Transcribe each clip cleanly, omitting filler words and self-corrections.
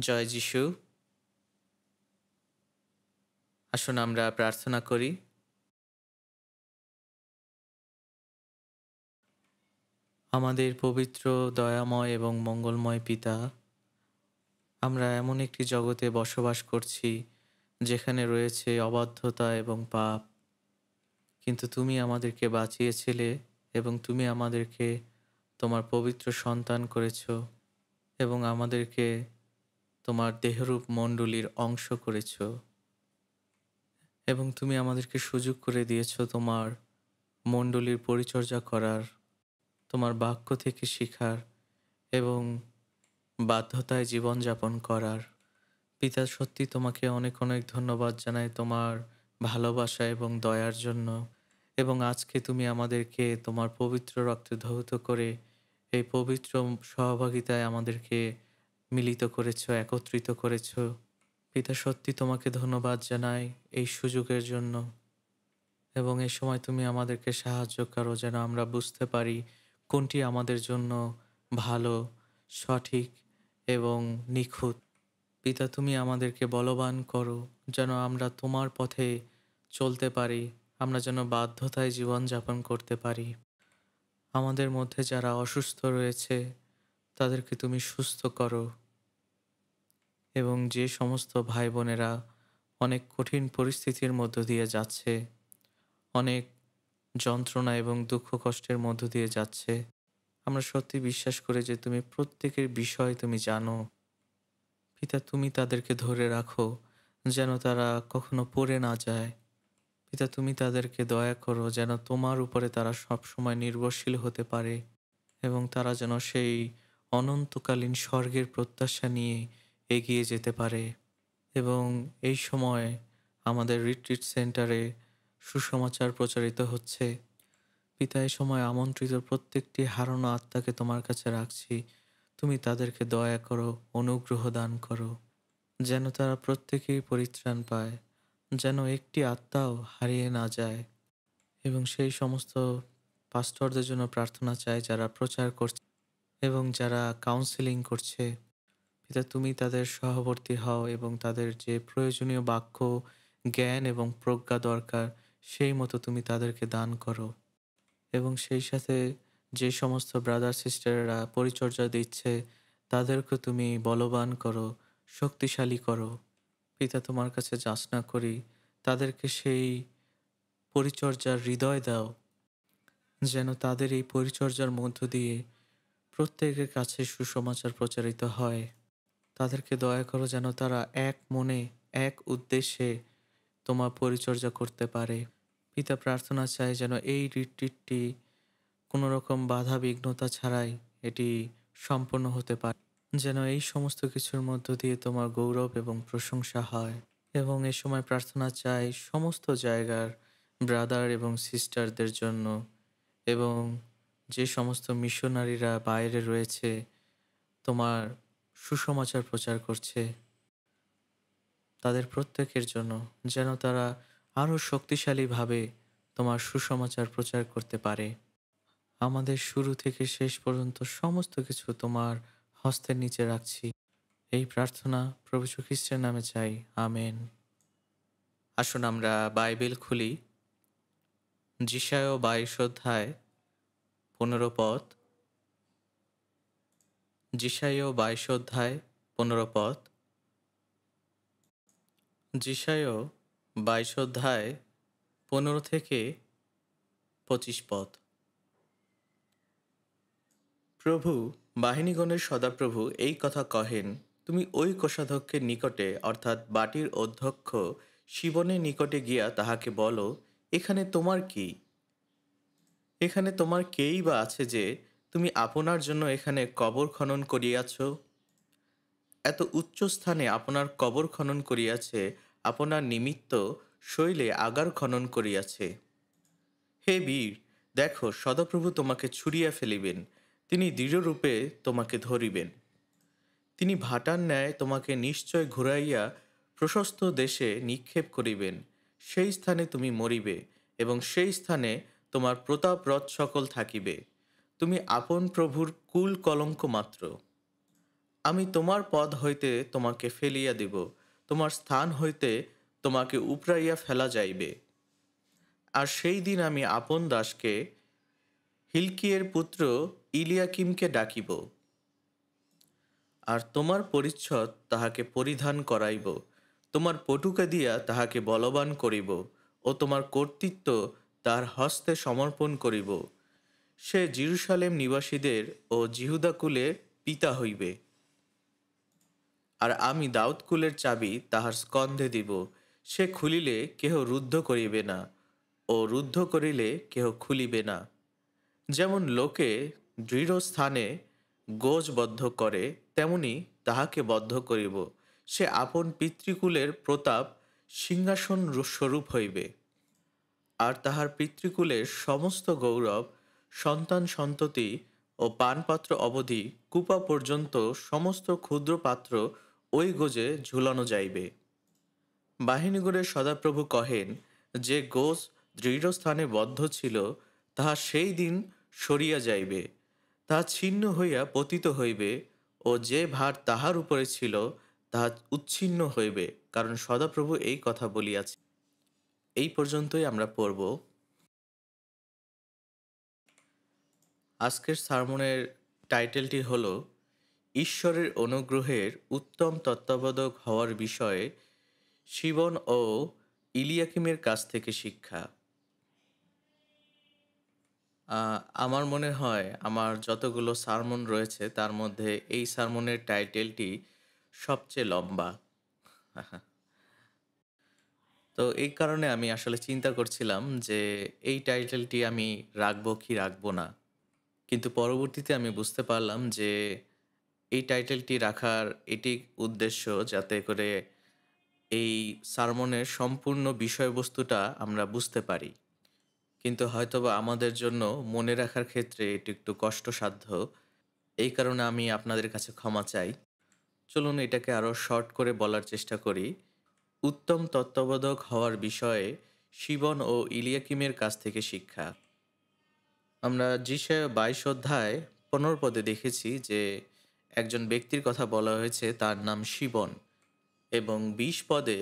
জয় যিশু। আসুন আমরা প্রার্থনা করি। আমাদের পবিত্র, দয়াময় এবং মঙ্গলময় পিতা, আমরা এমন একটি জগতে বসবাস করছি যেখানে রয়েছে অবাধ্যতা এবং পাপ। কিন্তু তুমি আমাদেরকে বাঁচিয়েছিলে এবং তুমি আমাদেরকে তোমার পবিত্র সন্তান করেছ এবং আমাদেরকে তোমার দেহরূপ মণ্ডলীর অংশ করেছ এবং তুমি আমাদেরকে সুযোগ করে দিয়েছ তোমার মণ্ডলীর পরিচর্যা করার, তোমার বাক্য থেকে শিখার এবং বাধ্যতায় জীবনযাপন করার। পিতা, সত্যি তোমাকে অনেক অনেক ধন্যবাদ জানাই তোমার ভালোবাসা এবং দয়ার জন্য। এবং আজকে তুমি আমাদেরকে তোমার পবিত্র রক্তে ধৌত করে এই পবিত্র সহভাগিতায় আমাদেরকে মিলিত করেছ, একত্রিত করেছ। পিতা, সত্যি তোমাকে ধন্যবাদ জানাই এই সুযোগের জন্য। এবং এই সময় তুমি আমাদেরকে সাহায্য করো যেন আমরা বুঝতে পারি কোনটি আমাদের জন্য ভালো, সঠিক এবং নিখুঁত। পিতা, তুমি আমাদেরকে বলবান করো যেন আমরা তোমার পথে চলতে পারি, আমরা যেন বাধ্যতায় জীবনযাপন করতে পারি। আমাদের মধ্যে যারা অসুস্থ রয়েছে তাদেরকে তুমি সুস্থ করো এবং যে সমস্ত ভাই বোনেরা অনেক কঠিন পরিস্থিতির মধ্য দিয়ে যাচ্ছে, অনেক যন্ত্রণা এবং দুঃখ কষ্টের মধ্য দিয়ে যাচ্ছে, আমরা সত্যি বিশ্বাস করি যে তুমি প্রত্যেকের বিষয় তুমি জানো। পিতা, তুমি তাদেরকে ধরে রাখো যেন তারা কখনো পড়ে না যায়। পিতা, তুমি তাদেরকে দয়া করো যেন তোমার উপরে তারা সবসময় নির্ভরশীল হতে পারে এবং তারা যেন সেই অনন্তকালীন স্বর্গের প্রত্যাশা নিয়ে এগিয়ে যেতে পারে। এবং এই সময় আমাদের রিট্রিট সেন্টারে সুসমাচার প্রচারিত হচ্ছে। পিতা, এই সময় আমন্ত্রিত প্রত্যেকটি হারানো আত্মাকে তোমার কাছে রাখছি। তুমি তাদেরকে দয়া করো, অনুগ্রহ দান করো যেন তারা প্রত্যেকেই পরিত্রাণ পায়, যেন একটি আত্মাও হারিয়ে না যায়। এবং সেই সমস্ত পাস্টরদের জন্য প্রার্থনা চাই যারা প্রচার করছে এবং যারা কাউন্সেলিং করছে। পিতা, তুমি তাদের সহবর্তী হও এবং তাদের যে প্রয়োজনীয় বাক্য, জ্ঞান এবং প্রজ্ঞা দরকার সেই মতো তুমি তাদেরকে দান করো। এবং সেই সাথে যে সমস্ত ব্রাদার সিস্টাররা পরিচর্যা দিচ্ছে তাদেরকে তুমি বলবান করো, শক্তিশালী করো। পিতা, তোমার কাছে যাচনা করি তাদেরকে সেই পরিচর্যার হৃদয় দাও যেন তাদের এই পরিচর্যার মধ্য দিয়ে প্রত্যেকের কাছে সুসমাচার প্রচারিত হয়। তাদেরকে দয়া করো যেন তারা এক মনে, এক উদ্দেশ্যে তোমার পরিচর্যা করতে পারে। পিতা, প্রার্থনা চাই যেন এই রিট্রিটটি কোনো রকম বাধা বিঘ্নতা ছাড়াই এটি সম্পন্ন হতে পারে, যেন এই সমস্ত কিছুর মধ্য দিয়ে তোমার গৌরব এবং প্রশংসা হয়। এবং এ সময় প্রার্থনা চাই সমস্ত জায়গার ব্রাদার এবং সিস্টারদের জন্য এবং যে সমস্ত মিশনারিরা বাইরে রয়েছে তোমার সুসমাচার প্রচার করছে তাদের প্রত্যেকের জন্য, যেন তারা আরও শক্তিশালীভাবে তোমার সুসমাচার প্রচার করতে পারে। আমাদের শুরু থেকে শেষ পর্যন্ত সমস্ত কিছু তোমার হস্তের নিচে রাখছি। এই প্রার্থনা প্রভু যীশু খ্রিস্টের নামে চাই, আমেন। আসুন আমরা বাইবেল খুলি। যিশায় 22 অধ্যায় 15 পদ। যিশায় 22 অধ্যায় 15 পদ। যিশায় 22 অধ্যায় 15 থেকে 25 পদ। প্রভু বাহিনীগণের সদাপ্রভু এই কথা কহেন, তুমি ওই কোষাধ্যক্ষের নিকটে অর্থাৎ বাটির অধ্যক্ষ শিবনের নিকটে গিয়া তাহাকে বলো, এখানে তোমার কি? এখানে তোমার কেই বা আছে যে তুমি আপনার জন্য এখানে কবর খনন করিয়াছ? এত উচ্চ স্থানে আপনার কবর খনন করিয়াছে, আপনার নিমিত্ত শৈলে আগার খনন করিয়াছে। হে বীর, দেখো সদাপ্রভু তোমাকে ছুড়িয়া ফেলিবেন, তিনি দৃঢ়রূপে তোমাকে ধরিবেন। তিনি ভাটার ন্যায় তোমাকে নিশ্চয় ঘুরাইয়া প্রশস্ত দেশে নিক্ষেপ করিবেন। সেই স্থানে তুমি মরিবে এবং সেই স্থানে তোমার প্রতাপরথ সকল থাকিবে। তুমি আপন প্রভুর কুল কলঙ্ক মাত্র। আমি তোমার পদ হইতে তোমাকে ফেলিয়া দিব, তোমার স্থান হইতে তোমাকে উপড়াইয়া ফেলা যাইবে। আর সেই দিন আমি আপন দাসকে হিলকিয়ের পুত্র ইলিয়াকিমকে ডাকিব, আর তোমার পরিচ্ছদ তাহাকে পরিধান করাইব, তোমার পটুকা দিয়া তাহাকে বলবান করিব, ও তোমার কর্তৃত্ব তার হস্তে সমর্পণ করিব। সে জেরুসালেম নিবাসীদের ও জিহুদা কুলের পিতা হইবে। আর আমি দাউদ কুলের চাবি তাহার স্কন্ধে দিব। সে খুলিলে কেহ রুদ্ধ করিবে না, ও রুদ্ধ করিলে কেহ খুলিবে না। যেমন লোকে দৃঢ় স্থানে গোজবদ্ধ করে, তেমনি তাহাকে বদ্ধ করিব। সে আপন পিতৃকুলের প্রতাপ সিংহাসন স্বরূপ হইবে। আর তাহার পিতৃকুলের সমস্ত গৌরব সন্তান সন্ততি ও পানপাত্র অবধি কূপা পর্যন্ত সমস্ত ক্ষুদ্র পাত্র ওই গোজে ঝুলানো যাইবে। বাহিনীগুলোর সদাপ্রভু কহেন, যে গোজ দৃঢ়স্থানে বদ্ধ ছিল, তাহা সেই দিন সরিয়া যাইবে, তাহা ছিন্ন হইয়া পতিত হইবে, ও যে ভার তাহার উপরে ছিল তাহা উচ্ছিন্ন হইবে, কারণ সদাপ্রভু এই কথা বলিয়াছে। এই পর্যন্তই আমরা পড়ব। আজকের সারমনের টাইটেলটি হল ঈশ্বরের অনুগ্রহের উত্তম তত্ত্বাবধায়ক হওয়ার বিষয়ে শিবন ও ইলিয়াকিমের কাছ থেকে শিক্ষা। আমার মনে হয় আমার যতগুলো সারমন রয়েছে তার মধ্যে এই সারমনের টাইটেলটি সবচেয়ে লম্বা। তো এই কারণে আমি আসলে চিন্তা করছিলাম যে এই টাইটেলটি আমি রাখবো কি রাখবো না, কিন্তু পরবর্তীতে আমি বুঝতে পারলাম যে এই টাইটেলটি রাখার এটি উদ্দেশ্য যাতে করে এই সারমনের সম্পূর্ণ বিষয়বস্তুটা আমরা বুঝতে পারি। কিন্তু হয়তোবা আমাদের জন্য মনে রাখার ক্ষেত্রে এটি একটু কষ্টসাধ্য। এই কারণে আমি আপনাদের কাছে ক্ষমা চাই। চলুন এটাকে আরও শর্ট করে বলার চেষ্টা করি। উত্তম তত্ত্বাবধায়ক হওয়ার বিষয়ে শিবন ও ইলিয়াকিমের কাছ থেকে শিক্ষা। আমরা যিশায়া 22 অধ্যায় 15 পদে দেখেছি যে একজন ব্যক্তির কথা বলা হয়েছে, তার নাম শিবন, এবং 20 পদে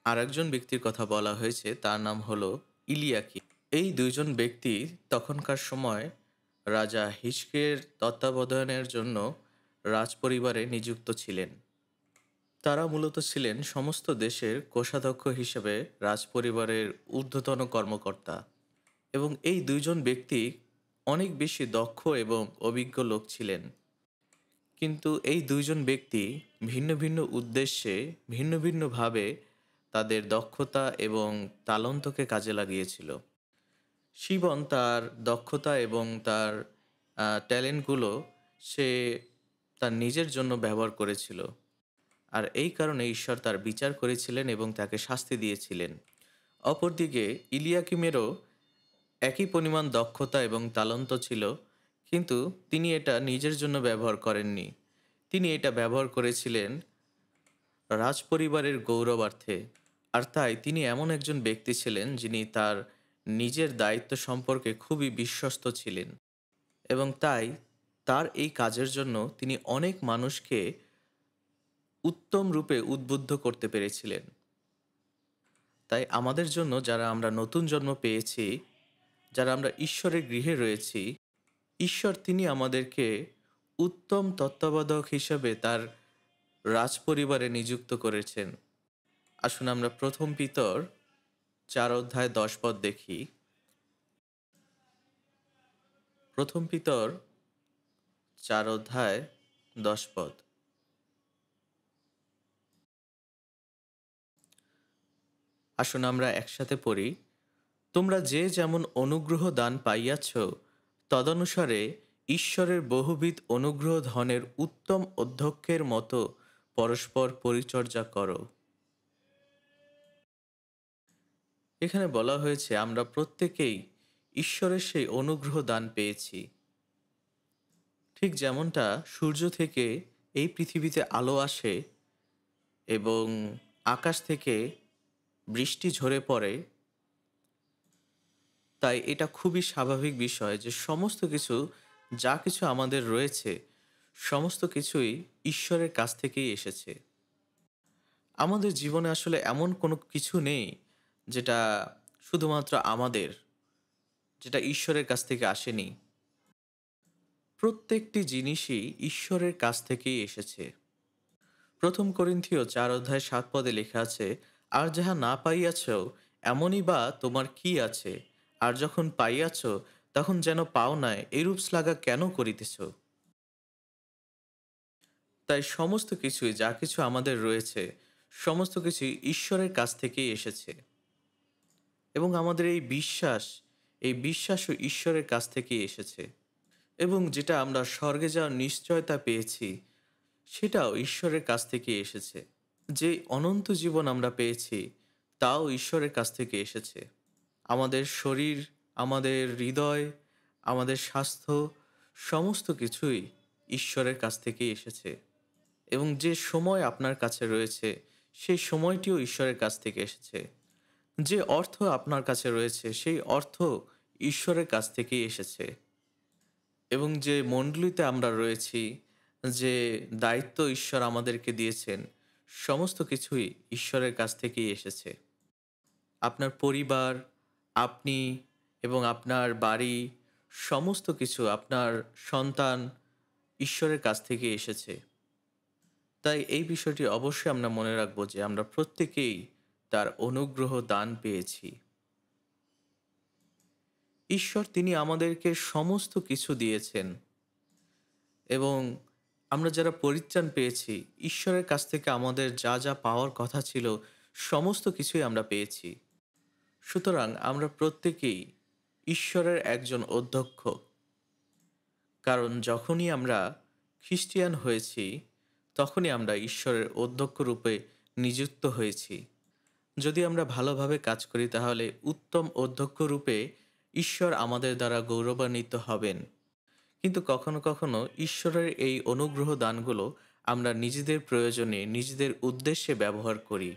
আরেকজন ব্যক্তির কথা বলা হয়েছে, তার নাম হলো ইলিয়াকিম। এই দুইজন ব্যক্তি তখনকার সময় রাজা হিজকিয়ের তত্ত্বাবধানের জন্য রাজপরিবারে নিযুক্ত ছিলেন। তারা মূলত ছিলেন সমস্ত দেশের কোষাধ্যক্ষ হিসেবে রাজপরিবারের ঊর্ধ্বতন কর্মকর্তা, এবং এই দুইজন ব্যক্তি অনেক বেশি দক্ষ এবং অভিজ্ঞ লোক ছিলেন। কিন্তু এই দুইজন ব্যক্তি ভিন্ন ভিন্ন উদ্দেশ্যে ভিন্ন ভিন্নভাবে তাদের দক্ষতা এবং তালন্তকে কাজে লাগিয়েছিল। শিবন তার দক্ষতা এবং তার ট্যালেন্টগুলো সে তার নিজের জন্য ব্যবহার করেছিল, আর এই কারণে ঈশ্বর তার বিচার করেছিলেন এবং তাকে শাস্তি দিয়েছিলেন। অপরদিকে ইলিয়াকিমেরও একই পরিমাণ দক্ষতা এবং তালন্ত ছিল, কিন্তু তিনি এটা নিজের জন্য ব্যবহার করেননি। তিনি এটা ব্যবহার করেছিলেন রাজপরিবারের গৌরবার্থে। আর তাই তিনি এমন একজন ব্যক্তি ছিলেন যিনি তার নিজের দায়িত্ব সম্পর্কে খুবই বিশ্বস্ত ছিলেন, এবং তাই তার এই কাজের জন্য তিনি অনেক মানুষকে উত্তম রূপে উদ্বুদ্ধ করতে পেরেছিলেন। তাই আমাদের জন্য, যারা আমরা নতুন জন্ম পেয়েছি, যারা আমরা ঈশ্বরের গৃহে রয়েছি, ঈশ্বর তিনি আমাদেরকে উত্তম তত্ত্বাবধায়ক হিসেবে তার রাজপরিবারে নিযুক্ত করেছেন। আসুন আমরা প্রথম পিতর 4 অধ্যায় 10 পদ দেখি। প্রথম পিতর 4 অধ্যায় 10 পদ। আসুন আমরা একসাথে পড়ি। তোমরা যে যেমন অনুগ্রহ দান পাইয়াছ, তদনুসারে ঈশ্বরের বহুবিধ অনুগ্রহ ধনের উত্তম অধ্যক্ষের মতো পরস্পর পরিচর্যা করো। এখানে বলা হয়েছে আমরা প্রত্যেকেই ঈশ্বরের সেই অনুগ্রহ দান পেয়েছি। ঠিক যেমনটা সূর্য থেকে এই পৃথিবীতে আলো আসে এবং আকাশ থেকে বৃষ্টি ঝরে পড়ে, তাই এটা খুবই স্বাভাবিক বিষয় যে সমস্ত কিছু, যা কিছু আমাদের রয়েছে, সমস্ত কিছুই ঈশ্বরের কাছ থেকেই এসেছে। আমাদের জীবনে আসলে এমন কোনো কিছু নেই যেটা শুধুমাত্র আমাদের, যেটা ঈশ্বরের কাছ থেকে আসেনি। প্রত্যেকটি জিনিসই ঈশ্বরের কাছ থেকেই এসেছে। প্রথম করিন্থীয় 4 অধ্যায় 7 পদে লেখা আছে, আর যাহা না পাইয়াছ এমনই বা তোমার কি আছে, আর যখন পাইয়াছ তখন যেন পাও নাই এরূপ শ্লাঘা কেন করিতেছ? তাই সমস্ত কিছুই, যা কিছু আমাদের রয়েছে, সমস্ত কিছুই ঈশ্বরের কাছ থেকেই এসেছে। এবং আমাদের এই বিশ্বাসও ঈশ্বরের কাছ থেকেই এসেছে। এবং যেটা আমরা স্বর্গে যাওয়ার নিশ্চয়তা পেয়েছি, সেটাও ঈশ্বরের কাছ থেকে এসেছে। যে অনন্ত জীবন আমরা পেয়েছি, তাও ঈশ্বরের কাছ থেকে এসেছে। আমাদের শরীর, আমাদের হৃদয়, আমাদের স্বাস্থ্য, সমস্ত কিছুই ঈশ্বরের কাছ থেকেই এসেছে। এবং যে সময় আপনার কাছে রয়েছে, সেই সময়টিও ঈশ্বরের কাছ থেকে এসেছে। যে অর্থ আপনার কাছে রয়েছে, সেই অর্থ ঈশ্বরের কাছ থেকেই এসেছে। এবং যে মণ্ডলীতে আমরা রয়েছি, যে দায়িত্ব ঈশ্বর আমাদেরকে দিয়েছেন, সমস্ত কিছুই ঈশ্বরের কাছ থেকেই এসেছে। আপনার পরিবার, আপনি এবং আপনার বাড়ি, সমস্ত কিছু, আপনার সন্তান ঈশ্বরের কাছ থেকে এসেছে। তাই এই বিষয়টি অবশ্যই আমরা মনে রাখবো যে আমরা প্রত্যেকেই তার অনুগ্রহ দান পেয়েছি। ঈশ্বর তিনি আমাদেরকে সমস্ত কিছু দিয়েছেন, এবং আমরা যারা পরিত্রাণ পেয়েছি, ঈশ্বরের কাছ থেকে আমাদের যা যা পাওয়ার কথা ছিল, সমস্ত কিছুই আমরা পেয়েছি। সুতরাং আমরা প্রত্যেকেই ঈশ্বরের একজন অধ্যক্ষ। কারণ যখনই আমরা খ্রিস্টিয়ান হয়েছি, তখনই আমরা ঈশ্বরের অধ্যক্ষ রূপে নিযুক্ত হয়েছি। যদি আমরা ভালোভাবে কাজ করি, তাহলে উত্তম অধ্যক্ষ রূপে ঈশ্বর আমাদের দ্বারা গৌরবান্বিত হবেন। কিন্তু কখনো কখনো ঈশ্বরের এই অনুগ্রহ দানগুলো আমরা নিজেদের প্রয়োজনে, নিজেদের উদ্দেশ্যে ব্যবহার করি।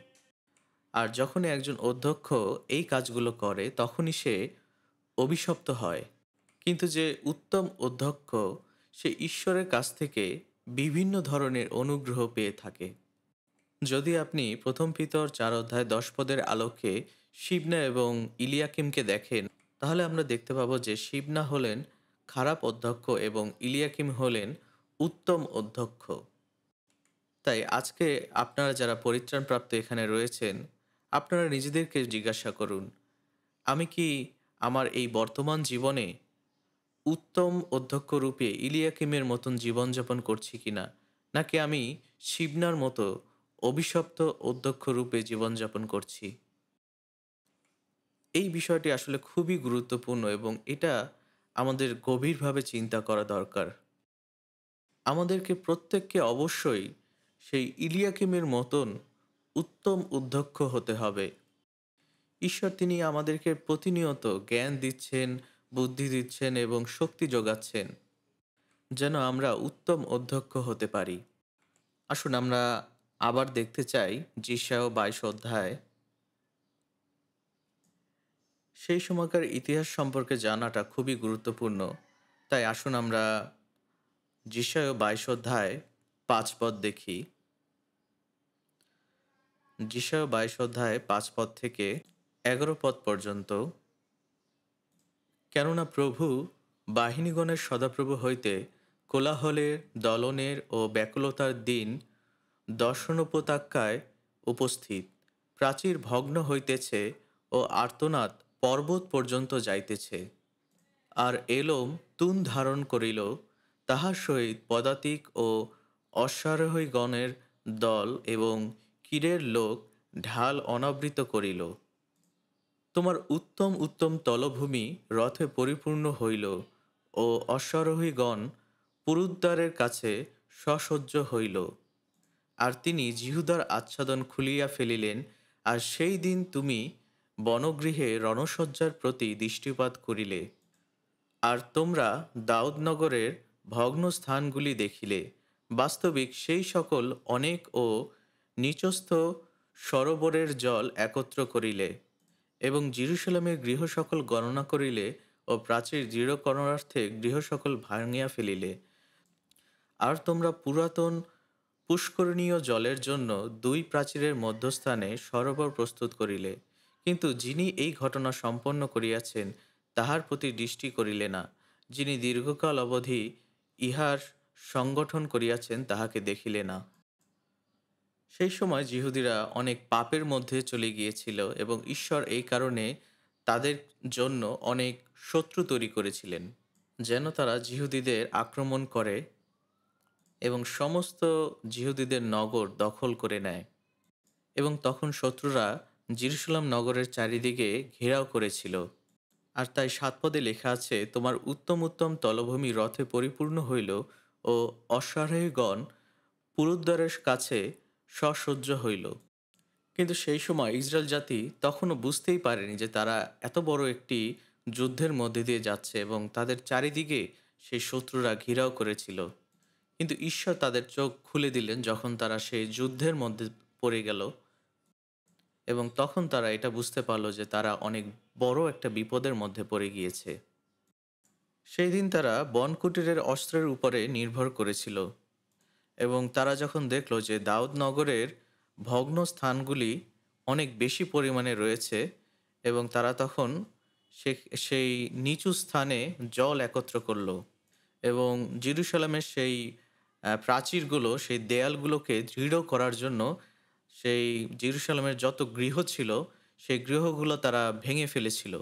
আর যখনই একজন অধ্যক্ষ এই কাজগুলো করে, তখনই সে অভিশপ্ত হয়। কিন্তু যে উত্তম অধ্যক্ষ, সে ঈশ্বরের কাছ থেকে বিভিন্ন ধরনের অনুগ্রহ পেয়ে থাকে। যদি আপনি প্রথম পিতর 4 অধ্যায় 10 পদের আলোকে শিবনা এবং ইলিয়াকিমকে দেখেন, তাহলে আমরা দেখতে পাবো যে শিবনা হলেন খারাপ অধ্যক্ষ এবং ইলিয়াকিম হলেন উত্তম অধ্যক্ষ। তাই আজকে আপনারা যারা পরিত্রাণপ্রাপ্ত এখানে রয়েছেন, আপনারা নিজেদেরকে জিজ্ঞাসা করুন, আমি কি আমার এই বর্তমান জীবনে উত্তম অধ্যক্ষ রূপে ইলিয়াকিমের মতন জীবনযাপন করছি কিনা, নাকি আমি শিবনার মতো অভিশপ্ত অধ্যক্ষ রূপে জীবনযাপন করছি? এই বিষয়টি আসলে খুবই গুরুত্বপূর্ণ, এবং এটা আমাদের গভীরভাবে চিন্তা করা দরকার। আমাদেরকে প্রত্যেককে অবশ্যই সেই ইলিয়াকিমের মতন উত্তম অধ্যক্ষ হতে হবে। ঈশ্বর তিনি আমাদেরকে প্রতিনিয়ত জ্ঞান দিচ্ছেন, বুদ্ধি দিচ্ছেন এবং শক্তি যোগাচ্ছেন, যেন আমরা উত্তম অধ্যক্ষ হতে পারি। আসুন আমরা আবার দেখতে চাই যিশায় 22 অধ্যায়। সেই সময়কার ইতিহাস সম্পর্কে জানাটা খুবই গুরুত্বপূর্ণ। তাই আসুন আমরা যিশায় 22 অধ্যায় 5 পদ দেখি। যিশায় 22 অধ্যায় 5 পদ থেকে 11 পদ পর্যন্ত। কেননা প্রভু বাহিনীগণের সদাপ্রভু হইতে কোলাহলের, দলনের ও ব্যাকুলতার দিন দর্শনোপত্যকায় উপস্থিত। প্রাচীর ভগ্ন হইতেছে ও আর্তনাদ পর্বত পর্যন্ত যাইতেছে। আর এলোম তুন ধারণ করিল, তাহার সহিত পদাতিক ও অশ্বারোহীগণের দল এবং কিরের লোক ঢাল অনাবৃত করিল। তোমার উত্তম উত্তম তলভূমি রথে পরিপূর্ণ হইল, ও অশ্বারোহীগণ পুরুদ্বারের কাছে সসজ্জ হইল। আর তিনি জিহুদার আচ্ছাদন খুলিয়া ফেলিলেন, আর সেই দিন তুমি বনগৃহে রণসজ্জার প্রতি দৃষ্টিপাত করিলে। আর তোমরা দাউদনগরের ভগ্ন স্থানগুলি দেখিলে, বাস্তবিক সেই সকল অনেক ও নিচস্থ সরোবরের জল একত্র করিলে, এবং জেরুজালেমের গৃহ সকল গণনা করিলে, ও প্রাচীর দৃঢ়করণার্থে গৃহ সকল ভাঙিয়া ফেলিলে। আর তোমরা পুরাতন পুষ্করণীয় জলের জন্য দুই প্রাচীরের মধ্যস্থানে সরোবর প্রস্তুত করিলে, কিন্তু যিনি এই ঘটনা সম্পন্ন করিয়াছেন তাহার প্রতি দৃষ্টি করিলে না। যিনি দীর্ঘকাল অবধি ইহার সংগঠন করিয়াছেন তাহাকে দেখিলে না। সেই সময় যিহুদিরা অনেক পাপের মধ্যে চলে গিয়েছিল এবং ঈশ্বর এই কারণে তাদের জন্য অনেক শত্রু তৈরি করেছিলেন, যেন তারা যিহুদিদের আক্রমণ করে এবং সমস্ত যিহুদিদের নগর দখল করে নেয়। এবং তখন শত্রুরা জেরুসালেম নগরের চারিদিকে ঘেরাও করেছিল। আর তাই ৭ পদে লেখা আছে, তোমার উত্তম উত্তম তলভূমি রথে পরিপূর্ণ হইল ও অশ্বারোহীগণ পুরুদ্বারের কাছে সসজ্জ হইল। কিন্তু সেই সময় ইসরায়েল জাতি তখনও বুঝতেই পারেনি যে তারা এত বড় একটি যুদ্ধের মধ্যে দিয়ে যাচ্ছে এবং তাদের চারিদিকে সেই শত্রুরা ঘেরাও করেছিল। কিন্তু ঈশ্বর তাদের চোখ খুলে দিলেন যখন তারা সেই যুদ্ধের মধ্যে পড়ে গেল, এবং তখন তারা এটা বুঝতে পারল যে তারা অনেক বড় একটা বিপদের মধ্যে পড়ে গিয়েছে। সেই দিন তারা বনকুটিরের অস্ত্রের উপরে নির্ভর করেছিল, এবং তারা যখন দেখল যে দাউদ নগরের ভগ্ন স্থানগুলি অনেক বেশি পরিমাণে রয়েছে, এবং তারা তখন সেই নিচু স্থানে জল একত্র করলো এবং জেরুসালেমের সেই প্রাচীরগুলো, সেই দেয়ালগুলোকে দৃঢ় করার জন্য সেই জেরুসালেমের যত গৃহ ছিল সেই গৃহগুলো তারা ভেঙে ফেলেছিল,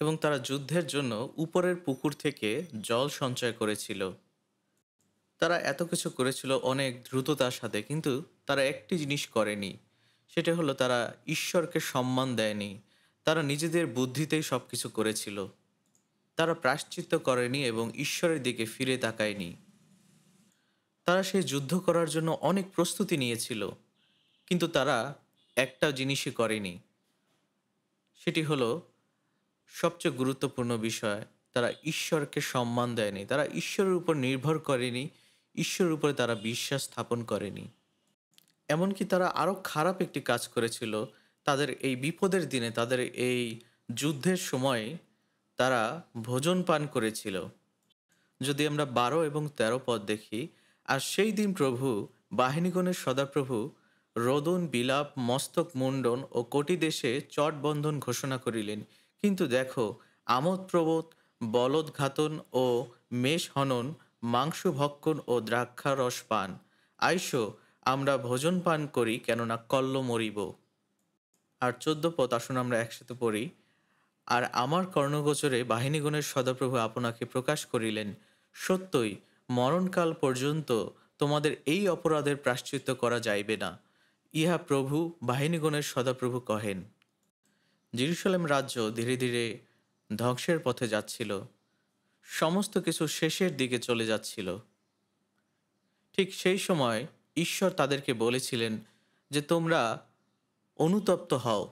এবং তারা যুদ্ধের জন্য উপরের পুকুর থেকে জল সঞ্চয় করেছিল। তারা এত কিছু করেছিল অনেক দ্রুততার সাথে, কিন্তু তারা একটি জিনিস করেনি, সেটা হলো তারা ঈশ্বরকে সম্মান দেয়নি। তারা নিজেদের বুদ্ধিতেই সব কিছু করেছিল। তারা প্রায়শ্চিত্ত করেনি এবং ঈশ্বরের দিকে ফিরে তাকায়নি। তারা সেই যুদ্ধ করার জন্য অনেক প্রস্তুতি নিয়েছিল, কিন্তু তারা একটা জিনিসই করেনি, সেটি হলো সবচেয়ে গুরুত্বপূর্ণ বিষয়, তারা ঈশ্বরকে সম্মান দেয়নি। তারা ঈশ্বরের উপর নির্ভর করেনি, ঈশ্বরের উপরে তারা বিশ্বাস স্থাপন করেনি। এমনকি তারা আরও খারাপ একটি কাজ করেছিল। তাদের এই বিপদের দিনে, তাদের এই যুদ্ধের সময় তারা ভোজন পান করেছিল। যদি আমরা 12 এবং 13 পদ দেখি, আর সেই দিন প্রভু বাহিনীগণের সদাপ্রভু রোদন, বিলাপ, মস্তক মুণ্ডন ও কোটি দেশে চটবন্ধন ঘোষণা করিলেন। কিন্তু দেখো, আমোদ প্রবোধ, বলদঘাতন ও মেষ হনন, মাংস ভক্ষণ ও দ্রাক্ষারস পান, আইসো আমরা ভোজন পান করি, কেননা কল্ল মরিব। আর 14 পদ আসুন আমরা একসাথে পড়ি। আর আমার কর্ণগোচরে বাহিনীগণের সদাপ্রভু আপনাকে প্রকাশ করিলেন, সত্যই মরণকাল পর্যন্ত তোমাদের এই অপরাধের প্রায়শ্চিত্ত করা যাইবে না, ইহা প্রভু বাহিনীগণের সদাপ্রভু কহেন। জেরুসালেম রাজ্য ধীরে ধীরে ধ্বংসের পথে যাচ্ছিল, সমস্ত কিছু শেষের দিকে চলে যাচ্ছিল। ঠিক সেই সময় ঈশ্বর তাদেরকে বলেছিলেন যে তোমরা অনুতপ্ত হও।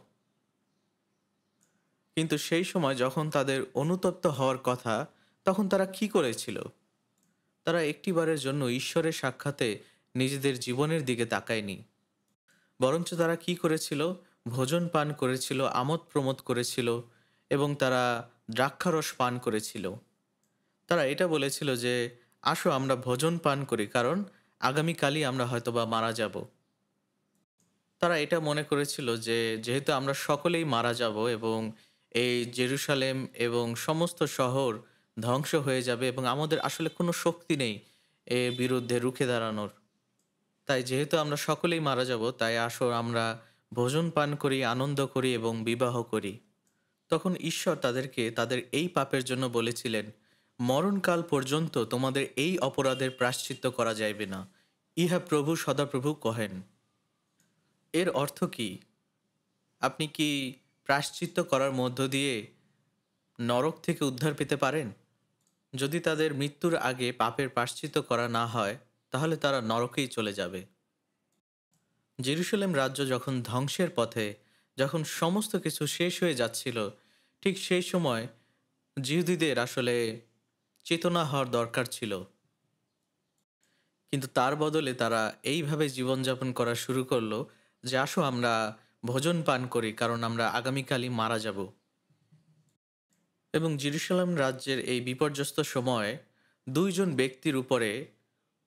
কিন্তু সেই সময় যখন তাদের অনুতপ্ত হওয়ার কথা, তখন তারা কি করেছিল? তারা একটিবারের জন্য ঈশ্বরের সাক্ষাতে নিজেদের জীবনের দিকে তাকায়নি, বরঞ্চ তারা কি করেছিল? ভোজন পান করেছিল, আমোদ প্রমোদ করেছিল, এবং তারা দ্রাক্ষারস পান করেছিল। তারা এটা বলেছিল যে আসো আমরা ভোজন পান করি, কারণ আগামীকালই আমরা হয়তোবা মারা যাব। তারা এটা মনে করেছিল যে যেহেতু আমরা সকলেই মারা যাব এবং এই জেরুসালেম এবং সমস্ত শহর ধ্বংস হয়ে যাবে এবং আমাদের আসলে কোনো শক্তি নেই এর বিরুদ্ধে রুখে দাঁড়ানোর, তাই যেহেতু আমরা সকলেই মারা যাব, তাই আসো আমরা ভোজন পান করি, আনন্দ করি এবং বিবাহ করি। তখন ঈশ্বর তাদেরকে তাদের এই পাপের জন্য বলেছিলেন, মরণকাল পর্যন্ত তোমাদের এই অপরাধের প্রায়শ্চিত্ত করা যাইবে না, ইহা প্রভু সদাপ্রভু কহেন। এর অর্থ কি? আপনি কি প্রায়শ্চিত্ত করার মধ্য দিয়ে নরক থেকে উদ্ধার পেতে পারেন? যদি তাদের মৃত্যুর আগে পাপের প্রায়শ্চিত্ত করা না হয়, তাহলে তারা নরকেই চলে যাবে। জেরুসালেম রাজ্য যখন ধ্বংসের পথে, যখন সমস্ত কিছু শেষ হয়ে যাচ্ছিল, ঠিক সেই সময় জিহুদীদের আসলে চেতনা হওয়ার দরকার ছিল। কিন্তু তার বদলে তারা এইভাবে জীবনযাপন করা শুরু করলো যে আসো আমরা ভোজন পান করি, কারণ আমরা আগামীকালই মারা যাব। এবং জেরুসালেম রাজ্যের এই বিপর্যস্ত সময়ে দুইজন ব্যক্তির উপরে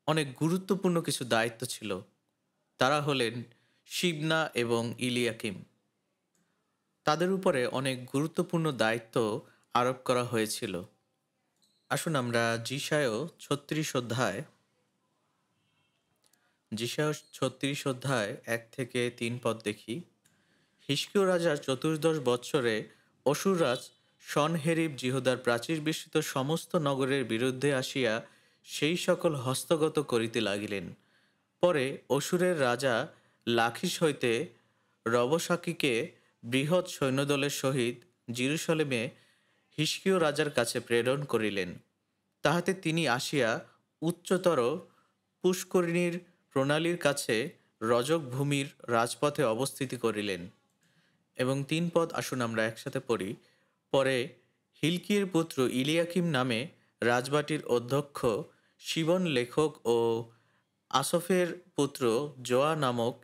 অনেক গুরুত্বপূর্ণ কিছু দায়িত্ব ছিল। তারা হলেন শিবনা এবং ইলিয়াকিম। তাদের উপরে অনেক গুরুত্বপূর্ণ দায়িত্ব আরোপ করা হয়েছিল। আসুন আমরা যিশায় 1-3 পদ দেখি। হিজকিয় রাজার 14 বৎসরে অসুররাজ সনহেরিব জিহুদার প্রাচীর বিস্তৃত সমস্ত নগরের বিরুদ্ধে আসিয়া সেই সকল হস্তগত করিতে লাগিলেন। পরে অসুরের রাজা লাখিস হইতে রবশাকিকে বৃহৎ সৈন্যদলের সহিত জেরুসালেমে হিজকিয় রাজার কাছে প্রেরণ করিলেন। তাহাতে তিনি আসিয়া উচ্চতর পুষ্করিণীর প্রণালীর কাছে রজক ভূমির রাজপথে অবস্থিতি করিলেন। এবং 3 পদ আসুন আমরা একসাথে পড়ি। পরে হিলকিয়ের পুত্র ইলিয়াকিম নামে রাজবাটির অধ্যক্ষ শিবন লেখক ও আসফের পুত্র জোয়া নামক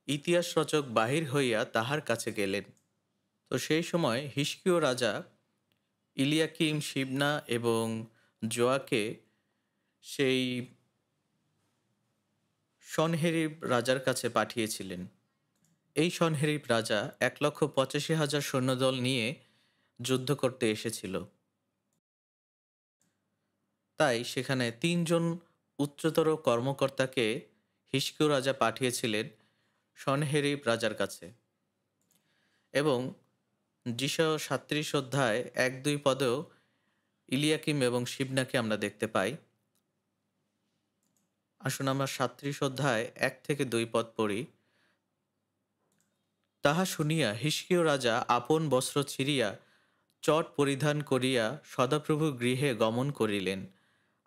ইতিহাস রচক বাহির হইয়া তাহার কাছে গেলেন। তো সেই সময় হিজকিয় রাজা ইলিয়াকিম, শিবনা এবং জোয়াকে সেই সনহেরিব রাজার কাছে পাঠিয়েছিলেন। এই সনহেরিব রাজা 1,85,000 সৈন্যদল নিয়ে যুদ্ধ করতে এসেছিল। তাই সেখানে 3 জন উচ্চতর কর্মকর্তাকে হিজকিয় রাজা পাঠিয়েছিলেন সনহেরিব রাজার কাছে। এবং যিশায় 37-1-2 পদেও ইলিয়াকিম এবং শিবনাকে আমরা দেখতে পাই। আসুন আমরা 37-1-2 পদ পড়ি। তাহা শুনিয়া হিজকিয় রাজা আপন বস্ত্র ছিঁড়িয়া চট পরিধান করিয়া সদাপ্রভুর গৃহে গমন করিলেন।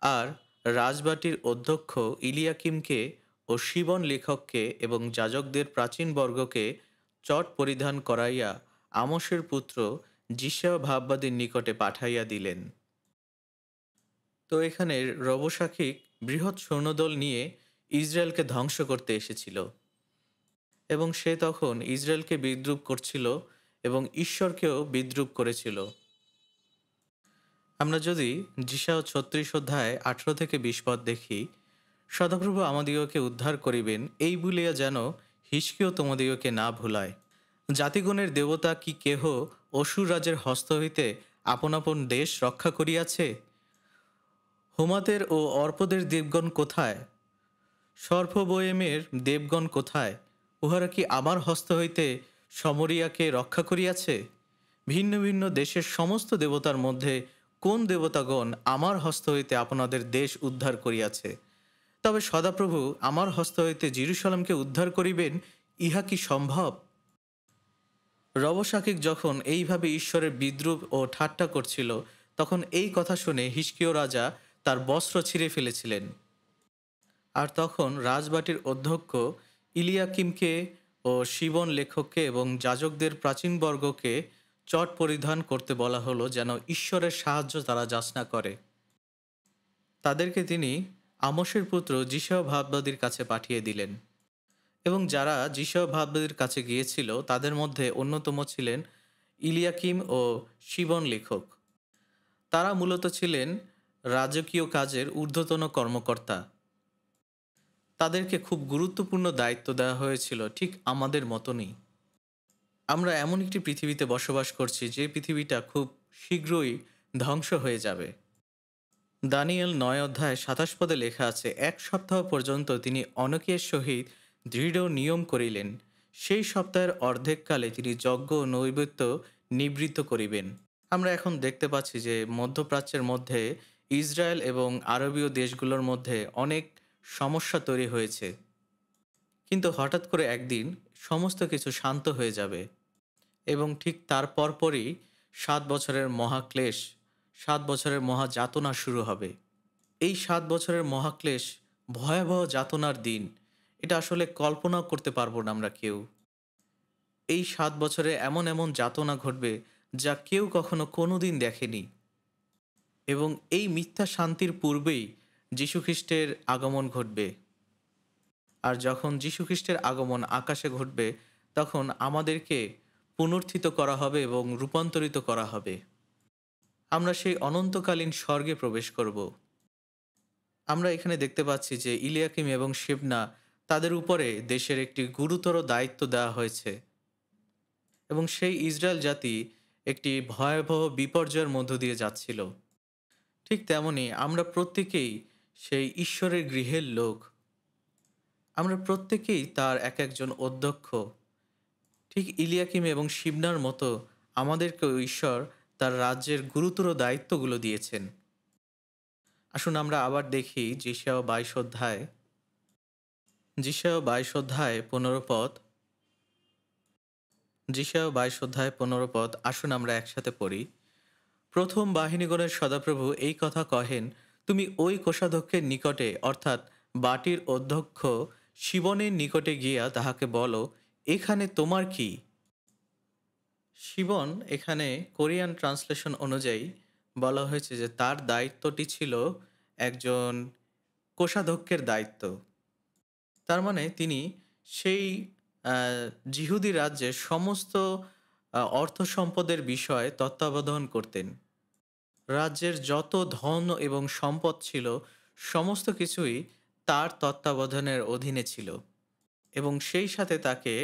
আর রাজবাটির অধ্যক্ষ ইলিয়াকিমকে ও শিবন লেখককে এবং যাজকদের প্রাচীন বর্গকে চট পরিধান করাইয়া আমোসের পুত্র যিশায় ভাববাদীর নিকটে পাঠাইয়া দিলেন। তো এখানে রবশাকিক বৃহৎ সৈন্যদল নিয়ে ইসরায়েলকে ধ্বংস করতে এসেছিল এবং সে তখন ইসরায়েলকে বিদ্রূপ করছিল এবং ঈশ্বরকেও বিদ্রূপ করেছিল। আমরা যদি যিশায় 36-18-20 পদ দেখি, সদাপ্রভু আমাদিগকে উদ্ধার করিবেন এই বলিয়া যেন হিজকিয় তোমাদিগকে না ভুলায়। জাতিগণের দেবতা কি কেহ অসুর রাজের হস্ত হইতে আপন আপন দেশ রক্ষা করিয়াছে? হোমাতের ও অর্পদের দেবগণ কোথায়? সর্পবয়েমের দেবগণ কোথায়? উহারা কি আমার হস্ত হইতে সমরিয়াকে রক্ষা করিয়াছে? ভিন্ন ভিন্ন দেশের সমস্ত দেবতার মধ্যে কোন দেবতাগণ আমার হস্ত হইতে আপনাদের দেশ উদ্ধার করিয়াছে? তবে সদাপ্রভু আমার হস্ত হইতে জেরুসালেমকে উদ্ধার করিবেন, ইহা কি সম্ভব? রবশাকিক যখন এইভাবে ঈশ্বরের বিদ্রূপ ও ঠাট্টা করছিল, তখন এই কথা শুনে হিজকিয় রাজা তার বস্ত্র ছিঁড়ে ফেলেছিলেন। আর তখন রাজবাটির অধ্যক্ষ ইলিয়াকিমকে ও শিবন লেখককে এবং যাজকদের প্রাচীনবর্গকে চট পরিধান করতে বলা হলো, যেন ঈশ্বরের সাহায্য তারা যাচনা করে। তাদেরকে তিনি আমোসের পুত্র যিশায় ভাববাদীর কাছে পাঠিয়ে দিলেন। এবং যারা যিশায় ভাববাদীর কাছে গিয়েছিল তাদের মধ্যে অন্যতম ছিলেন ইলিয়াকিম ও শিবন লেখক। তারা মূলত ছিলেন রাজকীয় কাজের ঊর্ধ্বতন কর্মকর্তা। তাদেরকে খুব গুরুত্বপূর্ণ দায়িত্ব দেওয়া হয়েছিল, ঠিক আমাদের মতনই। আমরা এমন একটি পৃথিবীতে বসবাস করছি যে পৃথিবীটা খুব শীঘ্রই ধ্বংস হয়ে যাবে। দানিয়েল 9-27 লেখা আছে, 1 সপ্তাহ পর্যন্ত তিনি অনেকের সহিত দৃঢ় নিয়ম করিলেন। সেই সপ্তাহের অর্ধেককালে তিনি যজ্ঞ ও নৈবেদ্য নিবৃত্ত করিবেন। আমরা এখন দেখতে পাচ্ছি যে মধ্যপ্রাচ্যের মধ্যে ইসরায়েল এবং আরবীয় দেশগুলোর মধ্যে অনেক সমস্যা তৈরি হয়েছে, কিন্তু হঠাৎ করে একদিন সমস্ত কিছু শান্ত হয়ে যাবে এবং ঠিক তার পরপরই 7 বছরের মহাক্লেশ, 7 বছরের মহাযাতনা শুরু হবে। এই 7 বছরের মহাক্লেশ ভয়াবহ যাতনার দিন, এটা আসলে কল্পনাও করতে পারবো না আমরা কেউ। এই 7 বছরে এমন এমন যাতনা ঘটবে যা কেউ কখনো কোনোদিন দেখেনি। এবং এই মিথ্যা শান্তির পূর্বেই যীশুখ্রিস্টের আগমন ঘটবে। আর যখন যীশুখ্রিস্টের আগমন আকাশে ঘটবে, তখন আমাদেরকে পুনরুত্থিত করা হবে এবং রূপান্তরিত করা হবে। আমরা সেই অনন্তকালীন স্বর্গে প্রবেশ করব। আমরা এখানে দেখতে পাচ্ছি যে ইলিয়াকিম এবং শিবনা তাদের উপরে দেশের একটি গুরুতর দায়িত্ব দেওয়া হয়েছে এবং সেই ইসরায়েল জাতি একটি ভয়াবহ বিপর্যয়ের মধ্য দিয়ে যাচ্ছিল। ঠিক তেমনি আমরা প্রত্যেকেই সেই ঈশ্বরের গৃহের লোক। আমরা প্রত্যেকেই তার এক একজন অধ্যক্ষ। ঠিক ইলিয়াকিম এবং শিবনার মতো আমাদেরকেও ঈশ্বর তার রাজ্যের গুরুতর দায়িত্বগুলো দিয়েছেন। আসুন আমরা আবার দেখি যিশায়া 22 অধ্যায় 15 পদ। যিশায়া 22 অধ্যায় 15 পদ, আসুন আমরা একসাথে পড়ি। প্রথম বাহিনীগণের সদাপ্রভু এই কথা কহেন, তুমি ওই কোষাধ্যক্ষের নিকটে অর্থাৎ বাটির অধ্যক্ষ শিবনের নিকটে গিয়া তাহাকে বলো, এখানে তোমার কি? শিবন এখানে কোরিয়ান ট্রান্সলেশন অনুযায়ী বলা হয়েছে যে তার দায়িত্বটি ছিল একজন কোষাধ্যক্ষের দায়িত্ব। তার মানে তিনি সেই জিহুদি রাজ্যের সমস্ত অর্থ সম্পদের বিষয় তত্ত্বাবধান করতেন। রাজ্যের যত ধন এবং সম্পদ ছিল সমস্ত কিছুই তার তত্ত্বাবধানের অধীনে ছিল এবং সেই সাথে তাকে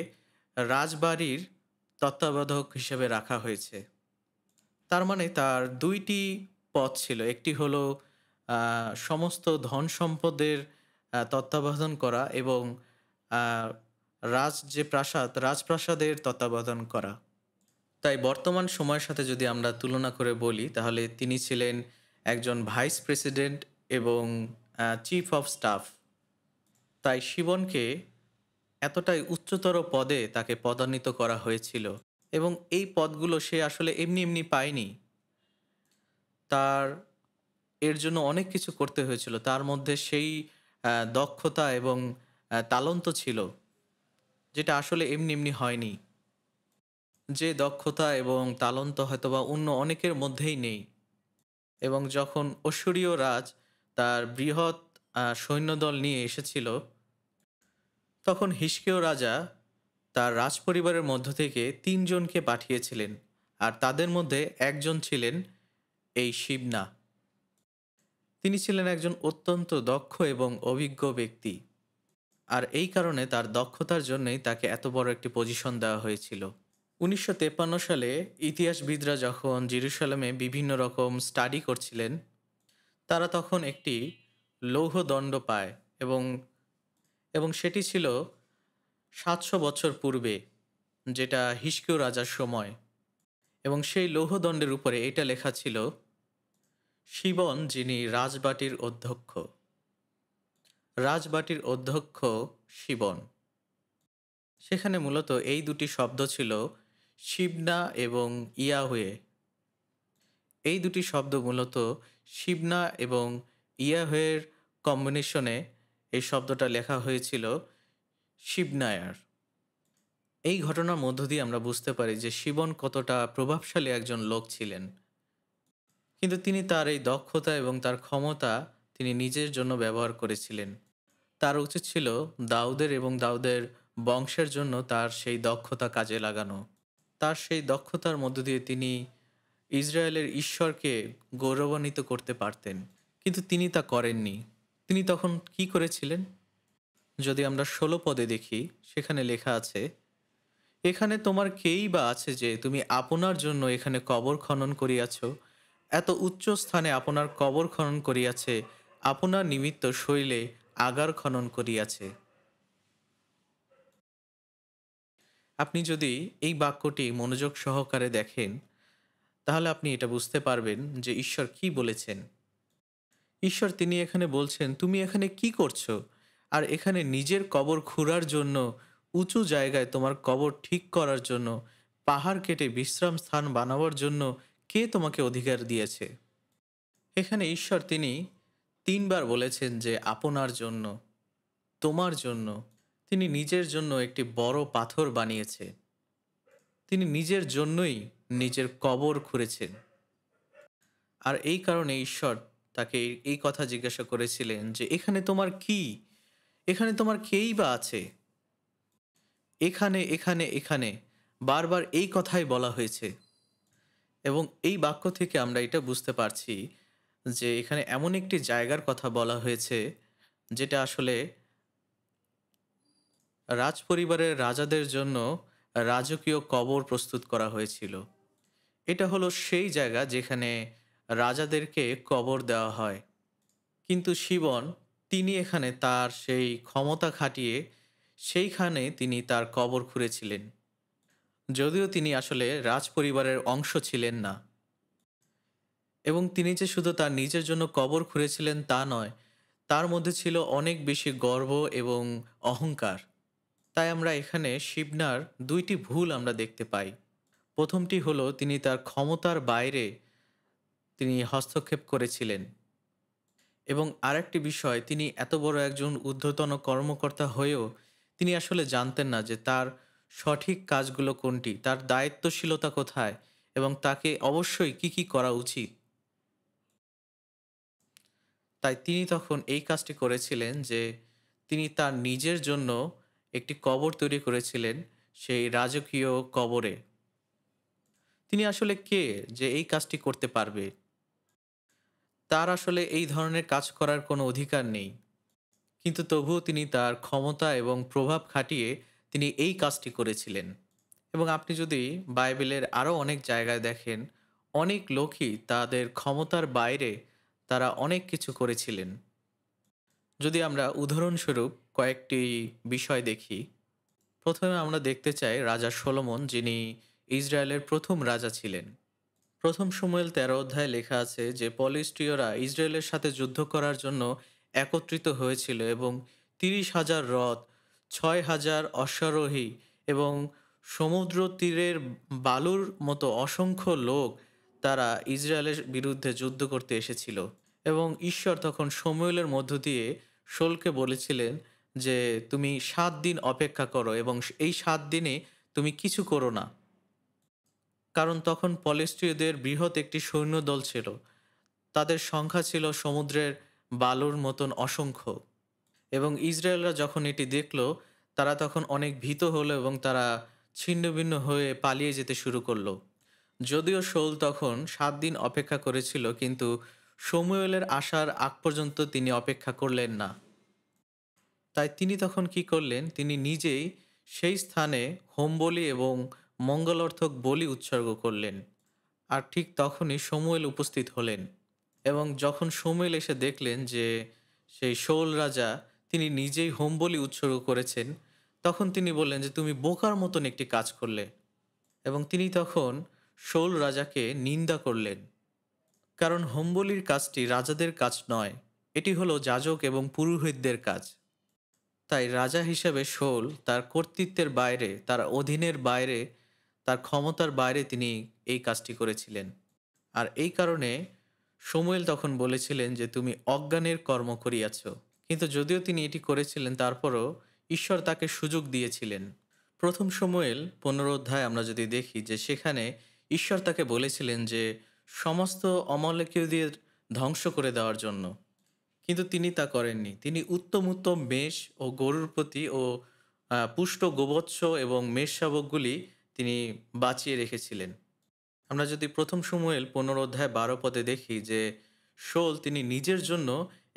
রাজবাড়ির তত্ত্বাবধায়ক হিসেবে রাখা হয়েছে। তার মানে তার দুইটি পদ ছিল, একটি হলো সমস্ত ধন সম্পদের তত্ত্বাবধান করা এবং আহ, রাজপ্রাসাদের তত্ত্বাবধান করা। তাই বর্তমান সময়ের সাথে যদি আমরা তুলনা করে বলি তাহলে তিনি ছিলেন একজন ভাইস প্রেসিডেন্ট এবং চিফ অফ স্টাফ। তাই শিবনকে এতটাই উচ্চতর পদে তাকে পদান্বিত করা হয়েছিল এবং এই পদগুলো সে আসলে এমনি এমনি পায়নি। তার এর জন্য অনেক কিছু করতে হয়েছিল। তার মধ্যে সেই দক্ষতা এবং তালন্ত ছিল, যেটা আসলে এমনি এমনি হয়নি। যে দক্ষতা এবং তালন্ত হয়তোবা অন্য অনেকের মধ্যেই নেই। এবং যখন অশ্বরীয় রাজ তার বৃহৎ সৈন্যদল নিয়ে এসেছিল, তখন হিজকিয় রাজা তার রাজপরিবারের মধ্য থেকে 3 জনকে পাঠিয়েছিলেন, আর তাদের মধ্যে একজন ছিলেন এই শিবনা। তিনি ছিলেন একজন অত্যন্ত দক্ষ এবং অভিজ্ঞ ব্যক্তি, আর এই কারণে তার দক্ষতার জন্যই তাকে এত বড় একটি পজিশন দেওয়া হয়েছিল। 1953 সালে ইতিহাসবিদরা যখন জেরুসালেমে বিভিন্ন রকম স্টাডি করছিলেন, তারা তখন একটি লৌহদণ্ড পায় এবং এবং সেটি ছিল 700 বছর পূর্বে, যেটা হিজকিয় রাজার সময়। এবং সেই লৌহদণ্ডের উপরে এটা লেখা ছিল, শিবন যিনি রাজবাটির অধ্যক্ষ শিবন। সেখানে মূলত এই দুটি শব্দ ছিল শিবনা এবং ইয়াহুয়ে। এই দুটি শব্দ মূলত শিবনা এবং ইয়াহুয়ের কম্বিনেশনে এই শব্দটা লেখা হয়েছিল শিবনায়ার। এই ঘটনার মধ্য দিয়ে আমরা বুঝতে পারি যে শিবন কতটা প্রভাবশালী একজন লোক ছিলেন। কিন্তু তিনি তার এই দক্ষতা এবং তার ক্ষমতা তিনি নিজের জন্য ব্যবহার করেছিলেন। তার উচিত ছিল দাউদের এবং দাউদের বংশের জন্য তার সেই দক্ষতা কাজে লাগানো। তার সেই দক্ষতার মধ্য দিয়ে তিনি ইসরায়েলের ঈশ্বরকে গৌরবান্বিত করতে পারতেন, কিন্তু তিনি তা করেননি। তিনি তখন কি করেছিলেন? যদি আমরা 16 পদে দেখি, সেখানে লেখা আছে, এখানে তোমার কেই বা আছে যে তুমি আপনার জন্য এখানে কবর খনন করিয়াছ, এত উচ্চ স্থানে আপনার কবর খনন করিয়াছে, আপনার নিমিত্ত শৈলে আগার খনন করিয়াছে। আপনি যদি এই বাক্যটি মনোযোগ সহকারে দেখেন তাহলে আপনি এটা বুঝতে পারবেন যে ঈশ্বর কি বলেছেন। ঈশ্বর তিনি এখানে বলছেন, তুমি এখানে কি করছো? আর এখানে নিজের কবর খুঁড়ার জন্য, উঁচু জায়গায় তোমার কবর ঠিক করার জন্য, পাহাড় কেটে বিশ্রাম স্থান বানাবার জন্য কে তোমাকে অধিকার দিয়েছে? এখানে ঈশ্বর তিনি 3বার বলেছেন যে আপনার জন্য, তোমার জন্য। তিনি নিজের জন্য একটি বড় পাথর বানিয়েছে। তিনি নিজের জন্যই নিজের কবর খুঁড়েছেন। আর এই কারণে ঈশ্বর তাকে এই কথা জিজ্ঞাসা করেছিলেন যে এখানে তোমার কি? এখানে তোমার কেই বা আছে? এখানে এখানে এখানে বারবার এই কথাই বলা হয়েছে। এবং এই বাক্য থেকে আমরা এটা বুঝতে পারছি যে এখানে এমন একটি জায়গার কথা বলা হয়েছে যেটা আসলে রাজপরিবারের রাজাদের জন্য রাজকীয় কবর প্রস্তুত করা হয়েছিল। এটা হলো সেই জায়গা যেখানে রাজাদেরকে কবর দেওয়া হয়। কিন্তু শিবন তিনি এখানে তার সেই ক্ষমতা খাটিয়ে সেইখানে তিনি তার কবর খুঁড়েছিলেন। যদিও তিনি আসলে রাজপরিবারের অংশ ছিলেন না, এবং তিনি যে শুধু তার নিজের জন্য কবর খুঁড়েছিলেন তা নয়, তার মধ্যে ছিল অনেক বেশি গর্ব এবং অহংকার। তাই আমরা এখানে শিবনার দুইটি ভুল আমরা দেখতে পাই। প্রথমটি হলো তিনি তার ক্ষমতার বাইরে তিনি হস্তক্ষেপ করেছিলেন, এবং আরেকটি বিষয়, তিনি এত বড় একজন ঊর্ধ্বতন কর্মকর্তা হয়েও তিনি আসলে জানতেন না যে তার সঠিক কাজগুলো কোনটি, তার দায়িত্বশীলতা কোথায়, এবং তাকে অবশ্যই কি কি করা উচিত। তাই তিনি তখন এই কাজটি করেছিলেন যে তিনি তার নিজের জন্য একটি কবর তৈরি করেছিলেন, সেই রাজকীয় কবরে। তিনি আসলে কে যে এই কাজটি করতে পারবে? তার আসলে এই ধরনের কাজ করার কোনো অধিকার নেই। কিন্তু তবুও তিনি তার ক্ষমতা এবং প্রভাব খাটিয়ে তিনি এই কাজটি করেছিলেন। এবং আপনি যদি বাইবেলের আরও অনেক জায়গায় দেখেন, অনেক লোকই তাদের ক্ষমতার বাইরে তারা অনেক কিছু করেছিলেন। যদি আমরা উদাহরণস্বরূপ কয়েকটি বিষয় দেখি, প্রথমে আমরা দেখতে চাই রাজা সলোমন, যিনি ইসরায়েলের প্রথম রাজা ছিলেন। প্রথম শমূয়েল ১৩ অধ্যায়ে লেখা আছে যে পলিস্টীয়রা ইসরায়েলের সাথে যুদ্ধ করার জন্য একত্রিত হয়েছিল, এবং ৩০,০০০ রথ, ৬,০০০ অশ্বারোহী এবং সমুদ্র তীরের বালুর মতো অসংখ্য লোক তারা ইসরায়েলের বিরুদ্ধে যুদ্ধ করতে এসেছিল। এবং ঈশ্বর তখন শমূয়েলের মধ্য দিয়ে শোলকে বলেছিলেন যে তুমি ৭ দিন অপেক্ষা করো, এবং এই ৭ দিনে তুমি কিছু করো না। কারণ তখন পলিস্টীয়দের বৃহৎ একটি সৈন্যদল ছিল। তাদের সংখ্যা ছিল সমুদ্রের বালুর মতন অসংখ্য। এবং ইসরায়েলরা যখন এটি দেখল, তারা তখন অনেক ভীত হলো এবং তারা ছিন্নভিন্ন হয়ে পালিয়ে যেতে শুরু করলো। যদিও শৌল তখন ৭ দিন অপেক্ষা করেছিল, কিন্তু শমূয়েলের আসার আগ পর্যন্ত তিনি অপেক্ষা করলেন না। তাই তিনি তখন কি করলেন, তিনি নিজেই সেই স্থানে হোমবলি এবং মঙ্গলার্থক বলি উৎসর্গ করলেন। আর ঠিক তখনই শমূয়েল উপস্থিত হলেন। এবং যখন শমূয়েল এসে দেখলেন যে সেই শৌল রাজা তিনি নিজেই হোমবলি উৎসর্গ করেছেন, তখন তিনি বললেন যে তুমি বোকার মতন একটি কাজ করলে। এবং তিনি তখন শৌল রাজাকে নিন্দা করলেন। কারণ হোমবলির কাজটি রাজাদের কাজ নয়, এটি হলো যাজক এবং পুরোহিতদের কাজ। তাই রাজা হিসেবে শৌল তার কর্তৃত্বের বাইরে, তার অধীনের বাইরে, তার ক্ষমতার বাইরে তিনি এই কাজটি করেছিলেন। আর এই কারণে শমূয়েল তখন বলেছিলেন যে তুমি অজ্ঞানের কর্ম করিয়াছ। কিন্তু যদিও তিনি এটি করেছিলেন, তারপরও ঈশ্বর তাকে সুযোগ দিয়েছিলেন। প্রথম শমূয়েল ১৫ অধ্যায় আমরা যদি দেখি যে সেখানে ঈশ্বর তাকে বলেছিলেন যে সমস্ত অমলেকীয়দের ধ্বংস করে দেওয়ার জন্য। কিন্তু তিনি তা করেননি। তিনি উত্তম উত্তম মেষ ও গরুর প্রতি ও পুষ্ট গোবৎস এবং মেষ শাবকগুলি তিনি বাঁচিয়ে রেখেছিলেন। আমরা যদি প্রথম শমূয়েল ১৫ অধ্যায় ১২ পদে দেখি যে শৌল তিনি নিজের জন্য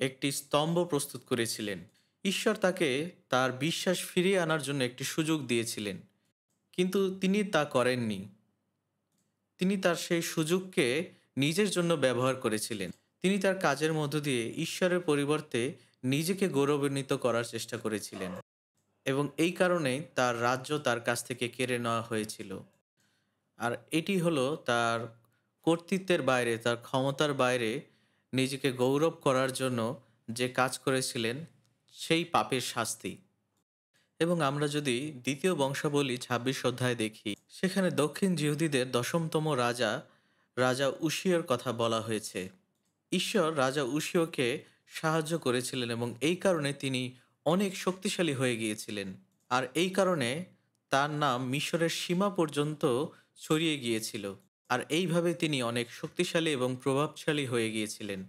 একটি স্তম্ভ প্রস্তুত করেছিলেন। ঈশ্বর তাকে তার বিশ্বাস ফিরিয়ে আনার জন্য একটি সুযোগ দিয়েছিলেন, কিন্তু তিনি তা করেননি। তিনি তার সেই সুযোগকে নিজের জন্য ব্যবহার করেছিলেন। তিনি তার কাজের মধ্য দিয়ে ঈশ্বরের পরিবর্তে নিজেকে গৌরবান্বিত করার চেষ্টা করেছিলেন, এবং এই কারণেই তার রাজ্য তার কাছ থেকে কেড়ে নেওয়া হয়েছিল। আর এটি হলো তার কর্তৃত্বের বাইরে, তার ক্ষমতার বাইরে নিজেকে গৌরব করার জন্য যে কাজ করেছিলেন, সেই পাপের শাস্তি। এবং আমরা যদি দ্বিতীয় বংশাবলী ২৬ অধ্যায় দেখি, সেখানে দক্ষিণ জিহুদীদের ১০তম রাজা, রাজা উশিয়র কথা বলা হয়েছে। ঈশ্বর রাজা উশিয়কে সাহায্য করেছিলেন, এবং এই কারণে তিনি অনেক শক্তিশালী হয়ে গিয়েছিলেন। আর এই কারণে তার নাম মিশরের সীমা পর্যন্ত ছড়িয়ে গিয়েছিল। আর এইভাবে তিনি অনেক শক্তিশালী এবং প্রভাবশালী হয়ে গিয়েছিলেন।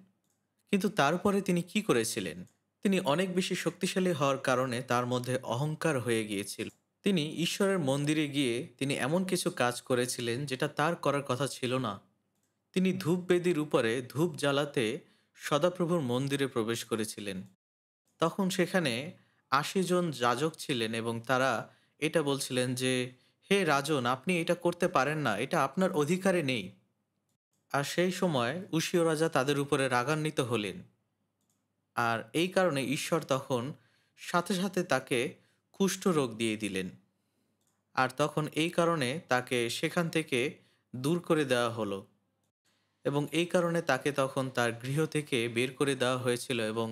কিন্তু তারপরে তিনি কি করেছিলেন? তিনি অনেক বেশি শক্তিশালী হওয়ার কারণে তার মধ্যে অহংকার হয়ে গিয়েছিল। তিনি ঈশ্বরের মন্দিরে গিয়ে তিনি এমন কিছু কাজ করেছিলেন যেটা তার করার কথা ছিল না। তিনি ধূপবেদীর উপরে ধূপ জ্বালাতে সদাপ্রভুর মন্দিরে প্রবেশ করেছিলেন। তখন সেখানে ৮০ জন যাজক ছিলেন এবং তারা এটা বলছিলেন যে, হে রাজন, আপনি এটা করতে পারেন না, এটা আপনার অধিকারে নেই। আর সেই সময় উশীয় রাজা তাদের উপরে রাগান্বিত হলেন। আর এই কারণে ঈশ্বর তখন সাথে সাথে তাকে কুষ্ঠরোগ দিয়ে দিলেন। আর তখন এই কারণে তাকে সেখান থেকে দূর করে দেওয়া হলো এবং এই কারণে তাকে তখন তার গৃহ থেকে বের করে দেওয়া হয়েছিল এবং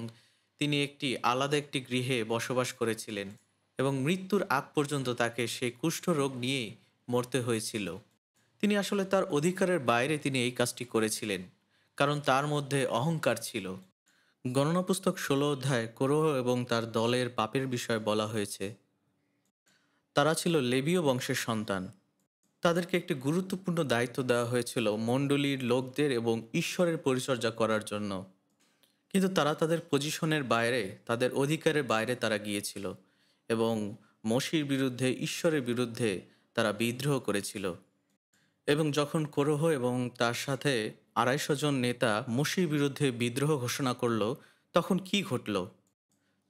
তিনি আলাদা একটি গৃহে বসবাস করেছিলেন এবং মৃত্যুর আগ পর্যন্ত তাকে সেই কুষ্ঠরোগ নিয়েই মরতে হয়েছিল। তিনি আসলে তার অধিকারের বাইরে তিনি এই কাজটি করেছিলেন, কারণ তার মধ্যে অহংকার ছিল। গণনা পুস্তক ১৬ অধ্যায় কোরহ এবং তার দলের পাপের বিষয়ে বলা হয়েছে। তারা ছিল লেবীয় বংশের সন্তান। তাদেরকে একটি গুরুত্বপূর্ণ দায়িত্ব দেওয়া হয়েছিল মণ্ডলীর লোকদের এবং ঈশ্বরের পরিচর্যা করার জন্য। কিন্তু তারা তাদের পজিশনের বাইরে, তাদের অধিকারের বাইরে তারা গিয়েছিল এবং মসির বিরুদ্ধে, ঈশ্বরের বিরুদ্ধে তারা বিদ্রোহ করেছিল। এবং যখন কোরহ এবং তার সাথে ২৫০ জন নেতা মসির বিরুদ্ধে বিদ্রোহ ঘোষণা করল, তখন কি ঘটল?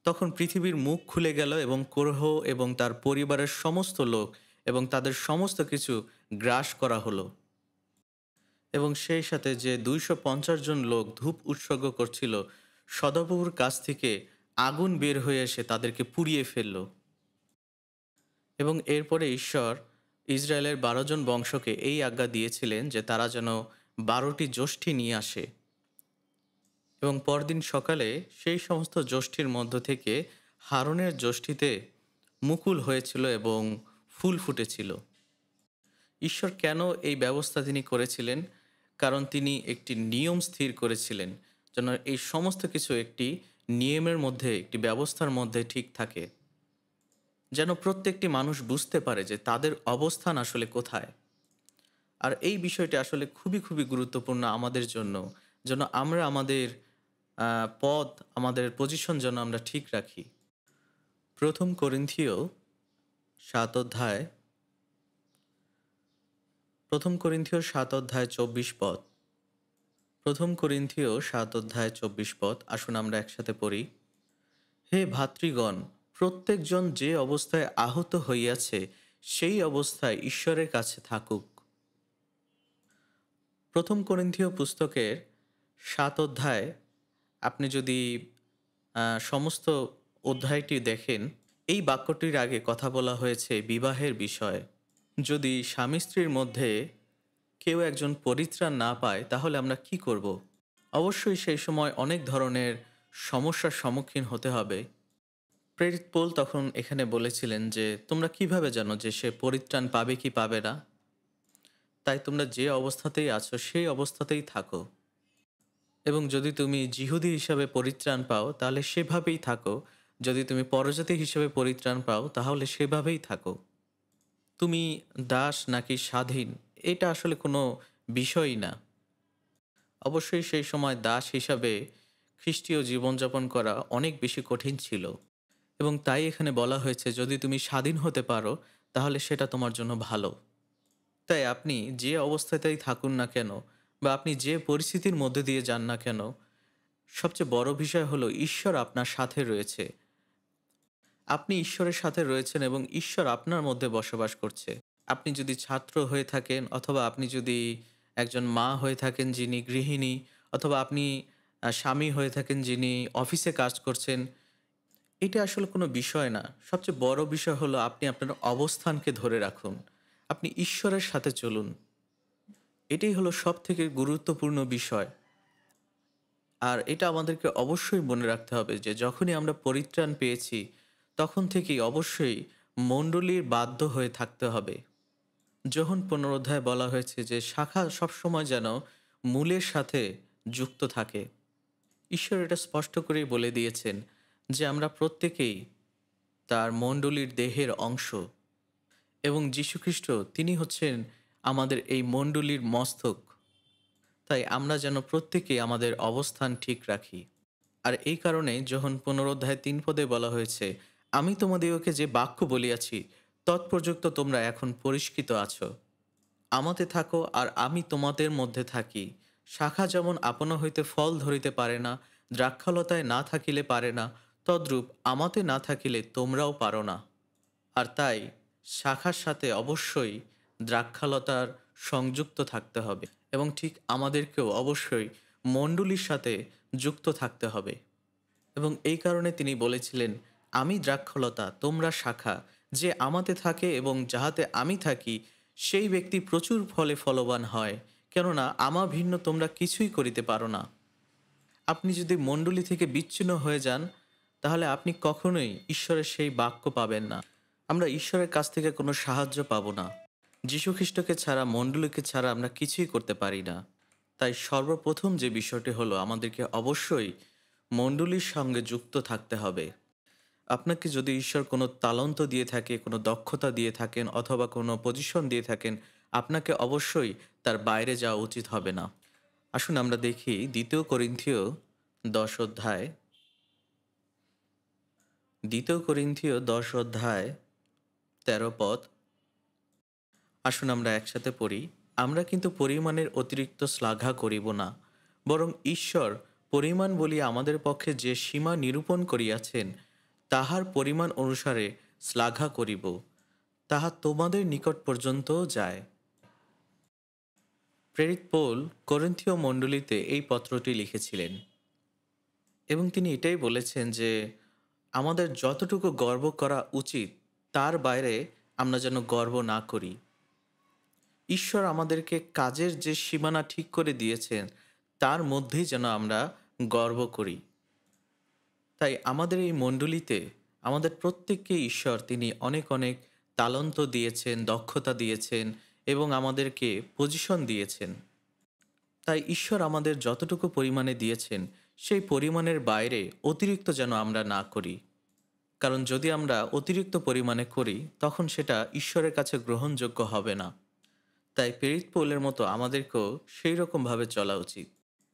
তখন পৃথিবীর মুখ খুলে গেল এবং কোরহ এবং তার পরিবারের সমস্ত লোক এবং তাদের সমস্ত কিছু গ্রাস করা হলো। এবং সেই সাথে যে ২৫০ জন লোক ধূপ উৎসর্গ করছিল, সদাপ্রভুর কাছ থেকে আগুন বের হয়ে এসে তাদেরকে পুড়িয়ে ফেলল। এবং এরপরে ঈশ্বর ইসরায়েলের ১২ জন বংশকে এই আজ্ঞা দিয়েছিলেন যে তারা যেন ১২টি যষ্ঠী নিয়ে আসে এবং পরদিন সকালে সেই সমস্ত যষ্ঠীর মধ্য থেকে হারনের যষ্ঠীতে মুকুল হয়েছিল এবং ফুল ফুটেছিল। ঈশ্বর কেন এই ব্যবস্থা তিনি করেছিলেন? কারণ তিনি একটি নিয়ম স্থির করেছিলেন যেন এই সমস্ত কিছু একটি নিয়মের মধ্যে, একটি ব্যবস্থার মধ্যে ঠিক থাকে, যেন প্রত্যেকটি মানুষ বুঝতে পারে যে তাদের অবস্থান আসলে কোথায়। আর এই বিষয়টি আসলে খুবই খুবই গুরুত্বপূর্ণ আমাদের জন্য, যেন আমরা আমাদের পদ, আমাদের পজিশন যেন আমরা ঠিক রাখি। প্রথম করিন্থীয় ৭ অধ্যায় ২৪ পদ। প্রথম করিন্থীয় ৭ অধ্যায় ২৪ পদ। আসুন আমরা একসাথে পড়ি। হে ভাতৃগণ, প্রত্যেকজন যে অবস্থায় আহত হইয়াছে সেই অবস্থায় ঈশ্বরের কাছে থাকুক। প্রথম করিন্থীয় পুস্তকের ৭ অধ্যায় আপনি যদি সমস্ত অধ্যায়টি দেখেন, এই বাক্যটির আগে কথা বলা হয়েছে বিবাহের বিষয়ে। যদি স্বামী স্ত্রীর মধ্যে কেউ একজন পরিত্রাণ না পায় তাহলে আমরা কি করব? অবশ্যই সেই সময় অনেক ধরনের সমস্যার সম্মুখীন হতে হবে। প্রেরিত পৌল তখন এখানে বলেছিলেন যে তোমরা কিভাবে জানো যে সে পরিত্রাণ পাবে কি পাবে না? তাই তোমরা যে অবস্থাতেই আছো সেই অবস্থাতেই থাকো এবং যদি তুমি যিহুদি হিসাবে পরিত্রাণ পাও তাহলে সেভাবেই থাকো, যদি তুমি পরজাতি হিসেবে পরিত্রাণ পাও তাহলে সেভাবেই থাকো। তুমি দাস নাকি স্বাধীন এটা আসলে কোনো বিষয়ই না। অবশ্যই সেই সময় দাস হিসাবে খ্রিস্টীয় জীবনযাপন করা অনেক বেশি কঠিন ছিল এবং তাই এখানে বলা হয়েছে যদি তুমি স্বাধীন হতে পারো তাহলে সেটা তোমার জন্য ভালো। তাই আপনি যে অবস্থাতেই থাকুন না কেন বা আপনি যে পরিস্থিতির মধ্যে দিয়ে যান না কেন, সবচেয়ে বড় বিষয় হলো ঈশ্বর আপনার সাথে রয়েছে। আপনি ঈশ্বরের সাথে রয়েছেন এবং ঈশ্বর আপনার মধ্যে বসবাস করছে। আপনি যদি ছাত্র হয়ে থাকেন অথবা আপনি যদি একজন মা হয়ে থাকেন যিনি গৃহিণী, অথবা আপনি স্বামী হয়ে থাকেন যিনি অফিসে কাজ করছেন, এটা আসলে কোনো বিষয় না। সবচেয়ে বড় বিষয় হলো আপনি আপনার অবস্থানকে ধরে রাখুন। আপনি ঈশ্বরের সাথে চলুন। এটাই হলো সবথেকে গুরুত্বপূর্ণ বিষয়। আর এটা আমাদেরকে অবশ্যই মনে রাখতে হবে যে যখনই আমরা পরিত্রাণ পেয়েছি তখন থেকেই অবশ্যই মণ্ডলীর বাধ্য হয়ে থাকতে হবে। যোহন ১৫ অধ্যায়ে বলা হয়েছে যে শাখা সবসময় যেন মূলের সাথে যুক্ত থাকে। ঈশ্বর এটা স্পষ্ট করেই বলে দিয়েছেন যে আমরা প্রত্যেকেই তার মণ্ডলীর দেহের অংশ এবং যীশুখ্রিস্ট তিনি হচ্ছেন আমাদের এই মণ্ডলীর মস্তক। তাই আমরা যেন প্রত্যেকেই আমাদের অবস্থান ঠিক রাখি। আর এই কারণে যোহন ১৫ অধ্যায় ৩ পদে বলা হয়েছে, আমি তোমাদিগকে যে বাক্য বলিয়াছি তৎপর্যন্ত তোমরা এখন পরিষ্কৃত আছো। আমাতে থাকো আর আমি তোমাদের মধ্যে থাকি। শাখা যেমন আপনা হইতে ফল ধরিতে পারে না, দ্রাক্ষালতায় না থাকিলে পারে না, তদ্রূপ আমাতে না থাকিলে তোমরাও পারো না। আর তাই শাখার সাথে অবশ্যই দ্রাক্ষালতার সংযুক্ত থাকতে হবে, এবং ঠিক আমাদেরকেও অবশ্যই মণ্ডলীর সাথে যুক্ত থাকতে হবে। এবং এই কারণে তিনি বলেছিলেন, আমি দ্রাক্ষলতা তোমরা শাখা, যে আমাতে থাকে এবং যাহাতে আমি থাকি সেই ব্যক্তি প্রচুর ফলে ফলবান হয়, কেননা আমা ভিন্ন তোমরা কিছুই করিতে পারো না। আপনি যদি মণ্ডলী থেকে বিচ্ছিন্ন হয়ে যান, তাহলে আপনি কখনোই ঈশ্বরের সেই বাক্য পাবেন না। আমরা ঈশ্বরের কাছ থেকে কোনো সাহায্য পাবো না। যীশুখ্রিস্টকে ছাড়া, মণ্ডলীকে ছাড়া আমরা কিছুই করতে পারি না। তাই সর্বপ্রথম যে বিষয়টি হলো, আমাদেরকে অবশ্যই মণ্ডলীর সঙ্গে যুক্ত থাকতে হবে। আপনাকে যদি ঈশ্বর কোনো তালন্ত দিয়ে থাকে, কোনো দক্ষতা দিয়ে থাকেন অথবা কোনো পজিশন দিয়ে থাকেন, আপনাকে অবশ্যই তার বাইরে যাওয়া উচিত হবে না। আসুন আমরা দেখি ২ করিন্থীয় ১০ অধ্যায়, ২ করিন্থীয় ১০ অধ্যায় ১৩ পদ। আসুন আমরা একসাথে পড়ি। আমরা কিন্তু পরিমাণের অতিরিক্ত শ্লাঘা করিব না, বরং ঈশ্বর পরিমাণ বলিয়া আমাদের পক্ষে যে সীমা নিরূপণ করিয়াছেন, তাহার পরিমাণ অনুসারে শ্লাঘা করিব, তাহা তোমাদের নিকট পর্যন্তও যায়। প্রেরিত পৌল করিন্থীয় মণ্ডলীতে এই পত্রটি লিখেছিলেন, এবং তিনি এটাই বলেছেন যে আমাদের যতটুকু গর্ব করা উচিত তার বাইরে আমরা যেন গর্ব না করি। ঈশ্বর আমাদেরকে কাজের যে সীমানা ঠিক করে দিয়েছেন তার মধ্যেই যেন আমরা গর্ব করি। তাই আমাদের এই মণ্ডলীতে আমাদের প্রত্যেককে ঈশ্বর তিনি অনেক অনেক তালন্ত দিয়েছেন, দক্ষতা দিয়েছেন এবং আমাদেরকে পজিশন দিয়েছেন। তাই ঈশ্বর আমাদের যতটুকু পরিমাণে দিয়েছেন সেই পরিমাণের বাইরে অতিরিক্ত যেন আমরা না করি, কারণ যদি আমরা অতিরিক্ত পরিমাণে করি তখন সেটা ঈশ্বরের কাছে গ্রহণযোগ্য হবে না। তাই প্রেরিত পৌলের মতো আমাদেরকেও সেই রকমভাবে চলা উচিত।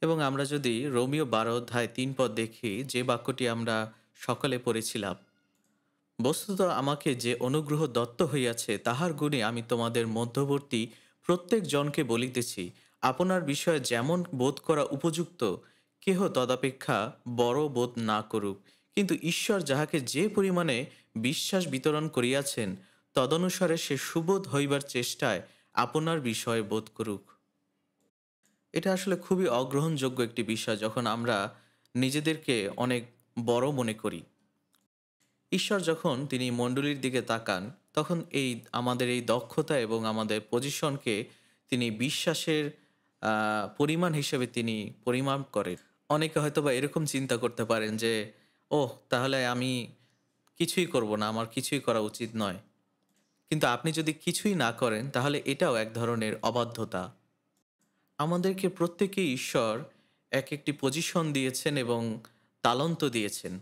এবং আমরা যদি রোমীয় ১২ অধ্যায় ৩ পদ দেখি, যে বাক্যটি আমরা সকালে পড়েছিলাম, বস্তুত আমাকে যে অনুগ্রহ দত্ত হইয়াছে তাহার গুণে আমি তোমাদের মধ্যবর্তী প্রত্যেক জনকে বলিতেছি, আপনার বিষয়ে যেমন বোধ করা উপযুক্ত কেহ তদাপেক্ষা বড় বোধ না করুক, কিন্তু ঈশ্বর যাহাকে যে পরিমাণে বিশ্বাস বিতরণ করিয়াছেন তদনুসারে সে সুবোধ হইবার চেষ্টায় আপনার বিষয়ে বোধ করুক। এটা আসলে খুবই অগ্রহণযোগ্য একটি বিষয় যখন আমরা নিজেদেরকে অনেক বড় মনে করি। ঈশ্বর যখন তিনি মণ্ডলীর দিকে তাকান, তখন এই আমাদের এই দক্ষতা এবং আমাদের পজিশনকে তিনি বিশ্বাসের পরিমাণ হিসেবে তিনি পরিমাপ করেন। অনেকে হয়তোবা এরকম চিন্তা করতে পারেন যে, ওহ, তাহলে আমি কিছুই করব না, আমার কিছুই করা উচিত নয়। কিন্তু আপনি যদি কিছুই না করেন তাহলে এটাও এক ধরনের অবাধ্যতা। আমাদেরকে প্রত্যেকেই ঈশ্বর এক একটি পজিশন দিয়েছেন এবং তালন্ত দিয়েছেন।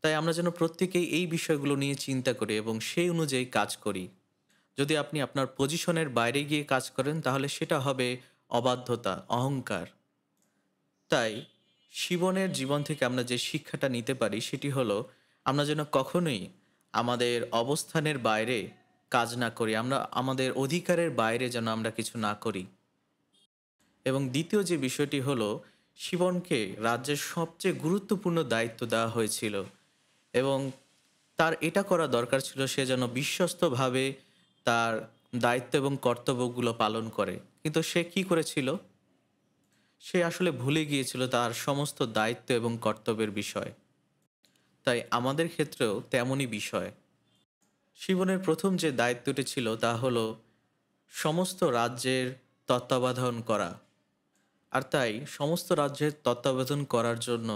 তাই আমরা যেন প্রত্যেকেই এই বিষয়গুলো নিয়ে চিন্তা করি এবং সেই অনুযায়ী কাজ করি। যদি আপনি আপনার পজিশনের বাইরে গিয়ে কাজ করেন তাহলে সেটা হবে অবাধ্যতা, অহংকার। তাই জীবনের জীবন থেকে আমরা যে শিক্ষাটা নিতে পারি সেটি হলো, আমরা যেন কখনোই আমাদের অবস্থানের বাইরে কাজ না করি, আমরা আমাদের অধিকারের বাইরে যেন আমরা কিছু না করি। এবং দ্বিতীয় যে বিষয়টি হলো, শিবনকে রাজ্যের সবচেয়ে গুরুত্বপূর্ণ দায়িত্ব দেওয়া হয়েছিল এবং তার এটা করা দরকার ছিল সে যেন বিশ্বস্তভাবে তার দায়িত্ব এবং কর্তব্যগুলো পালন করে। কিন্তু সে কি করেছিল? সে আসলে ভুলে গিয়েছিল তার সমস্ত দায়িত্ব এবং কর্তব্যের বিষয়। তাই আমাদের ক্ষেত্রেও তেমনই বিষয়। শিবনের প্রথম যে দায়িত্বটি ছিল তা হলো সমস্ত রাজ্যের তত্ত্বাবধান করা। আর তাই সমস্ত রাজ্যের তত্ত্বাবধান করার জন্য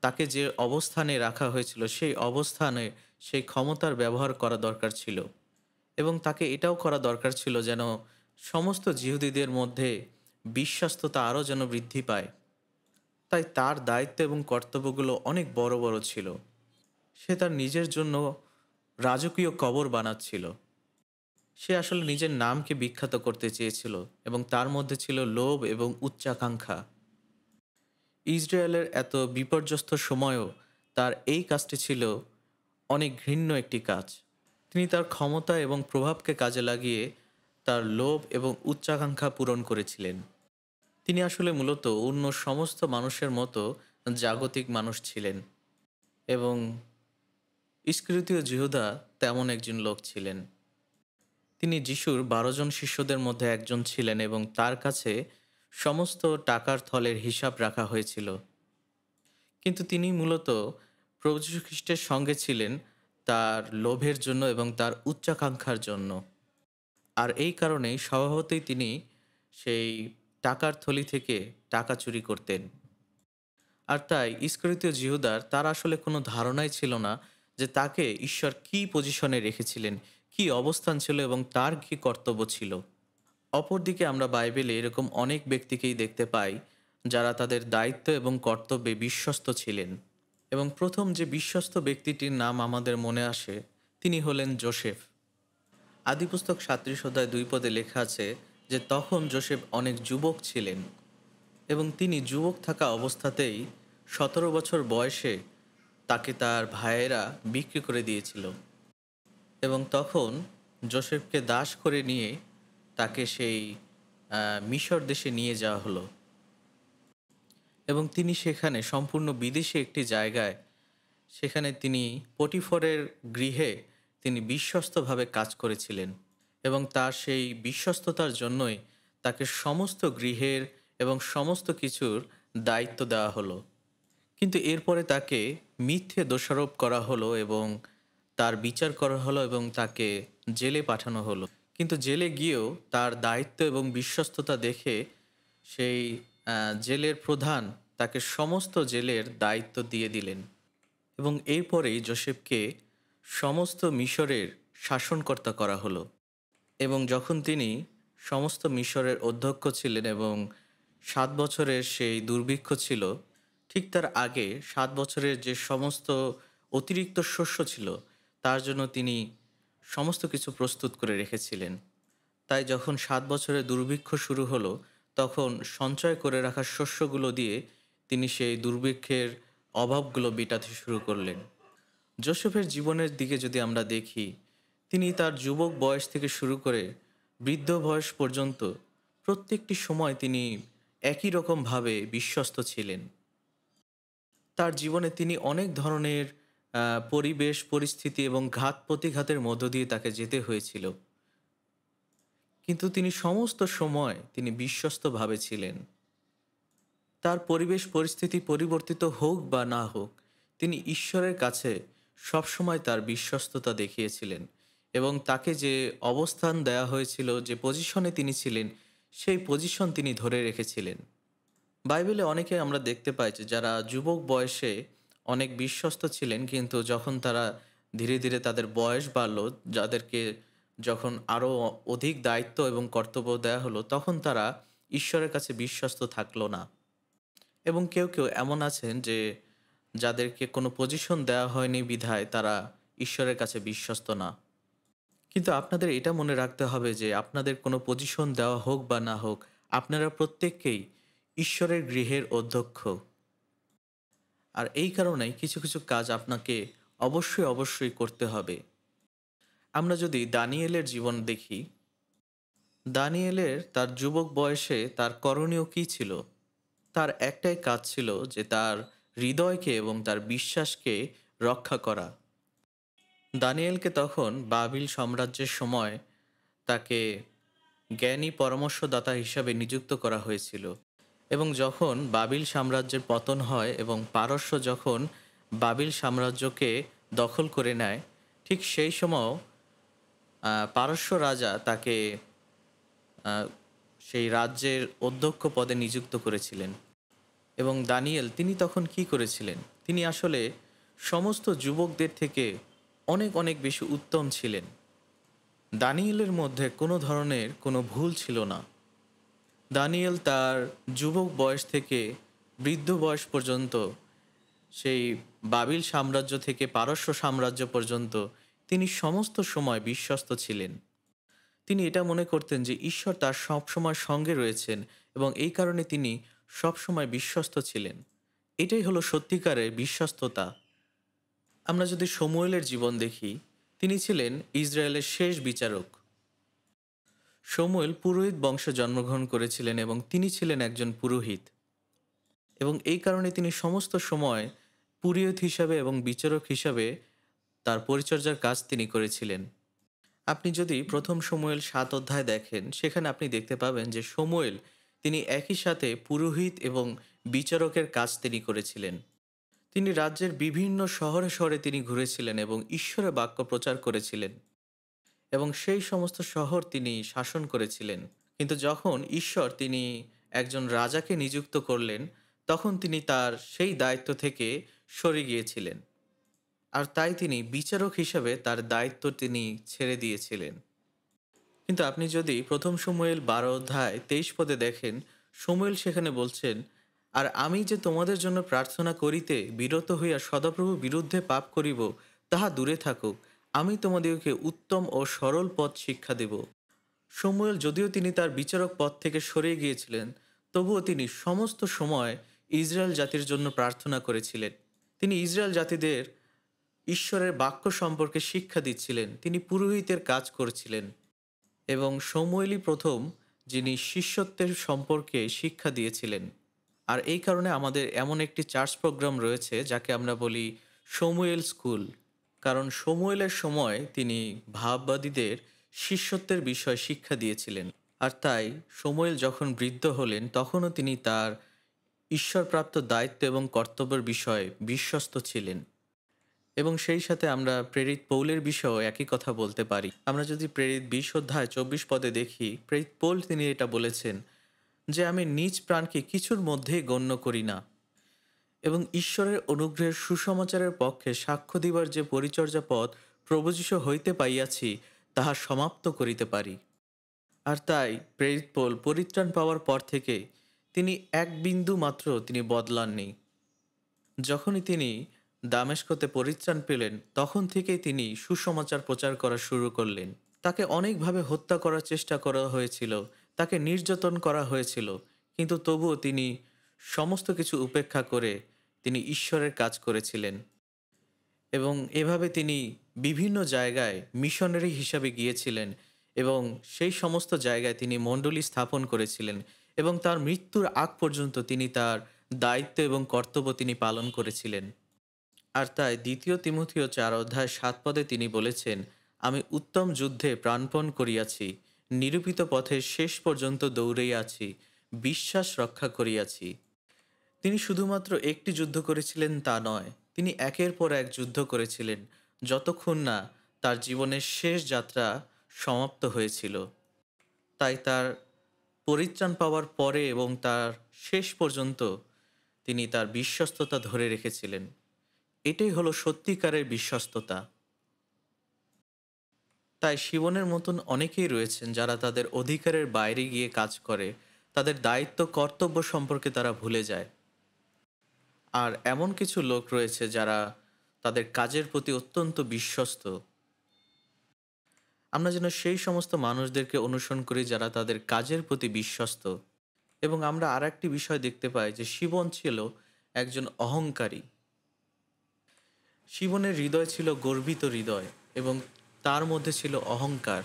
তাকে যে অবস্থানে রাখা হয়েছিল সেই অবস্থানে সেই ক্ষমতার ব্যবহার করা দরকার ছিল, এবং তাকে এটাও করা দরকার ছিল যেন সমস্ত জিহুদীদের মধ্যে বিশ্বাস্ততা আরও যেন বৃদ্ধি পায়। তাই তার দায়িত্ব এবং কর্তব্যগুলো অনেক বড় বড় ছিল। সে তার নিজের জন্য রাজকীয় কবর বানাচ্ছিল। সে আসলে নিজের নামকে বিখ্যাত করতে চেয়েছিল এবং তার মধ্যে ছিল লোভ এবং উচ্চাকাঙ্ক্ষা। ইসরায়েলের এত বিপর্যস্ত সময়েও তার এই কাজটি ছিল অনেক ঘৃণ্য একটি কাজ। তিনি তার ক্ষমতা এবং প্রভাবকে কাজে লাগিয়ে তার লোভ এবং উচ্চাকাঙ্ক্ষা পূরণ করেছিলেন। তিনি আসলে মূলত অন্য সমস্ত মানুষের মতো জাগতিক মানুষ ছিলেন এবং ইস্করিতীয় যিহুদা তেমন একজন লোক ছিলেন। তিনি যিশুর ১২ জন শিষ্যদের মধ্যে একজন ছিলেন এবং তার কাছে সমস্ত টাকার থলের হিসাব রাখা হয়েছিল। কিন্তু তিনি মূলত প্রভু যীশু খ্রিস্টের সঙ্গে ছিলেন তার লোভের জন্য এবং তার উচ্চাকাঙ্ক্ষার জন্য। আর এই কারণেই স্বভাবতই তিনি সেই টাকার থলি থেকে টাকা চুরি করতেন। আর তাই ইস্করিতীয় যিহুদার তার আসলে কোনো ধারণাই ছিল না যে তাকে ঈশ্বর কী পজিশনে রেখেছিলেন, কী অবস্থান ছিল এবং তার কী কর্তব্য ছিল। অপরদিকে আমরা বাইবেলে এরকম অনেক ব্যক্তিকেই দেখতে পাই যারা তাদের দায়িত্ব এবং কর্তব্যে বিশ্বস্ত ছিলেন। এবং প্রথম যে বিশ্বস্ত ব্যক্তিটির নাম আমাদের মনে আসে তিনি হলেন যোসেফ। আদিপুস্তক ৩৭ অধ্যায় ২ পদে লেখা আছে যে তখন যোসেফ অনেক যুবক ছিলেন এবং তিনি যুবক থাকা অবস্থাতেই ১৭ বছর বয়সে তাকে তার ভাইয়েরা বিক্রি করে দিয়েছিল এবং তখন যোসেফকে দাস করে নিয়ে তাকে সেই মিশর দেশে নিয়ে যাওয়া হলো এবং তিনি সেখানে সম্পূর্ণ বিদেশি একটি জায়গায় সেখানে তিনি পটিফরের গৃহে তিনি বিশ্বস্তভাবে কাজ করেছিলেন এবং তার সেই বিশ্বস্ততার জন্যই তাকে সমস্ত গৃহের এবং সমস্ত কিছুর দায়িত্ব দেওয়া হলো। কিন্তু এরপরে তাকে মিথ্যে দোষারোপ করা হলো এবং তার বিচার করা হলো এবং তাকে জেলে পাঠানো হলো। কিন্তু জেলে গিয়েও তার দায়িত্ব এবং বিশ্বস্ততা দেখে সেই জেলের প্রধান তাকে সমস্ত জেলের দায়িত্ব দিয়ে দিলেন এবং এরপরেই যোসেফকে সমস্ত মিশরের শাসনকর্তা করা হলো। এবং যখন তিনি সমস্ত মিশরের অধ্যক্ষ ছিলেন এবং ৭ বছরের সেই দুর্ভিক্ষ ছিল, ঠিক তার আগে ৭ বছরের যে সমস্ত অতিরিক্ত শস্য ছিল তার জন্য তিনি সমস্ত কিছু প্রস্তুত করে রেখেছিলেন। তাই যখন ৭ বছরের দুর্ভিক্ষ শুরু হলো তখন সঞ্চয় করে রাখা শস্যগুলো দিয়ে তিনি সেই দুর্ভিক্ষের অভাবগুলো মেটাতে শুরু করলেন। যোসেফের জীবনের দিকে যদি আমরা দেখি, তিনি তার যুবক বয়স থেকে শুরু করে বৃদ্ধ বয়স পর্যন্ত প্রত্যেকটি সময় তিনি একই রকমভাবে বিশ্বস্ত ছিলেন। তার জীবনে তিনি অনেক ধরনের পরিবেশ পরিস্থিতি এবং ঘাত প্রতিঘাতের মধ্য দিয়ে তাকে যেতে হয়েছিল, কিন্তু তিনি সমস্ত সময় তিনি বিশ্বস্তভাবে ছিলেন। তার পরিবেশ পরিস্থিতি পরিবর্তিত হোক বা না হোক, তিনি ঈশ্বরের কাছে সবসময় তার বিশ্বস্ততা দেখিয়েছিলেন এবং তাকে যে অবস্থান দেয়া হয়েছিল, যে পজিশনে তিনি ছিলেন, সেই পজিশন তিনি ধরে রেখেছিলেন। বাইবেলে অনেকে আমরা দেখতে পাই যে যারা যুবক বয়সে অনেক বিশ্বস্ত ছিলেন, কিন্তু যখন তারা ধীরে ধীরে তাদের বয়স বাড়ল, যাদেরকে যখন আরও অধিক দায়িত্ব এবং কর্তব্য দেয়া হলো, তখন তারা ঈশ্বরের কাছে বিশ্বস্ত থাকলো না। এবং কেউ কেউ এমন আছেন যে যাদেরকে কোনো পজিশন দেওয়া হয়নি বিধায় তারা ঈশ্বরের কাছে বিশ্বস্ত না। কিন্তু আপনাদের এটা মনে রাখতে হবে যে আপনাদের কোনো পজিশন দেওয়া হোক বা না হোক, আপনারা প্রত্যেককেই ঈশ্বরের গৃহের অধ্যক্ষ। আর এই কারণেই কিছু কিছু কাজ আপনাকে অবশ্যই অবশ্যই করতে হবে। আমরা যদি দানিয়েলের জীবন দেখি, দানিয়েলের তার যুবক বয়সে তার করণীয় কী ছিল? তার একটাই কাজ ছিল যে তার হৃদয়কে এবং তার বিশ্বাসকে রক্ষা করা। দানিয়েলকে তখন বাবিল সাম্রাজ্যের সময় তাকে জ্ঞানী পরামর্শদাতা হিসাবে নিযুক্ত করা হয়েছিল এবং যখন বাবিল সাম্রাজ্যের পতন হয় এবং পারস্য যখন বাবিল সাম্রাজ্যকে দখল করে নেয়, ঠিক সেই সময় পারস্য রাজা তাকে সেই রাজ্যের অধ্যক্ষ পদে নিযুক্ত করেছিলেন। এবং দানিয়েল তিনি তখন কি করেছিলেন? তিনি আসলে সমস্ত যুবকদের থেকে অনেক অনেক বেশি উত্তম ছিলেন। দানিয়েলের মধ্যে কোনো ধরনের কোনো ভুল ছিল না। দানিয়েল তার যুবক বয়স থেকে বৃদ্ধ বয়স পর্যন্ত, সেই বাবিল সাম্রাজ্য থেকে পারস্য সাম্রাজ্য পর্যন্ত তিনি সমস্ত সময় বিশ্বস্ত ছিলেন। তিনি এটা মনে করতেন যে ঈশ্বর তার সবসময় সঙ্গে রয়েছেন এবং এই কারণে তিনি সবসময় বিশ্বস্ত ছিলেন। এটাই হলো সত্যিকারের বিশ্বস্ততা। আমরা যদি শমূয়েলের জীবন দেখি, তিনি ছিলেন ইসরায়েলের শেষ বিচারক। শমূয়েল পুরোহিত বংশে জন্মগ্রহণ করেছিলেন এবং তিনি ছিলেন একজন পুরোহিত, এবং এই কারণে তিনি সমস্ত সময় পুরোহিত হিসাবে এবং বিচারক হিসাবে তার পরিচর্যার কাজ তিনি করেছিলেন। আপনি যদি প্রথম শমূয়েল ৭ অধ্যায় দেখেন, সেখানে আপনি দেখতে পাবেন যে শমূয়েল তিনি একই সাথে পুরোহিত এবং বিচারকের কাজ তিনি করেছিলেন। তিনি রাজ্যের বিভিন্ন শহরে শহরে তিনি ঘুরেছিলেন এবং ঈশ্বরের বাক্য প্রচার করেছিলেন, এবং সেই সমস্ত শহর তিনি শাসন করেছিলেন। কিন্তু যখন ঈশ্বর তিনি একজন রাজাকে নিযুক্ত করলেন, তখন তিনি তার সেই দায়িত্ব থেকে সরে গিয়েছিলেন, আর তাই তিনি বিচারক হিসাবে তার দায়িত্ব তিনি ছেড়ে দিয়েছিলেন। কিন্তু আপনি যদি প্রথম শমূয়েল ১২ অধ্যায় ২৩ পদে দেখেন, শমূয়েল সেখানে বলছেন, আর আমি যে তোমাদের জন্য প্রার্থনা করিতে বিরত হইয়া সদাপ্রভু বিরুদ্ধে পাপ করিব, তাহা দূরে থাকুক। আমি তোমাদিগকে উত্তম ও সরল পথ শিক্ষা দেব। শমূয়েল যদিও তিনি তার বিচারক পদ থেকে সরে গিয়েছিলেন, তবুও তিনি সমস্ত সময় ইসরায়েল জাতির জন্য প্রার্থনা করেছিলেন। তিনি ইসরায়েল জাতিদের ঈশ্বরের বাক্য সম্পর্কে শিক্ষা দিচ্ছিলেন। তিনি পুরোহিতের কাজ করছিলেন, এবং শমূয়েলই প্রথম যিনি শিষ্যত্বের সম্পর্কে শিক্ষা দিয়েছিলেন। আর এই কারণে আমাদের এমন একটি চার্চ প্রোগ্রাম রয়েছে যাকে আমরা বলি শমূয়েল স্কুল, কারণ শমূয়েলের সময় তিনি ভাববাদীদের শিষ্যত্বের বিষয় শিক্ষা দিয়েছিলেন। আর তাই শমূয়েল যখন বৃদ্ধ হলেন, তখনও তিনি তার ঈশ্বরপ্রাপ্ত দায়িত্ব এবং কর্তব্যের বিষয়ে বিশ্বস্ত ছিলেন। এবং সেই সাথে আমরা প্রেরিত পৌলের বিষয়েও একই কথা বলতে পারি। আমরা যদি প্রেরিত ২০ অধ্যায় ২৪ পদে দেখি, প্রেরিত পৌল তিনি এটা বলেছেন যে আমি নিজ প্রাণকে কিছুর মধ্যেই গণ্য করি না, এবং ঈশ্বরের অনুগ্রহের সুসমাচারের পক্ষে সাক্ষ্য দিবার যে পরিচর্যা পথ প্রভু যীশু হইতে পাইয়াছি, তাহা সমাপ্ত করিতে পারি। আর তাই প্রেরিত পৌল পরিত্রাণ পাওয়ার পর থেকে তিনি এক বিন্দু মাত্র তিনি বদলাননি। যখনই তিনি দামেস্কতে পরিত্রাণ পেলেন, তখন থেকেই তিনি সুসমাচার প্রচার করা শুরু করলেন। তাকে অনেকভাবে হত্যা করার চেষ্টা করা হয়েছিল, তাকে নির্যাতন করা হয়েছিল, কিন্তু তবুও তিনি সমস্ত কিছু উপেক্ষা করে তিনি ঈশ্বরের কাজ করেছিলেন। এবং এভাবে তিনি বিভিন্ন জায়গায় মিশনারি হিসাবে গিয়েছিলেন, এবং সেই সমস্ত জায়গায় তিনি মণ্ডলী স্থাপন করেছিলেন, এবং তার মৃত্যুর আগ পর্যন্ত তিনি তার দায়িত্ব এবং কর্তব্য তিনি পালন করেছিলেন। আর তাই ২ তিমথিও ৪ অধ্যায় ৭ পদে তিনি বলেছেন, আমি উত্তম যুদ্ধে প্রাণপণ করিয়াছি, নিরূপিত পথে শেষ পর্যন্ত দৌড়াইয়াছি, বিশ্বাস রক্ষা করিয়াছি। তিনি শুধুমাত্র একটি যুদ্ধ করেছিলেন তা নয়, তিনি একের পর এক যুদ্ধ করেছিলেন, যতক্ষণ না তার জীবনের শেষ যাত্রা সমাপ্ত হয়েছিল। তাই তার পরিত্রাণ পাওয়ার পরে এবং তার শেষ পর্যন্ত তিনি তার বিশ্বস্ততা ধরে রেখেছিলেন। এটাই হলো সত্যিকারের বিশ্বস্ততা। তাই শিবনের মতন অনেকেই রয়েছেন যারা তাদের অধিকারের বাইরে গিয়ে কাজ করে, তাদের দায়িত্ব কর্তব্য সম্পর্কে তারা ভুলে যায়। আর এমন কিছু লোক রয়েছে যারা তাদের কাজের প্রতি অত্যন্ত বিশ্বস্ত। আমরা যেন সেই সমস্ত মানুষদেরকে অনুসরণ করি যারা তাদের কাজের প্রতি বিশ্বস্ত। এবং আমরা আর একটি বিষয় দেখতে পাই যে শিবন ছিল একজন অহংকারী। শিবনের হৃদয় ছিল গর্বিত হৃদয়, এবং তার মধ্যে ছিল অহংকার।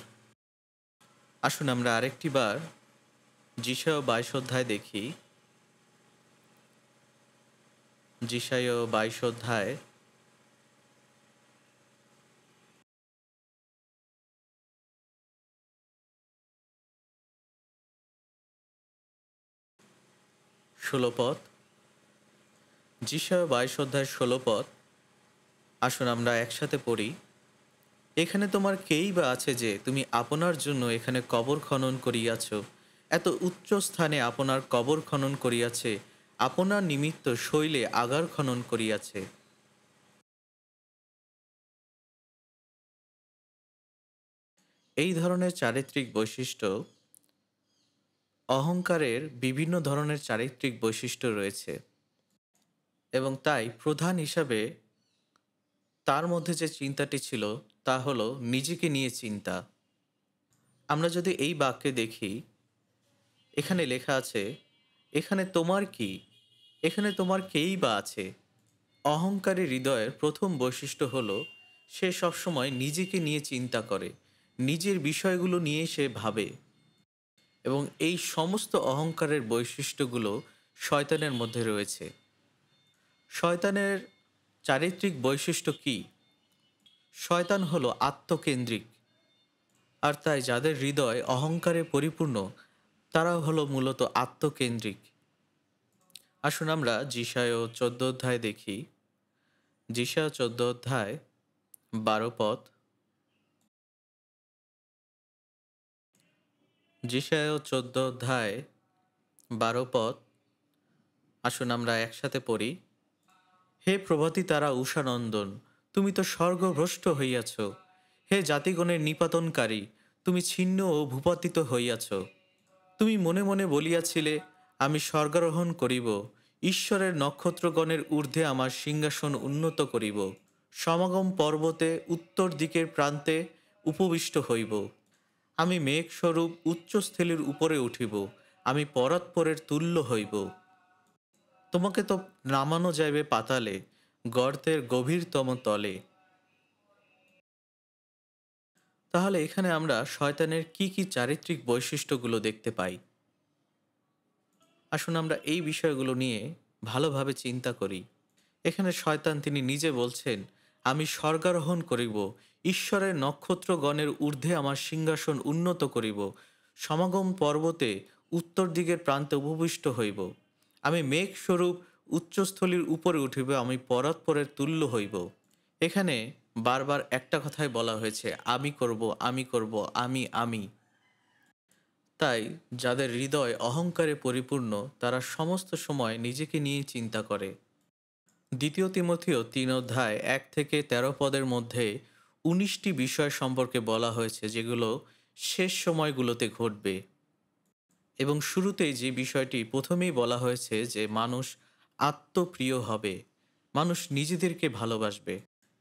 আসুন আমরা আরেকটি বার যিশায় ২২ অধ্যায় দেখি। যিশায় ২২ অধ্যায় ১৬ পদ। যিশায় ২২ অধ্যায় ১৬ পদ। আসুন আমরা একসাথে পড়ি। এখানে তোমার কেই বা আছে যে তুমি আপনার জন্য এখানে কবর খনন করিয়াছ, এত উচ্চ স্থানে আপনার কবর খনন করিয়াছে, আপনার নিমিত্ত শৈলে আগার খনন করিয়াছে। এই ধরনের চারিত্রিক বৈশিষ্ট্য, অহংকারের বিভিন্ন ধরনের চারিত্রিক বৈশিষ্ট্য রয়েছে, এবং তাই প্রধান হিসাবে তার মধ্যে যে চিন্তাটি ছিল তা হলো নিজেকে নিয়ে চিন্তা। আমরা যদি এই বাক্যে দেখি, এখানে লেখা আছে, এখানে তোমার কি, এখানে তোমার কেই বা আছে। অহংকারী হৃদয়ের প্রথম বৈশিষ্ট্য হলো সে সবসময় নিজেকে নিয়ে চিন্তা করে, নিজের বিষয়গুলো নিয়ে সে ভাবে। এবং এই সমস্ত অহংকারের বৈশিষ্ট্যগুলো শয়তানের মধ্যে রয়েছে। শয়তানের চারিত্রিক বৈশিষ্ট্য কি? শয়তান হলো আত্মকেন্দ্রিক, আর তাই যাদের হৃদয় অহংকারে পরিপূর্ণ তারা হলো মূলত আত্মকেন্দ্রিক। আসুন আমরা যিশায় 14 অধ্যায় দেখি। যিশায় 14 অধ্যায় 12 পদ। যিশায় 14 অধ্যায় 12 পদ। আসুন আমরা একসাথে পড়ি। হে প্রভাতী তারা উষানন্দন, তুমি তো স্বর্গভ্রষ্ট হইয়াছ। হে জাতিগণের নিপাতনকারী, তুমি ছিন্ন ও ভূপাতিত হইয়াছ। তুমি মনে মনে বলিয়াছিলে, আমি স্বর্গারোহণ করিব, ঈশ্বরের নক্ষত্রগণের ঊর্ধ্বে আমার সিংহাসন উন্নত করিব, সমাগম পর্বতে উত্তর দিকের প্রান্তে উপবিষ্ট হইব। আমি মেঘস্বরূপ উচ্চস্থলীর উপরে উঠিব, আমি পরাৎপরের তুল্য হইব। তোমাকে তো নামানো যাইবে পাতালে, গর্তের গভীরতম তলে। তাহলে এখানে আমরা শয়তানের কি কি চারিত্রিক বৈশিষ্ট্যগুলো দেখতে পাই? আসুন আমরা এই বিষয়গুলো নিয়ে ভালোভাবে চিন্তা করি। এখানে শয়তান তিনি নিজে বলছেন, আমি স্বর্গারোহণ করিব, ঈশ্বরের নক্ষত্রগণের ঊর্ধ্বে আমার সিংহাসন উন্নত করিব, সমাগম পর্বতে উত্তর দিকের প্রান্তে উপবিষ্ট হইব, আমি মেঘস্বরূপ উচ্চস্থলীর উপরে উঠিব, আমি পরাৎপরের তুল্য হইব। এখানে বারবার একটা কথাই বলা হয়েছে, আমি করব, আমি করব, আমি। তাই যাদের হৃদয় অহংকারে পরিপূর্ণ তারা সমস্ত সময় নিজেকে নিয়ে চিন্তা করে। দ্বিতীয় তিমথিও 3 অধ্যায় 1 থেকে 13 পদের মধ্যে 19টি বিষয় সম্পর্কে বলা হয়েছে যেগুলো শেষ সময়গুলোতে ঘটবে। এবং শুরুতেই যে বিষয়টি প্রথমেই বলা হয়েছে যে মানুষ আত্মপ্রিয় হবে, মানুষ নিজেদেরকে ভালোবাসবে।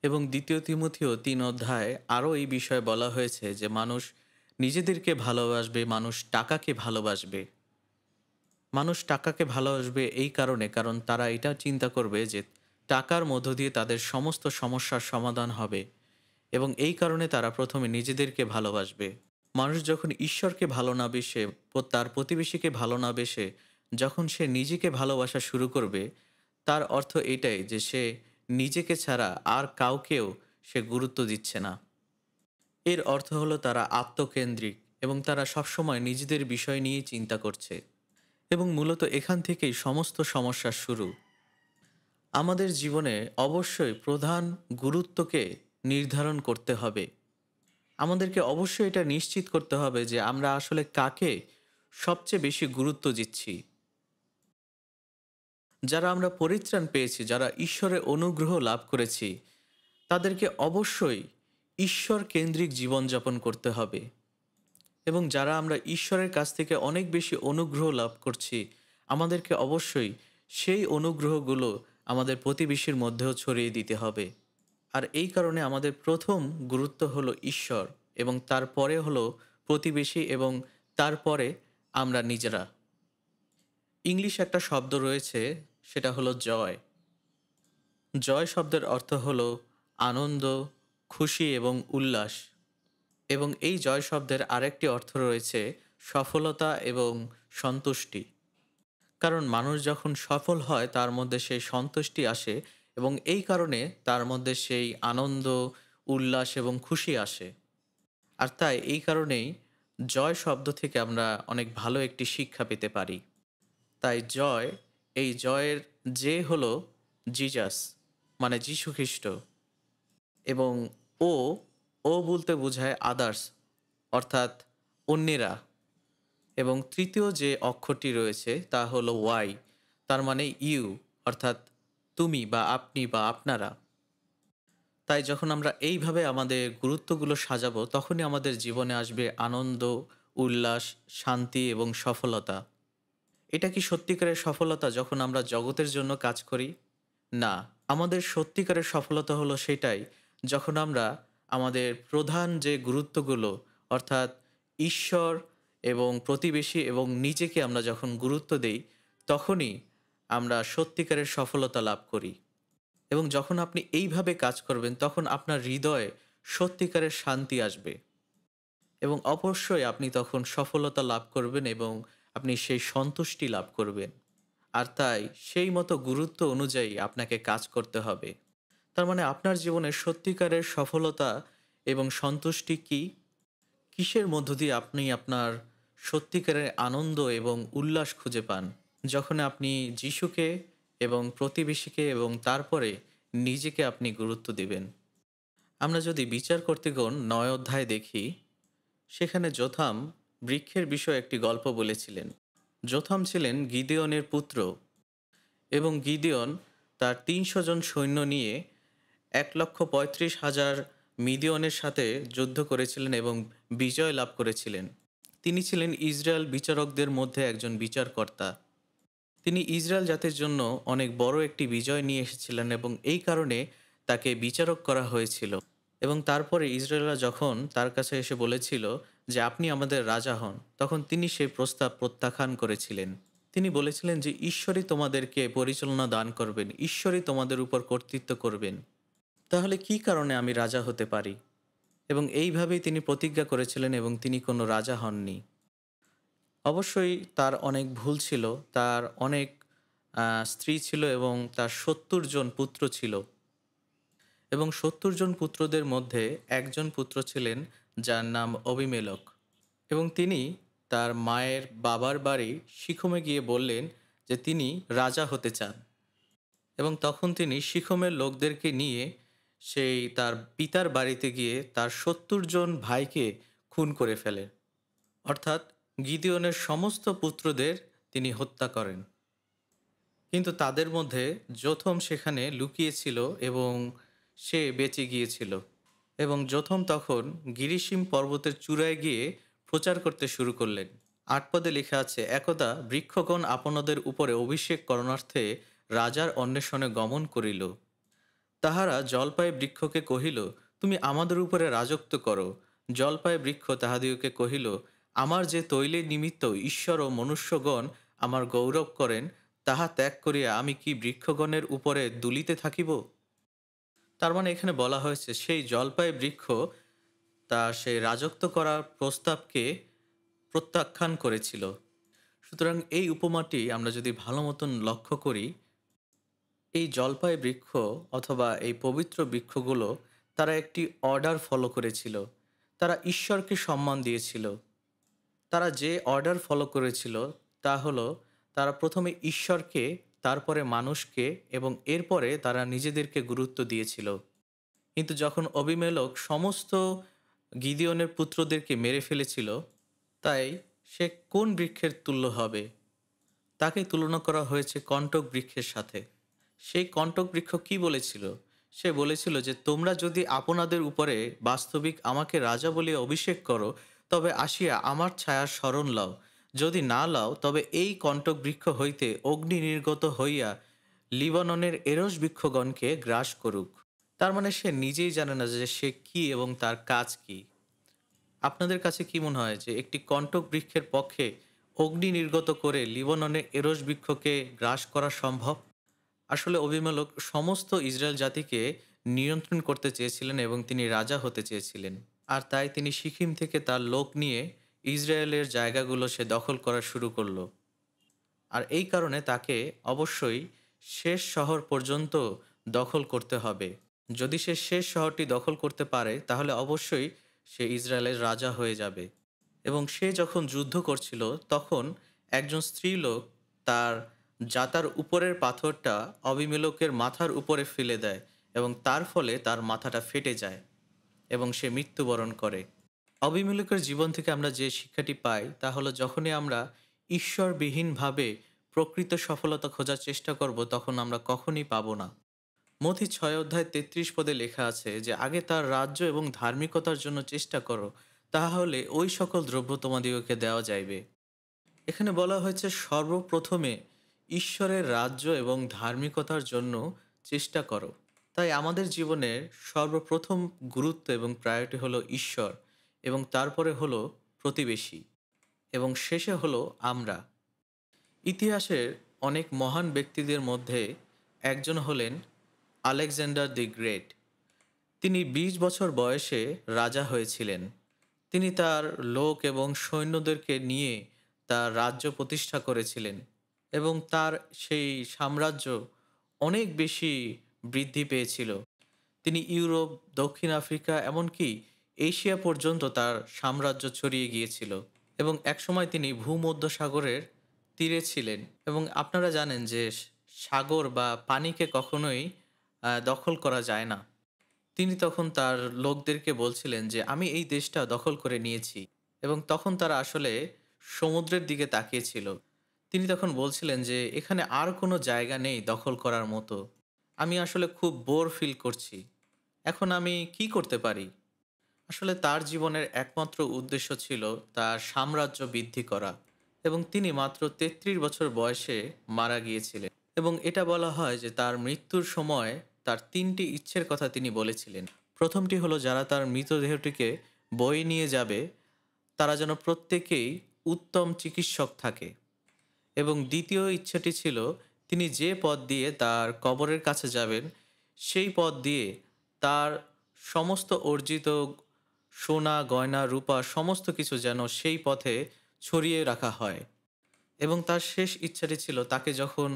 এবং দ্বিতীয় তিমথিও 3 অধ্যায় আরও এই বিষয়ে বলা হয়েছে যে মানুষ নিজেদেরকে ভালোবাসবে, মানুষ টাকাকে ভালোবাসবে। মানুষ টাকাকে ভালোবাসবে এই কারণে, কারণ তারা এটা চিন্তা করবে যে টাকার মধ্য দিয়ে তাদের সমস্ত সমস্যার সমাধান হবে, এবং এই কারণে তারা প্রথমে নিজেদেরকে ভালোবাসবে। মানুষ যখন ঈশ্বরকে ভালো না বেসে, তার প্রতিবেশীকে ভালো না বেসে যখন সে নিজেকে ভালোবাসা শুরু করবে, তার অর্থ এটাই যে সে নিজেকে ছাড়া আর কাউকেও সে গুরুত্ব দিচ্ছে না। এর অর্থ হলো তারা আত্মকেন্দ্রিক এবং তারা সবসময় নিজেদের বিষয় নিয়ে চিন্তা করছে। এবং মূলত এখান থেকেই সমস্ত সমস্যার শুরু। আমাদের জীবনে অবশ্যই প্রধান গুরুত্বকে নির্ধারণ করতে হবে। আমাদেরকে অবশ্যই এটা নিশ্চিত করতে হবে যে আমরা আসলে কাকে সবচেয়ে বেশি গুরুত্ব দিচ্ছি। যারা আমরা পরিত্রাণ পেয়েছি, যারা ঈশ্বরের অনুগ্রহ লাভ করেছি, তাদেরকে অবশ্যই ঈশ্বর কেন্দ্রিক জীবনযাপন করতে হবে। এবং যারা আমরা ঈশ্বরের কাছ থেকে অনেক বেশি অনুগ্রহ লাভ করছি, আমাদেরকে অবশ্যই সেই অনুগ্রহগুলো আমাদের প্রতিবেশীর মধ্যেও ছড়িয়ে দিতে হবে। আর এই কারণে আমাদের প্রথম গুরুত্ব হলো ঈশ্বর, এবং তারপরে হলো প্রতিবেশী, এবং তারপরে আমরা নিজেরা। ইংলিশ একটা শব্দ রয়েছে, সেটা হলো জয়। জয় শব্দের অর্থ হলো আনন্দ, খুশি এবং উল্লাস। এবং এই জয় শব্দের আরেকটি অর্থ রয়েছে সফলতা এবং সন্তুষ্টি। কারণ মানুষ যখন সফল হয় তার মধ্যে সেই সন্তুষ্টি আসে, এবং এই কারণে তার মধ্যে সেই আনন্দ, উল্লাস এবং খুশি আসে। আর তাই এই কারণেই জয় শব্দ থেকে আমরা অনেক ভালো একটি শিক্ষা পেতে পারি। তাই জয়, এই জয়ের যে হলো জিজাস, মানে যীশু খ্রিস্ট। এবং ও ও বলতে বোঝায় আদার্স, অর্থাৎ অন্যেরা। এবং তৃতীয় যে অক্ষরটি রয়েছে তা হলো ওয়াই, তার মানে ইউ, অর্থাৎ তুমি বা আপনি বা আপনারা। তাই যখন আমরা এইভাবে আমাদের গুরুত্বগুলো সাজাবো, তখনই আমাদের জীবনে আসবে আনন্দ, উল্লাস, শান্তি এবং সফলতা। এটা কি সত্যিকারের সফলতা যখন আমরা জগতের জন্য কাজ করি? না, আমাদের সত্যিকারের সফলতা হলো সেটাই যখন আমরা আমাদের প্রধান যে গুরুত্বগুলো, অর্থাৎ ঈশ্বর এবং প্রতিবেশী এবং নিজেকে আমরা যখন গুরুত্ব দেই, তখনই আমরা সত্যিকারের সফলতা লাভ করি। এবং যখন আপনি এইভাবে কাজ করবেন তখন আপনার হৃদয়ে সত্যিকারের শান্তি আসবে। এবং অবশ্যই আপনি তখন সফলতা লাভ করবেন এবং আপনি সেই সন্তুষ্টি লাভ করবেন। আর তাই সেই মতো গুরুত্ব অনুযায়ী আপনাকে কাজ করতে হবে। তার মানে আপনার জীবনের সত্যিকারের সফলতা এবং সন্তুষ্টি কি? কিসের মধ্য দিয়ে আপনি আপনার সত্যিকারের আনন্দ এবং উল্লাস খুঁজে পান? যখন আপনি যিশুকে এবং প্রতিবেশীকে এবং তারপরে নিজেকে আপনি গুরুত্ব দিবেন। আমরা যদি বিচার কর্তৃগণ ৯ অধ্যায় দেখি, সেখানে যোথাম বৃক্ষের বিষয়ে একটি গল্প বলেছিলেন। যোথাম ছিলেন গিদেয়নের পুত্র এবং গিদেয়ন তার ৩০০ জন সৈন্য নিয়ে ১,৩৫,০০০ মিদিয়নের সাথে যুদ্ধ করেছিলেন এবং বিজয় লাভ করেছিলেন। তিনি ছিলেন ইসরায়েল বিচারকদের মধ্যে একজন বিচারকর্তা। তিনি ইসরায়েল জাতির জন্য অনেক বড় একটি বিজয় নিয়ে এসেছিলেন এবং এই কারণে তাকে বিচারক করা হয়েছিল। এবং তারপরে ইসরায়েলরা যখন তার কাছে এসে বলেছিল যে আপনি আমাদের রাজা হন, তখন তিনি সেই প্রস্তাব প্রত্যাখ্যান করেছিলেন। তিনি বলেছিলেন যে ঈশ্বরই তোমাদেরকে পরিচালনা দান করবেন, ঈশ্বরই তোমাদের উপর কর্তৃত্ব করবেন। তাহলে কি কারণে আমি রাজা হতে পারি? এবং এইভাবেই তিনি প্রতিজ্ঞা করেছিলেন এবং তিনি কোনো রাজা হননি। অবশ্যই তার অনেক ভুল ছিল, তার অনেক স্ত্রী ছিল এবং তার ৭০ জন পুত্র ছিল। এবং ৭০ জন পুত্রদের মধ্যে একজন পুত্র ছিলেন যার নাম অবিমেলক। এবং তিনি তার মায়ের বাবার বাড়ি শিখমে গিয়ে বললেন যে তিনি রাজা হতে চান। এবং তখন তিনি শিখমের লোকদেরকে নিয়ে সেই তার পিতার বাড়িতে গিয়ে তার ৭০ জন ভাইকে খুন করে ফেলেন। অর্থাৎ গিদিওনের সমস্ত পুত্রদের তিনি হত্যা করেন। কিন্তু তাদের মধ্যে যোথম সেখানে লুকিয়েছিল এবং সে বেঁচে গিয়েছিল। এবং যোথম তখন গিরিসিম পর্বতের চূড়ায় গিয়ে প্রচার করতে শুরু করলেন। ৮ পদে লেখা আছে, একদা বৃক্ষগণ আপনাদের উপরে অভিষেক করণার্থে রাজার অন্বেষণে গমন করিল। তাহারা জলপাই বৃক্ষকে কহিল, তুমি আমাদের উপরে রাজত্ব করো। জলপাই বৃক্ষ তাহাদিগকে কহিল, আমার যে তৈলের নিমিত্ত ঈশ্বর ও মনুষ্যগণ আমার গৌরব করেন, তাহা ত্যাগ করিয়া আমি কি বৃক্ষগণের উপরে দুলিতে থাকিব? তার মানে এখানে বলা হয়েছে সেই জলপাই বৃক্ষ তার সেই রাজত্ব করার প্রস্তাবকে প্রত্যাখ্যান করেছিল। সুতরাং এই উপমাটি আমরা যদি ভালো মতন লক্ষ্য করি, এই জলপাই বৃক্ষ অথবা এই পবিত্র বৃক্ষগুলো তারা একটি অর্ডার ফলো করেছিল। তারা ঈশ্বরকে সম্মান দিয়েছিল। তারা যে অর্ডার ফলো করেছিল তা হলো তারা প্রথমে ঈশ্বরকে, তারপরে মানুষকে এবং এরপরে তারা নিজেদেরকে গুরুত্ব দিয়েছিল। কিন্তু যখন অবিমেলক সমস্ত গিদিয়নের পুত্রদেরকে মেরে ফেলেছিল, তাই সে কোন বৃক্ষের তুল্য হবে? তাকে তুলনা করা হয়েছে কণ্টক বৃক্ষের সাথে। সেই কণ্টক বৃক্ষ কি বলেছিল? সে বলেছিল যে তোমরা যদি আপনাদের উপরে বাস্তবিক আমাকে রাজা বলিয়া অভিষেক করো, তবে আসিয়া আমার ছায়ার শরণ লও। যদি না লও, তবে এই কণ্টক বৃক্ষ হইতে অগ্নি নির্গত হইয়া লিবাননের এরস বৃক্ষগণকে গ্রাস করুক। তার মানে সে নিজেই জানে না যে সে কি এবং তার কাজ কি। আপনাদের কাছে কি মনে হয় যে একটি কণ্টক বৃক্ষের পক্ষে অগ্নি নির্গত করে লিবাননের এরস বৃক্ষকে গ্রাস করা সম্ভব? আসলে অবিমেলক সমস্ত ইসরায়েল জাতিকে নিয়ন্ত্রণ করতে চেয়েছিলেন এবং তিনি রাজা হতে চেয়েছিলেন। আর তাই তিনি সিকিম থেকে তার লোক নিয়ে ইসরায়েলের জায়গাগুলো সে দখল করা শুরু করলো। আর এই কারণে তাকে অবশ্যই শেষ শহর পর্যন্ত দখল করতে হবে। যদি সে শেষ শহরটি দখল করতে পারে, তাহলে অবশ্যই সে ইসরায়েলের রাজা হয়ে যাবে। এবং সে যখন যুদ্ধ করছিল, তখন একজন স্ত্রীলোক তার জাতার উপরের পাথরটা অবিমেলকের মাথার উপরে ফেলে দেয় এবং তার ফলে তার মাথাটা ফেটে যায় এবং সে মৃত্যুবরণ করে। অবিমেলকের জীবন থেকে আমরা যে শিক্ষাটি পাই তা হলো, যখনই আমরা ঈশ্বরবিহীনভাবে প্রকৃত সফলতা খোঁজার চেষ্টা করব, তখন আমরা কখনই পাবো না। মথি ৬ অধ্যায় ৩৩ পদে লেখা আছে যে আগে তার রাজ্য এবং ধার্মিকতার জন্য চেষ্টা করো, তাহলে ওই সকল দ্রব্য তোমাদিগকে দেওয়া যাইবে। এখানে বলা হয়েছে সর্বপ্রথমে ঈশ্বরের রাজ্য এবং ধার্মিকতার জন্য চেষ্টা করো। তাই আমাদের জীবনের সর্বপ্রথম গুরুত্ব এবং প্রায়োরিটি হলো ঈশ্বর, এবং তারপরে হলো প্রতিবেশী, এবং শেষে হলো আমরা। ইতিহাসের অনেক মহান ব্যক্তিদের মধ্যে একজন হলেন আলেকজান্ডার দি গ্রেট। তিনি ২০ বছর বয়সে রাজা হয়েছিলেন। তিনি তার লোক এবং সৈন্যদেরকে নিয়ে তার রাজ্য প্রতিষ্ঠা করেছিলেন এবং তার সেই সাম্রাজ্য অনেক বেশি বৃদ্ধি পেয়েছিল। তিনি ইউরোপ, দক্ষিণ আফ্রিকা, এমনকি এশিয়া পর্যন্ত তার সাম্রাজ্য ছড়িয়ে গিয়েছিল এবং একসময় তিনি ভূমধ্যসাগরের তীরে ছিলেন। এবং আপনারা জানেন যে সাগর বা পানিকে কখনোই দখল করা যায় না। তিনি তখন তার লোকদেরকে বলছিলেন যে আমি এই দেশটা দখল করে নিয়েছি, এবং তখন তারা আসলে সমুদ্রের দিকে তাকিয়েছিল। তিনি তখন বলছিলেন যে এখানে আর কোনো জায়গা নেই দখল করার মতো। আমি আসলে খুব বোর ফিল করছি। এখন আমি কি করতে পারি? আসলে তার জীবনের একমাত্র উদ্দেশ্য ছিল তার সাম্রাজ্য বৃদ্ধি করা, এবং তিনি মাত্র ৩৩ বছর বয়সে মারা গিয়েছিলেন। এবং এটা বলা হয় যে তার মৃত্যুর সময় তার ৩টি ইচ্ছের কথা তিনি বলেছিলেন। প্রথমটি হলো, যারা তার মৃতদেহটিকে বয়ে নিয়ে যাবে তারা যেন প্রত্যেকেই উত্তম চিকিৎসক থাকে। এবং দ্বিতীয় ইচ্ছাটি ছিল, তিনি যে পথ দিয়ে তার কবরের কাছে যাবেন সেই পথ দিয়ে তার সমস্ত অর্জিত সোনা, গয়না, রূপা সমস্ত কিছু যেন সেই পথে ছড়িয়ে রাখা হয়। এবং তার শেষ ইচ্ছাটি ছিল, তাকে যখন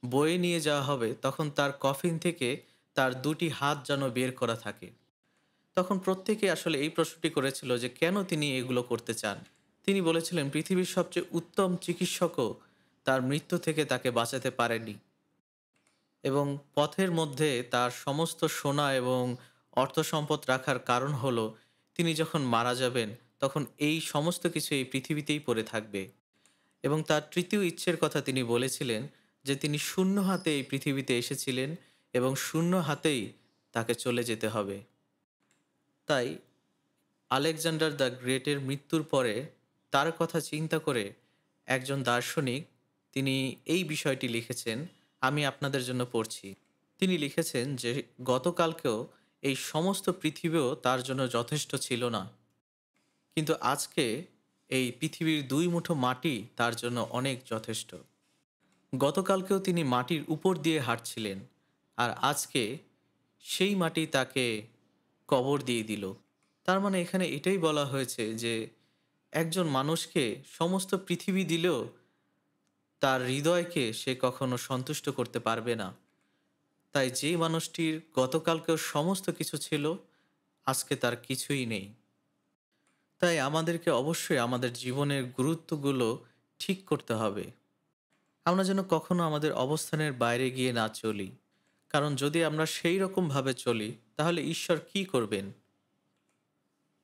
বয়ে নিয়ে যাওয়া হবে তখন তার কফিন থেকে তার ২টি হাত যেন বের করা থাকে। তখন প্রত্যেকে আসলে এই প্রশ্নটি করেছিল যে কেন তিনি এগুলো করতে চান। তিনি বলেছিলেন পৃথিবীর সবচেয়ে উত্তম চিকিৎসকও তার মৃত্যু থেকে তাকে বাঁচাতে পারেনি, এবং পথের মধ্যে তার সমস্ত সোনা এবং অর্থ সম্পদ রাখার কারণ হলো, তিনি যখন মারা যাবেন তখন এই সমস্ত কিছু এই পৃথিবীতেই পড়ে থাকবে। এবং তার তৃতীয় ইচ্ছের কথা তিনি বলেছিলেন যে তিনি শূন্য হাতে এই পৃথিবীতে এসেছিলেন এবং শূন্য হাতেই তাকে চলে যেতে হবে। তাই আলেকজান্ডার দ্য গ্রেটের মৃত্যুর পরে তার কথা চিন্তা করে একজন দার্শনিক তিনি এই বিষয়টি লিখেছেন। আমি আপনাদের জন্য পড়ছি। তিনি লিখেছেন যে গতকালকেও এই সমস্ত পৃথিবীও তার জন্য যথেষ্ট ছিল না, কিন্তু আজকে এই পৃথিবীর ২ মুঠো মাটি তার জন্য অনেক যথেষ্ট। গতকালকেও তিনি মাটির উপর দিয়ে হাঁটছিলেন, আর আজকে সেই মাটি তাকে কবর দিয়ে দিল। তার মানে এখানে এটাই বলা হয়েছে যে একজন মানুষকে সমস্ত পৃথিবী দিলেও তার হৃদয়কে সে কখনো সন্তুষ্ট করতে পারবে না। তাই যে মানুষটির গতকালকেও সমস্ত কিছু ছিল, আজকে তার কিছুই নেই। তাই আমাদেরকে অবশ্যই আমাদের জীবনের গুরুত্বগুলো ঠিক করতে হবে। আমরা যেন কখনো আমাদের অবস্থানের বাইরে গিয়ে না চলি, কারণ যদি আমরা সেই রকমভাবে চলি তাহলে ঈশ্বর কি করবেন?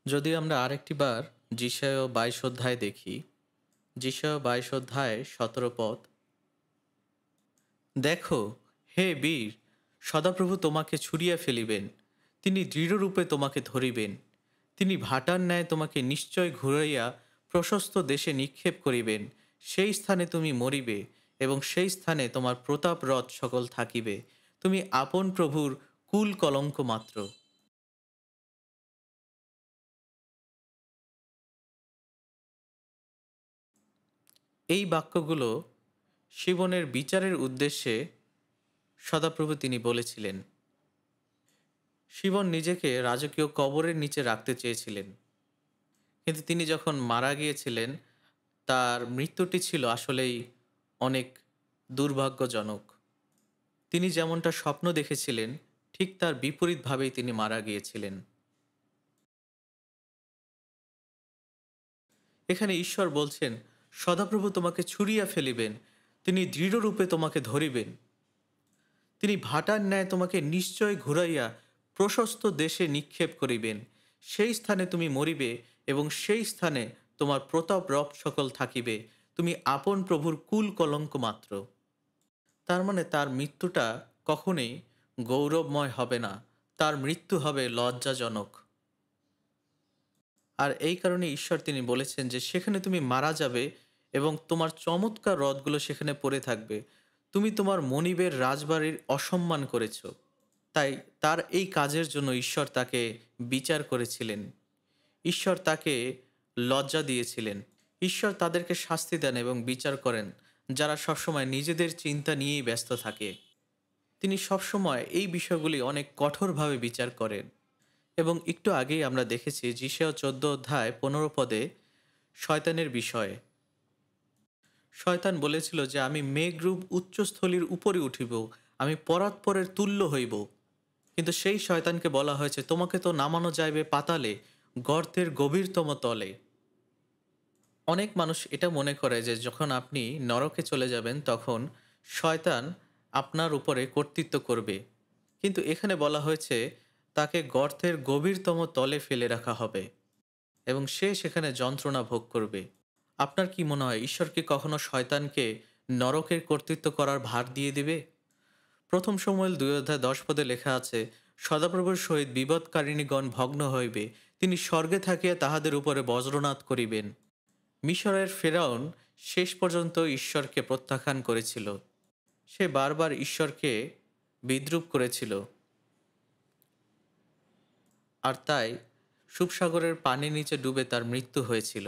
যদি আমরা আরেকটি বার যিশায় ২২ অধ্যায় দেখি, যিশায় ২২ অধ্যায় ১৭ পদ। দেখো, হে বীর, সদাপ্রভু তোমাকে ছুড়িয়া ফেলিবেন, তিনি দৃঢ়রূপে তোমাকে ধরিবেন। তিনি ভাটার ন্যায় তোমাকে নিশ্চয় ঘুরাইয়া প্রশস্ত দেশে নিক্ষেপ করিবেন। সেই স্থানে তুমি মরিবে এবং সেই স্থানে তোমার প্রতাপ রথ সকল থাকিবে। তুমি আপন প্রভুর কুল কলঙ্ক মাত্র। এই বাক্যগুলো জীবনের বিচারের উদ্দেশ্যে সদাপ্রভু তিনি বলেছিলেন। শিবন নিজেকে রাজকীয় কবরের নিচে রাখতে চেয়েছিলেন, কিন্তু তিনি যখন মারা গিয়েছিলেন তার মৃত্যুটি ছিল আসলেই অনেক দুর্ভাগ্যজনক। তিনি যেমনটা স্বপ্ন দেখেছিলেন ঠিক তার বিপরীতভাবেই তিনি মারা গিয়েছিলেন। এখানে ঈশ্বর বলছেন, সদাপ্রভু তোমাকে ছুঁড়িয়া ফেলিবেন, তিনি দৃঢ়রূপে তোমাকে ধরিবেন। তিনি ভাটার ন্যায় তোমাকে নিশ্চয় ঘুরাইয়া প্রশস্ত দেশে নিক্ষেপ করিবেন। সেই স্থানে তুমি মরিবে এবং সেই স্থানে তোমার প্রতাপ রব সকল থাকিবে। তুমি আপন প্রভুর কুল কলঙ্ক মাত্র। তার মানে তার মৃত্যুটা কখনোই গৌরবময় হবে না, তার মৃত্যু হবে লজ্জাজনক। আর এই কারণে ঈশ্বর তিনি বলেছেন যে সেখানে তুমি মারা যাবে এবং তোমার চমৎকার রথগুলো সেখানে পড়ে থাকবে। তুমি তোমার মনিবের রাজবাড়ির অসম্মান করেছ। তাই তার এই কাজের জন্য ঈশ্বর তাকে বিচার করেছিলেন। ঈশ্বর তাকে লজ্জা দিয়েছিলেন। ঈশ্বর তাদেরকে শাস্তি দেন এবং বিচার করেন যারা সবসময় নিজেদের চিন্তা নিয়েই ব্যস্ত থাকে। তিনি সবসময় এই বিষয়গুলি অনেক কঠোরভাবে বিচার করেন। এবং একটু আগেই আমরা দেখেছি যিশায়া 14 অধ্যায় 15 পদে শয়তানের বিষয়ে। শয়তান বলেছিল যে আমি মেঘরূপ উচ্চস্থলীর উপরে উঠিব, আমি পরাৎপরের তুল্য হইব। কিন্তু সেই শয়তানকে বলা হয়েছে তোমাকে তো নামানো যাইবে পাতালে, গর্তের গভীরতম তলে। অনেক মানুষ এটা মনে করে যে যখন আপনি নরকে চলে যাবেন তখন শয়তান আপনার উপরে কর্তৃত্ব করবে, কিন্তু এখানে বলা হয়েছে তাকে গর্তের গভীরতম তলে ফেলে রাখা হবে এবং সে সেখানে যন্ত্রণা ভোগ করবে। আপনার কি মনে হয় ঈশ্বর কি কখনো শয়তানকে নরকের কর্তৃত্ব করার ভার দিয়ে দিবে? প্রথম শমূয়েল 2 অধ্যায় 10 পদে লেখা আছে, সদাপ্রভুর সহিত বিপদকারিণীগণ ভগ্ন হইবে, তিনি স্বর্গে থাকিয়া তাহাদের উপরে বজ্রনাদ করিবেন। মিশরের ফেরাউন শেষ পর্যন্ত ঈশ্বরকে প্রত্যাখ্যান করেছিল। সে বারবার ঈশ্বরকে বিদ্রূপ করেছিল, আর তাই সুপসাগরের পানির নিচে ডুবে তার মৃত্যু হয়েছিল।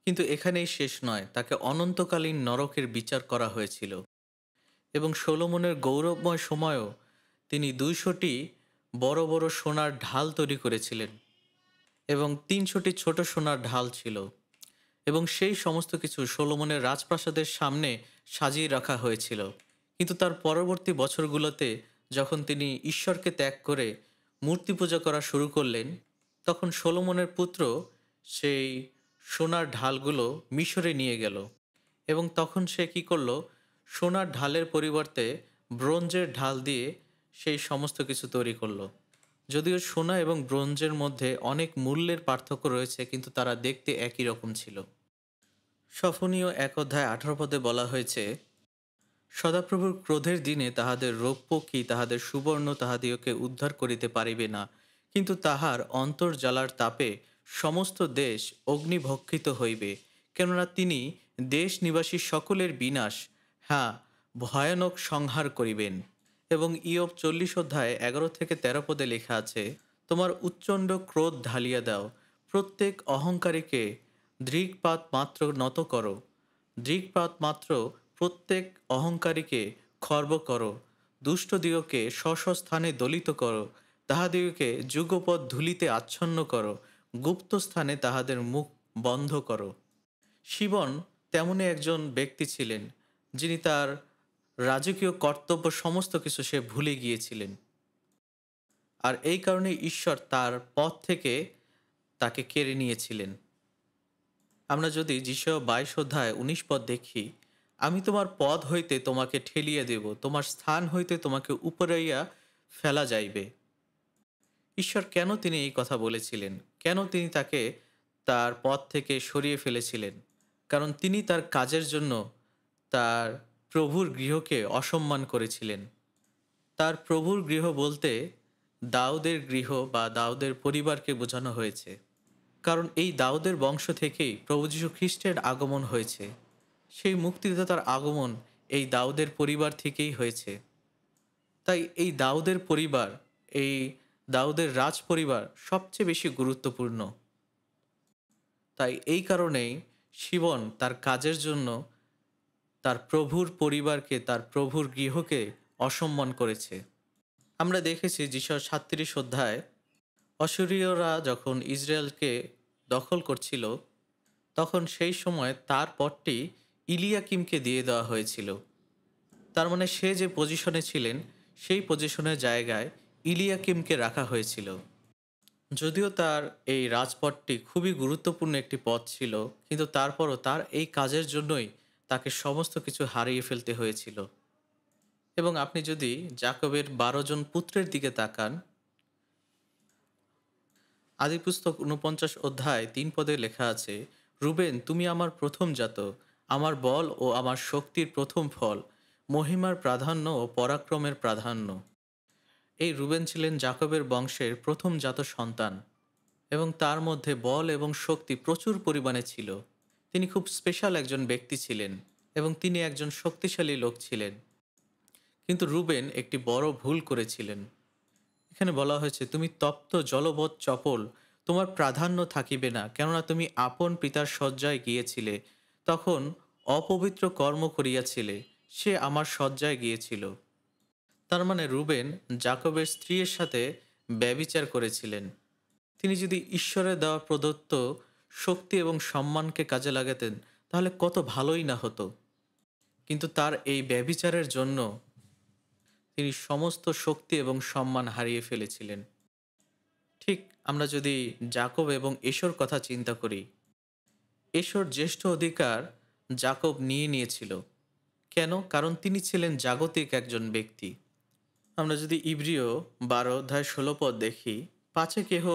কিন্তু এখানেই শেষ নয়, তাকে অনন্তকালীন নরকের বিচার করা হয়েছিল। এবং সোলোমনের গৌরবময় সময়েও তিনি 200টি বড় বড় সোনার ঢাল তৈরি করেছিলেন এবং 300টি ছোট সোনার ঢাল ছিল, এবং সেই সমস্ত কিছু সোলোমনের রাজপ্রাসাদের সামনে সাজিয়ে রাখা হয়েছিল। কিন্তু তার পরবর্তী বছরগুলোতে যখন তিনি ঈশ্বরকে ত্যাগ করে মূর্তি পূজা করা শুরু করলেন, তখন সোলোমনের পুত্র সেই সোনার ঢালগুলো মিশরে নিয়ে গেল এবং তখন সে কি করলো, সোনার ঢালের পরিবর্তে ব্রোঞ্জের ঢাল দিয়ে সেই সমস্ত কিছু তৈরি করলো। যদিও সোনা এবং ব্রোঞ্জের মধ্যে অনেক মূল্যের পার্থক্য রয়েছে, কিন্তু তারা দেখতে একই রকম ছিল। সফনীয় 1 অধ্যায় 18 পদে বলা হয়েছে, সদাপ্রভুর ক্রোধের দিনে তাহাদের রৌপ্য কি তাহাদের সুবর্ণ তাহাদিওকে উদ্ধার করিতে পারিবে না, কিন্তু তাহার অন্তর্জালার তাপে সমস্ত দেশ অগ্নিভক্ষিত হইবে, কেননা তিনি দেশ নিবাসী সকলের বিনাশ, হ্যাঁ ভয়ানক সংহার করিবেন। এবং ইয়োব 40 অধ্যায় 11 থেকে 13 পদে লেখা আছে, তোমার উচ্চণ্ড ক্রোধ ঢালিয়া দাও, প্রত্যেক অহংকারীকে দৃকপাত মাত্র নত করো, দৃকপাত মাত্র প্রত্যেক অহংকারীকে খর্ব করো, দুষ্টদিগকে স্ব স্থানে দলিত করো, তাহাদিগকে যুগপৎ ধূলিতে আচ্ছন্ন করো, গুপ্ত স্থানে তাহাদের মুখ বন্ধ করো। শিবন তেমনই একজন ব্যক্তি ছিলেন যিনি তার রাজকীয় কর্তব্য সমস্ত কিছু সে ভুলে গিয়েছিলেন, আর এই কারণে ঈশ্বর তার পথ থেকে তাকে কেড়ে নিয়েছিলেন। আমরা যদি যিশায়া 22 অধ্যায় 19 পদ দেখি, আমি তোমার পদ হইতে তোমাকে ঠেলিয়া দেব, তোমার স্থান হইতে তোমাকে উপরাইয়া ফেলা যাইবে। ঈশ্বর কেন তিনি এই কথা বলেছিলেন? কেন তিনি তাকে তার পথ থেকে সরিয়ে ফেলেছিলেন? কারণ তিনি তার কাজের জন্য তার প্রভুর গৃহকে অসম্মান করেছিলেন। তার প্রভুর গৃহ বলতে দাউদের গৃহ বা দাউদের পরিবারকে বোঝানো হয়েছে, কারণ এই দাউদের বংশ থেকেই প্রভু যীশু খ্রিস্টের আগমন হয়েছে। সেই মুক্তিদাতার আগমন এই দাউদের পরিবার থেকেই হয়েছে। তাই এই দাউদের পরিবার, এই দাউদের রাজ পরিবার সবচেয়ে বেশি গুরুত্বপূর্ণ। তাই এই কারণেই শিবন তার কাজের জন্য তার প্রভুর পরিবারকে, তার প্রভুর গৃহকে অসম্মান করেছে। আমরা দেখেছি যিশায়া 37 অধ্যায় অশূরীয়রা যখন ইসরায়েলকে দখল করছিল, তখন সেই সময় তার পদটি ইলিয়াকিমকে দিয়ে দেওয়া হয়েছিল। তার মানে সে যে পজিশনে ছিলেন সেই পজিশনের জায়গায় ইলিয়াকিমকে রাখা হয়েছিল। যদিও তার এই রাজপদটি খুবই গুরুত্বপূর্ণ একটি পদ ছিল, কিন্তু তারপরও তার এই কাজের জন্যই তাকে সমস্ত কিছু হারিয়ে ফেলতে হয়েছিল। এবং আপনি যদি জাকবের 12 জন পুত্রের দিকে তাকান, আদিপুস্তক 49 অধ্যায় 3 পদে লেখা আছে, রুবেন তুমি আমার প্রথম জাত, আমার বল ও আমার শক্তির প্রথম ফল, মহিমার প্রাধান্য ও পরাক্রমের প্রাধান্য। এই রুবেন ছিলেন জাকবের বংশের প্রথম জাত সন্তান এবং তার মধ্যে বল এবং শক্তি প্রচুর পরিমাণে ছিল। তিনি খুব স্পেশাল একজন ব্যক্তি ছিলেন এবং তিনি একজন শক্তিশালী লোক ছিলেন। কিন্তু রুবেন একটি বড় ভুল করেছিলেন। এখানে বলা হয়েছে, তুমি তপ্ত জলবৎ চপল, তোমার প্রাধান্য থাকিবে না, কেননা তুমি আপন পিতার শয্যায় গিয়েছিলে, তখন অপবিত্র কর্ম করিয়াছিলে, সে আমার শয্যায় গিয়েছিল। তার মানে রুবেন জাকবের স্ত্রীর সাথে ব্যভিচার করেছিলেন তিনি যদি ঈশ্বরের দেওয়া প্রদত্ত শক্তি এবং সম্মানকে কাজে লাগাতেন তাহলে কত ভালোই না হতো। কিন্তু তার এই ব্যভিচারের জন্য তিনি সমস্ত শক্তি এবং সম্মান হারিয়ে ফেলেছিলেন। ঠিক আমরা যদি যাকব এবং এশোর কথা চিন্তা করি, এশোর জ্যেষ্ঠ অধিকার যাকব নিয়ে নিয়েছিল। কেন? কারণ তিনি ছিলেন জাগতিক একজন ব্যক্তি। আমরা যদি ইব্রিয় 12 অধ্যায় 16 পদ দেখি, পাছে কেহ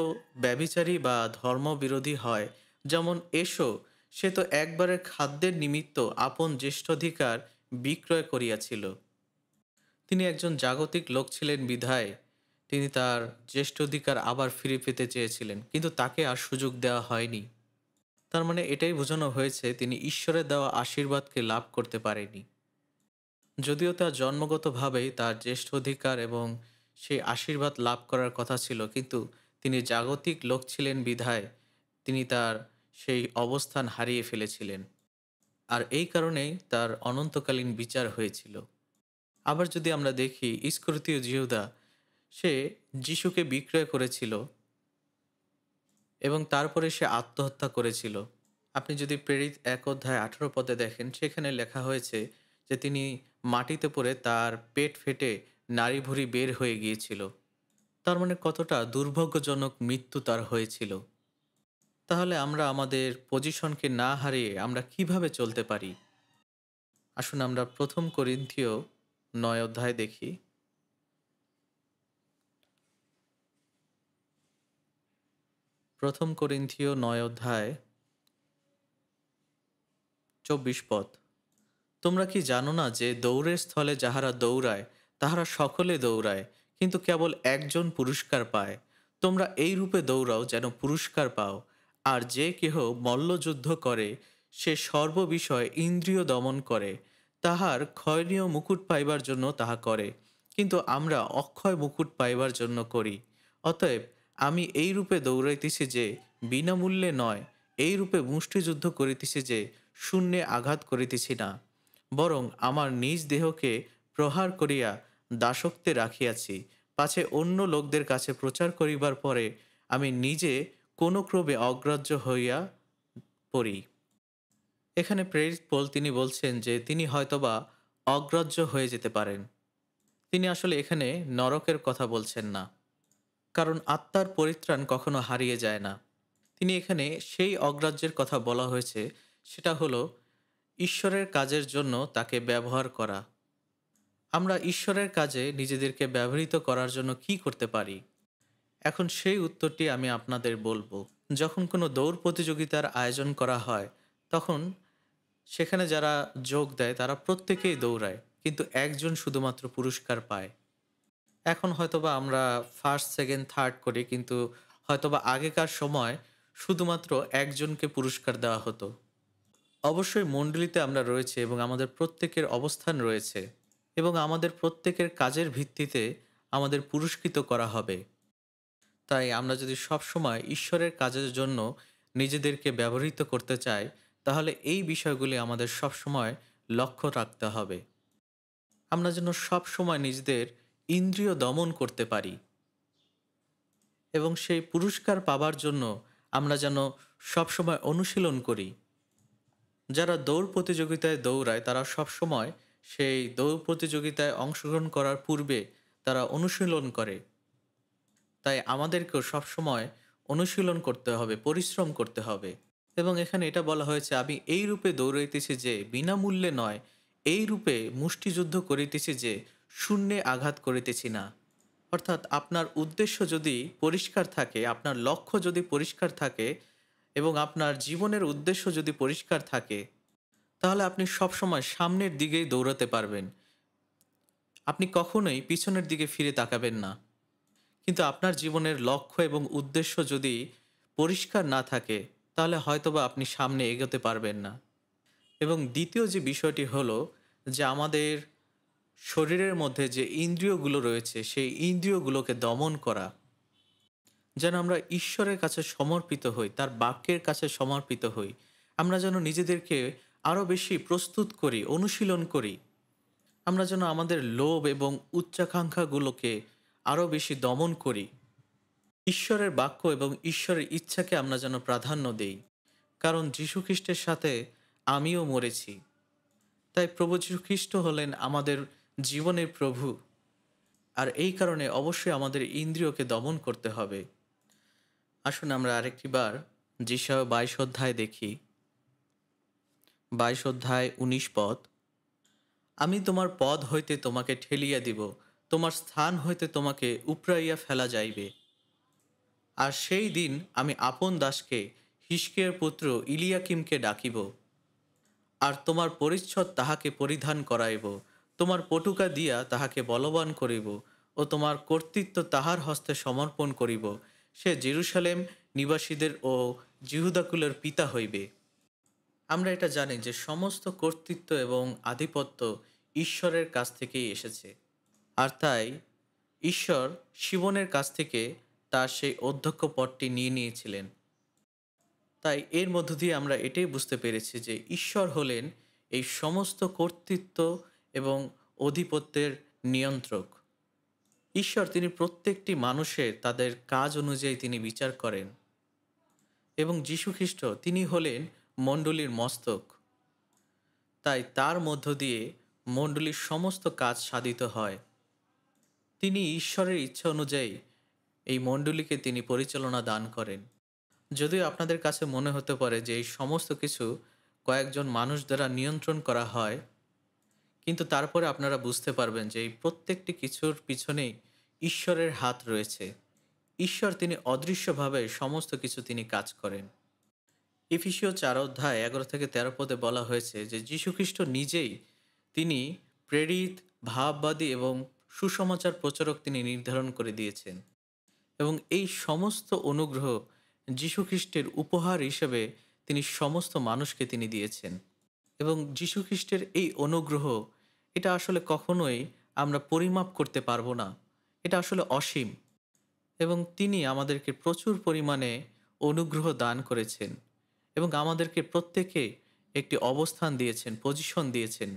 ব্যভিচারী বা ধর্মবিরোধী হয়, যেমন এসো, সে তো একবারের খাদ্যের নিমিত্ত আপন জ্যেষ্ঠাধিকার বিক্রয় করিয়াছিল। তিনি একজন জাগতিক লোক ছিলেন বিধায় তিনি তার জ্যেষ্ঠাধিকার আবার ফিরে পেতে চেয়েছিলেন, কিন্তু তাকে আর সুযোগ দেওয়া হয়নি। তার মানে এটাই বোঝানো হয়েছে তিনি ঈশ্বরের দেওয়া আশীর্বাদকে লাভ করতে পারেনি। যদিও তার জন্মগতভাবেই তার জ্যেষ্ঠ অধিকার এবং সেই আশীর্বাদ লাভ করার কথা ছিল, কিন্তু তিনি জাগতিক লোক ছিলেন বিধায় তিনি তার সেই অবস্থান হারিয়ে ফেলেছিলেন। আর এই কারণেই তার অনন্তকালীন বিচার হয়েছিল। আবার যদি আমরা দেখি ইস্করিতীয় জিহুদা, সে যিশুকে বিক্রয় করেছিল এবং তারপরে সে আত্মহত্যা করেছিল। আপনি যদি প্রেরিত 1 অধ্যায় 18 পদে দেখেন, সেখানে লেখা হয়েছে যে তিনি মাটিতে পড়ে তার পেট ফেটে নাড়িভুড়ি বের হয়ে গিয়েছিল। তার মানে কতটা দুর্ভাগ্যজনক মৃত্যু তার হয়েছিল। তাহলে আমরা আমাদের পজিশনকে না হারিয়ে আমরা কিভাবে চলতে পারি? আসুন আমরা 1 করিন্থীয় 9 অধ্যায় দেখি। 1 করিন্থীয় 9 অধ্যায় 24 পদ। তোমরা কি জানো না যে দৌড়ের স্থলে যাহারা দৌড়ায় তাহারা সকলে দৌড়ায়, কিন্তু কেবল একজন পুরস্কার পায়। তোমরা এই রূপে দৌড়াও যেন পুরস্কার পাও। আর যে কেহ মল্লযুদ্ধ করে সে সর্ববিষয় ইন্দ্রিয় দমন করে, তাহার ক্ষয়নীয় মুকুট পাইবার জন্য তাহা করে, কিন্তু আমরা অক্ষয় মুকুট পাইবার জন্য করি। অতএব আমি এই রূপে দৌড়াইতেছি যে বিনামূল্যে নয়, এই রূপে মুষ্টিযুদ্ধ করিতেছি যে শূন্যে আঘাত করিতেছি না, বরং আমার নিজ দেহকে প্রহার করিয়া দাসত্বে রাখিয়াছি, পাছে অন্য লোকদের কাছে প্রচার করিবার পরে আমি নিজে কোনো ক্রমে অগ্রাহ্য হইয়া পড়ি। এখানে প্রেরিত পৌল তিনি বলছেন যে তিনি হয়তোবা অগ্রাহ্য হয়ে যেতে পারেন। তিনি আসলে এখানে নরকের কথা বলছেন না, কারণ আত্মার পরিত্রাণ কখনো হারিয়ে যায় না। তিনি এখানে সেই অগ্রাহ্যের কথা বলা হয়েছে, সেটা হলো ঈশ্বরের কাজের জন্য তাকে ব্যবহার করা। আমরা ঈশ্বরের কাজে নিজেদেরকে ব্যবহৃত করার জন্য কি করতে পারি? এখন সেই উত্তরটি আমি আপনাদের বলবো। যখন কোনো দৌড় প্রতিযোগিতার আয়োজন করা হয়, তখন সেখানে যারা যোগ দেয় তারা প্রত্যেকেই দৌড়ায়, কিন্তু একজন শুধুমাত্র পুরস্কার পায়। এখন হয়তোবা আমরা ফার্স্ট, সেকেন্ড, থার্ড করি, কিন্তু হয়তোবা আগেকার সময় শুধুমাত্র একজনকে পুরস্কার দেওয়া হতো। অবশ্যই মণ্ডলীতে আমরা রয়েছে এবং আমাদের প্রত্যেকের অবস্থান রয়েছে, এবং আমাদের প্রত্যেকের কাজের ভিত্তিতে আমাদের পুরস্কৃত করা হবে। তাই আমরা যদি সবসময় ঈশ্বরের কাজের জন্য নিজেদেরকে ব্যবহৃত করতে চাই, তাহলে এই বিষয়গুলি আমাদের সবসময় লক্ষ্য রাখতে হবে। আমরা যেন সবসময় নিজেদের ইন্দ্রিয় দমন করতে পারি, এবং সেই পুরস্কার পাবার জন্য আমরা যেন সবসময় অনুশীলন করি। যারা দৌড় প্রতিযোগিতায় দৌড়ায় তারা সবসময় সেই দৌড় প্রতিযোগিতায় অংশগ্রহণ করার পূর্বে তারা অনুশীলন করে। তাই আমাদেরকেও সবসময় অনুশীলন করতে হবে, পরিশ্রম করতে হবে। এবং এখানে এটা বলা হয়েছে, আমি এই রূপে দৌড়াইতেছি যে বিনামূল্যে নয়, এই রূপে মুষ্টিযুদ্ধ করিতেছি যে শূন্যে আঘাত করিতেছি না। অর্থাৎ আপনার উদ্দেশ্য যদি পরিষ্কার থাকে, আপনার লক্ষ্য যদি পরিষ্কার থাকে এবং আপনার জীবনের উদ্দেশ্য যদি পরিষ্কার থাকে, তাহলে আপনি সবসময় সামনের দিকেই দৌড়াতে পারবেন। আপনি কখনোই পিছনের দিকে ফিরে তাকাবেন না। কিন্তু আপনার জীবনের লক্ষ্য এবং উদ্দেশ্য যদি পরিষ্কার না থাকে, তাহলে হয়তোবা আপনি সামনে এগোতে পারবেন না। এবং দ্বিতীয় যে বিষয়টি হলো যে আমাদের শরীরের মধ্যে যে ইন্দ্রিয়গুলো রয়েছে, সেই ইন্দ্রিয়গুলোকে দমন করা, যেন আমরা ঈশ্বরের কাছে সমর্পিত হই, তার বাক্যের কাছে সমর্পিত হই। আমরা যেন নিজেদেরকে আরও বেশি প্রস্তুত করি, অনুশীলন করি। আমরা যেন আমাদের লোভ এবং উচ্চাকাঙ্ক্ষাগুলোকে আরও বেশি দমন করি। ঈশ্বরের বাক্য এবং ঈশ্বরের ইচ্ছাকে আমরা যেন প্রাধান্য দেই, কারণ যীশু খ্রিস্টের সাথে আমিও মরেছি। তাই প্রভু যীশু খ্রিস্ট হলেন আমাদের জীবনের প্রভু। আর এই কারণে অবশ্যই আমাদের ইন্দ্রিয়কে দমন করতে হবে। আসুন আমরা আরেকটি বার যিশায়া 22 অধ্যায় দেখি। 22 অধ্যায় 19 পদ। আমি তোমার পদ হইতে তোমাকে ঠেলিয়া দিব, তোমার স্থান হইতে তোমাকে উপড়াইয়া ফেলা যাইবে। আর সেই দিন আমি আপন দাসকে হিজকিয়ার পুত্র ইলিয়াকিমকে ডাকিব, আর তোমার পরিচ্ছদ তাহাকে পরিধান করাইব, তোমার পটুকা দিয়া তাহাকে বলবান করিব, ও তোমার কর্তৃত্ব তাহার হস্তে সমর্পণ করিব। সে জেরুসালেম নিবাসীদের ও জিহুদাকুলের পিতা হইবে। আমরা এটা জানি যে সমস্ত কর্তৃত্ব এবং আধিপত্য ঈশ্বরের কাছ থেকেই এসেছে। আর তাই ঈশ্বর শিবনের কাছ থেকে তার সেই অধ্যক্ষ পদটি নিয়ে নিয়েছিলেন। তাই এর মধ্য দিয়ে আমরা এটাই বুঝতে পেরেছি যে ঈশ্বর হলেন এই সমস্ত কর্তৃত্ব এবং অধিপত্যের নিয়ন্ত্রক। ঈশ্বর তিনি প্রত্যেকটি মানুষের তাদের কাজ অনুযায়ী তিনি বিচার করেন, এবং যীশুখ্রিস্ট তিনি হলেন মণ্ডলীর মস্তক। তাই তার মধ্য দিয়ে মণ্ডলীর সমস্ত কাজ সাধিত হয়। তিনি ঈশ্বরের ইচ্ছা অনুযায়ী এই মণ্ডলীকে তিনি পরিচালনা দান করেন। যদিও আপনাদের কাছে মনে হতে পারে যে এই সমস্ত কিছু কয়েকজন মানুষ দ্বারা নিয়ন্ত্রণ করা হয়, কিন্তু তারপরে আপনারা বুঝতে পারবেন যে এই প্রত্যেকটি কিছুর পিছনেই ঈশ্বরের হাত রয়েছে। ঈশ্বর তিনি অদৃশ্যভাবে সমস্ত কিছু তিনি কাজ করেন। এফেসীয় 4 অধ্যায় 11 থেকে 13 পদে বলা হয়েছে যে যীশুখ্রিস্ট নিজেই তিনি প্রেরিত, ভাববাদী এবং সুসমাচার প্রচারক তিনি নির্ধারণ করে দিয়েছেন, এবং এই সমস্ত অনুগ্রহ যীশুখ্রিস্টের উপহার হিসেবে তিনি সমস্ত মানুষকে তিনি দিয়েছেন। এবং যীশুখ্রিস্টের এই অনুগ্রহ, এটা আসলে কখনোই আমরা পরিমাপ করতে পারবো না। এটা আসলে অসীম, এবং তিনি আমাদেরকে প্রচুর পরিমাণে অনুগ্রহ দান করেছেন, এবং আমাদেরকে প্রত্যেকে একটি অবস্থান দিয়েছেন, পজিশন দিয়েছেন।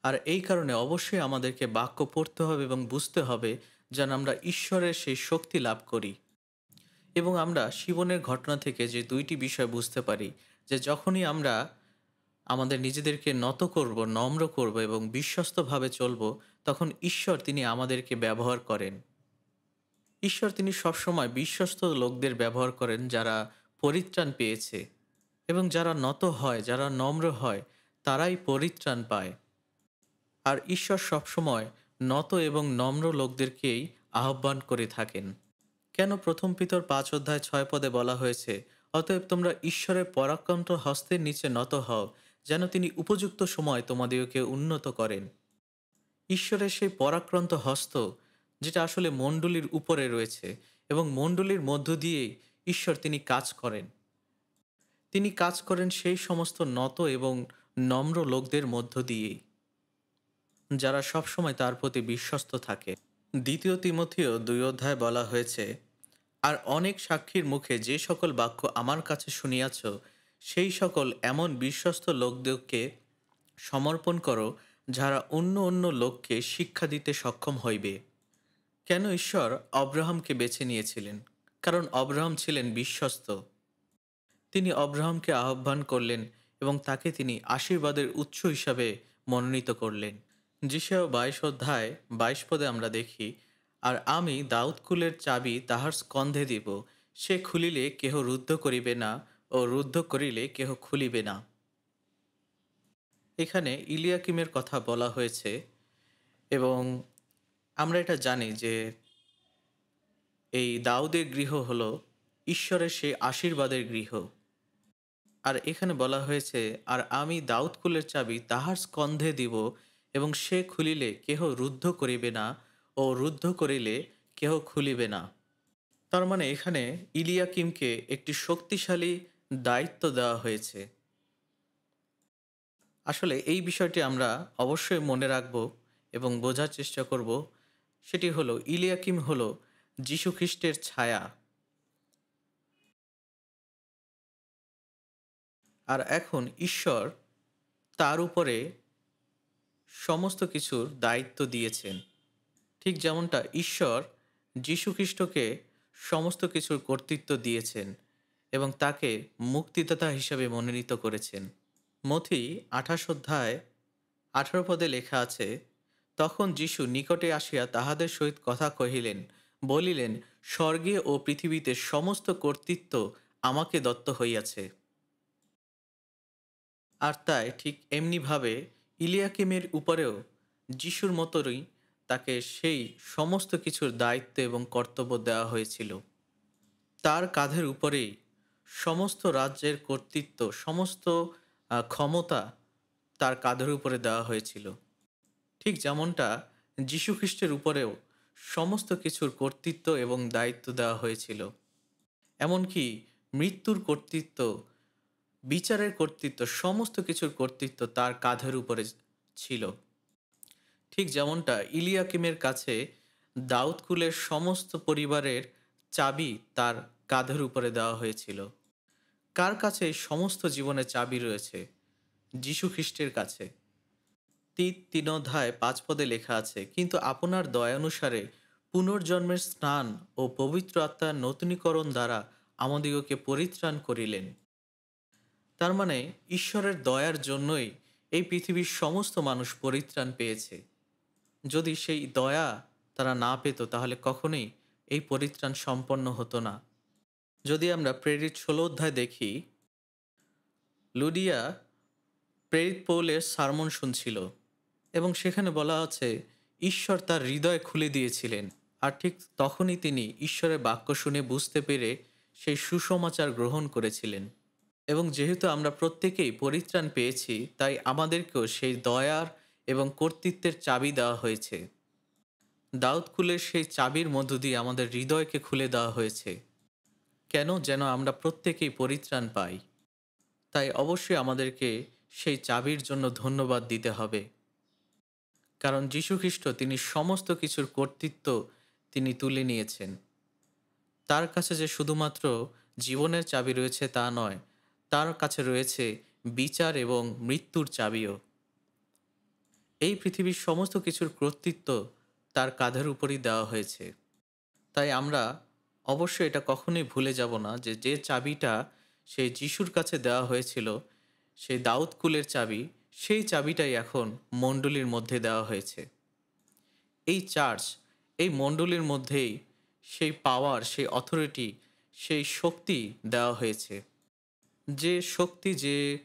আর এই কারণে অবশ্যই আমাদেরকে বাক্য পড়তে হবে এবং বুঝতে হবে যেন আমরা ঈশ্বরের সেই শক্তি লাভ করি। এবং আমরা শিবনের ঘটনা থেকে যে দুইটি বিষয় বুঝতে পারি, যে যখনই আমরা আমাদের নিজেদেরকে নত করব, নম্র করব এবং বিশ্বস্তভাবে চলব, তখন ঈশ্বর তিনি আমাদেরকে ব্যবহার করেন। ঈশ্বর তিনি সবসময় বিশ্বস্ত লোকদের ব্যবহার করেন যারা পরিত্রাণ পেয়েছে, এবং যারা নত হয়, যারা নম্র হয়, তারাই পরিত্রাণ পায়। আর ঈশ্বর সবসময় নত এবং নম্র লোকদেরকেই আহ্বান করে থাকেন। কেন প্রথম পিতর 5 অধ্যায় 6 পদে বলা হয়েছে, অতএব তোমরা ঈশ্বরের পরাক্রান্ত হস্তের নিচে নত হও, যেন তিনি উপযুক্ত সময় তোমাদেরকে উন্নত করেন। ঈশ্বরের সেই পরাক্রান্ত হস্ত, যেটা আসলে মণ্ডলীর উপরে রয়েছে, এবং মণ্ডলীর মধ্য দিয়েই ঈশ্বর তিনি কাজ করেন। তিনি কাজ করেন সেই সমস্ত নত এবং নম্র লোকদের মধ্য দিয়েই, যারা সবসময় তার প্রতি বিশ্বস্ত থাকে। 2 তিমথিও 2 অধ্যায় বলা হয়েছে, আর অনেক সাক্ষীর মুখে যে সকল বাক্য আমার কাছে শুনিয়াছ, সেই সকল এমন বিশ্বস্ত লোকদেরকে সমর্পণ করো, যারা অন্য অন্য লোককে শিক্ষা দিতে সক্ষম হইবে। কেন ঈশ্বর অব্রাহামকে বেছে নিয়েছিলেন? কারণ অব্রাহাম ছিলেন বিশ্বস্ত। তিনি অব্রাহামকে আহ্বান করলেন এবং তাকে তিনি আশীর্বাদের উৎস হিসাবে মনোনীত করলেন। যিশায়া 22 অধ্যায় 22 পদে আমরা দেখি, আর আমি দাউদকুলের চাবি তাহার স্কন্ধে দিব, সে খুলিলে কেহ রুদ্ধ করিবে না, ও রুদ্ধ করিলে কেহ খুলিবে না। এখানে ইলিয়াকিমের কথা বলা হয়েছে, এবং আমরা এটা জানি যে এই দাউদের গৃহ হলো ঈশ্বরের সেই আশীর্বাদের গৃহ। আর এখানে বলা হয়েছে, আর আমি দাউদকুলের চাবি তাহার স্কন্ধে দিব, এবং সে খুলিলে কেহ রুদ্ধ করিবে না, ও রুদ্ধ করিলে কেহ খুলিবে না। তার মানে এখানে ইলিয়াকিমকে একটি শক্তিশালী দায়িত্ব দেওয়া হয়েছে। আসলে এই বিষয়টি আমরা অবশ্যই মনে রাখব এবং বোঝার চেষ্টা করব। সেটি হলো, ইলিয়াকিম হলো যীশুখ্রিস্টের ছায়া। আর এখন ঈশ্বর তার উপরে সমস্ত কিছুর দায়িত্ব দিয়েছেন। ঠিক যেমনটা ঈশ্বর যীশুখ্রিস্টকে সমস্ত কিছুর কর্তৃত্ব দিয়েছেন এবং তাকে মুক্তিদাতা হিসাবে মনোনীত করেছেন। মথি ২৮ অধ্যায় ১৮ পদে লেখা আছে, তখন যীশু নিকটে আসিয়া তাহাদের সহিত কথা কহিলেন, বলিলেন, স্বর্গে ও পৃথিবীতে সমস্ত কর্তৃত্ব আমাকে দত্ত হইয়াছে। আর তাই ঠিক এমনিভাবে ইলিয়াকিমের উপরেও যিশুর মতোই তাকে সেই সমস্ত কিছুর দায়িত্ব এবং কর্তব্য দেওয়া হয়েছিল। তার কাঁধের উপরেই সমস্ত রাজ্যের কর্তৃত্ব, সমস্ত ক্ষমতা তার কাঁধের উপরে দেওয়া হয়েছিল। ঠিক যেমনটা যীশুখ্রিস্টের উপরেও সমস্ত কিছুর কর্তৃত্ব এবং দায়িত্ব দেওয়া হয়েছিল। এমনকি মৃত্যুর কর্তৃত্ব, বিচারের কর্তৃত্ব, সমস্ত কিছুর কর্তৃত্ব তার কাঁধের উপরে ছিল। ঠিক যেমনটা ইলিয়াকিমের কাছে দাউদ কুলের সমস্ত পরিবারের চাবি তার কাঁধের উপরে দেওয়া হয়েছিল। কার কাছে এই সমস্ত জীবনের চাবি রয়েছে? যীশু খ্রিস্টের কাছে। ৩ অধ্যায় ৫ পদে লেখা আছে, কিন্তু আপনার দয়ানুসারে পুনর্জন্মের স্নান ও পবিত্র আত্মার নতুনীকরণ দ্বারা আমাদিগকে পরিত্রাণ করিলেন। তার মানে ঈশ্বরের দয়ার জন্যই এই পৃথিবীর সমস্ত মানুষ পরিত্রাণ পেয়েছে। যদি সেই দয়া তারা না পেত তাহলে কখনোই এই পরিত্রাণ সম্পন্ন হতো না। যদি আমরা প্রেরিত ১৬ অধ্যায় দেখি, লুডিয়া প্রেরিত পৌলের সারমন শুনছিল এবং সেখানে বলা আছে ঈশ্বর তার হৃদয় খুলে দিয়েছিলেন। আর ঠিক তখনই তিনি ঈশ্বরের বাক্য শুনে বুঝতে পেরে সেই সুসমাচার গ্রহণ করেছিলেন। এবং যেহেতু আমরা প্রত্যেকেই পরিত্রাণ পেয়েছি, তাই আমাদেরকেও সেই দয়ার এবং কর্তৃত্বের চাবি দেওয়া হয়েছে। দাউদ কুলের সেই চাবির মধ্য দিয়ে আমাদের হৃদয়কে খুলে দেওয়া হয়েছে। কেন? যেন আমরা প্রত্যেকেই পরিত্রাণ পাই। তাই অবশ্যই আমাদেরকে সেই চাবির জন্য ধন্যবাদ দিতে হবে। কারণ যীশুখ্রিস্ট তিনি সমস্ত কিছুর কর্তৃত্ব তিনি তুলে নিয়েছেন। তার কাছে যে শুধুমাত্র জীবনের চাবি রয়েছে তা নয়, তার কাছে রয়েছে বিচার এবং মৃত্যুর চাবিও। এই পৃথিবীর সমস্ত কিছুর কর্তৃত্ব তার কাঁধের উপরই দেওয়া হয়েছে। তাই আমরা অবশ্যই এটা কখনোই ভুলে যাব না যে যে চাবিটা সেই যিশুর কাছে দেওয়া হয়েছিল, সেই দাউদ কুলের চাবি, সেই চাবিটাই এখন মণ্ডলীর মধ্যে দেওয়া হয়েছে। এই চার্চ, এই মণ্ডলীর মধ্যেই সেই পাওয়ার, সেই অথরিটি, সেই শক্তি দেওয়া হয়েছে। যে শক্তি, যে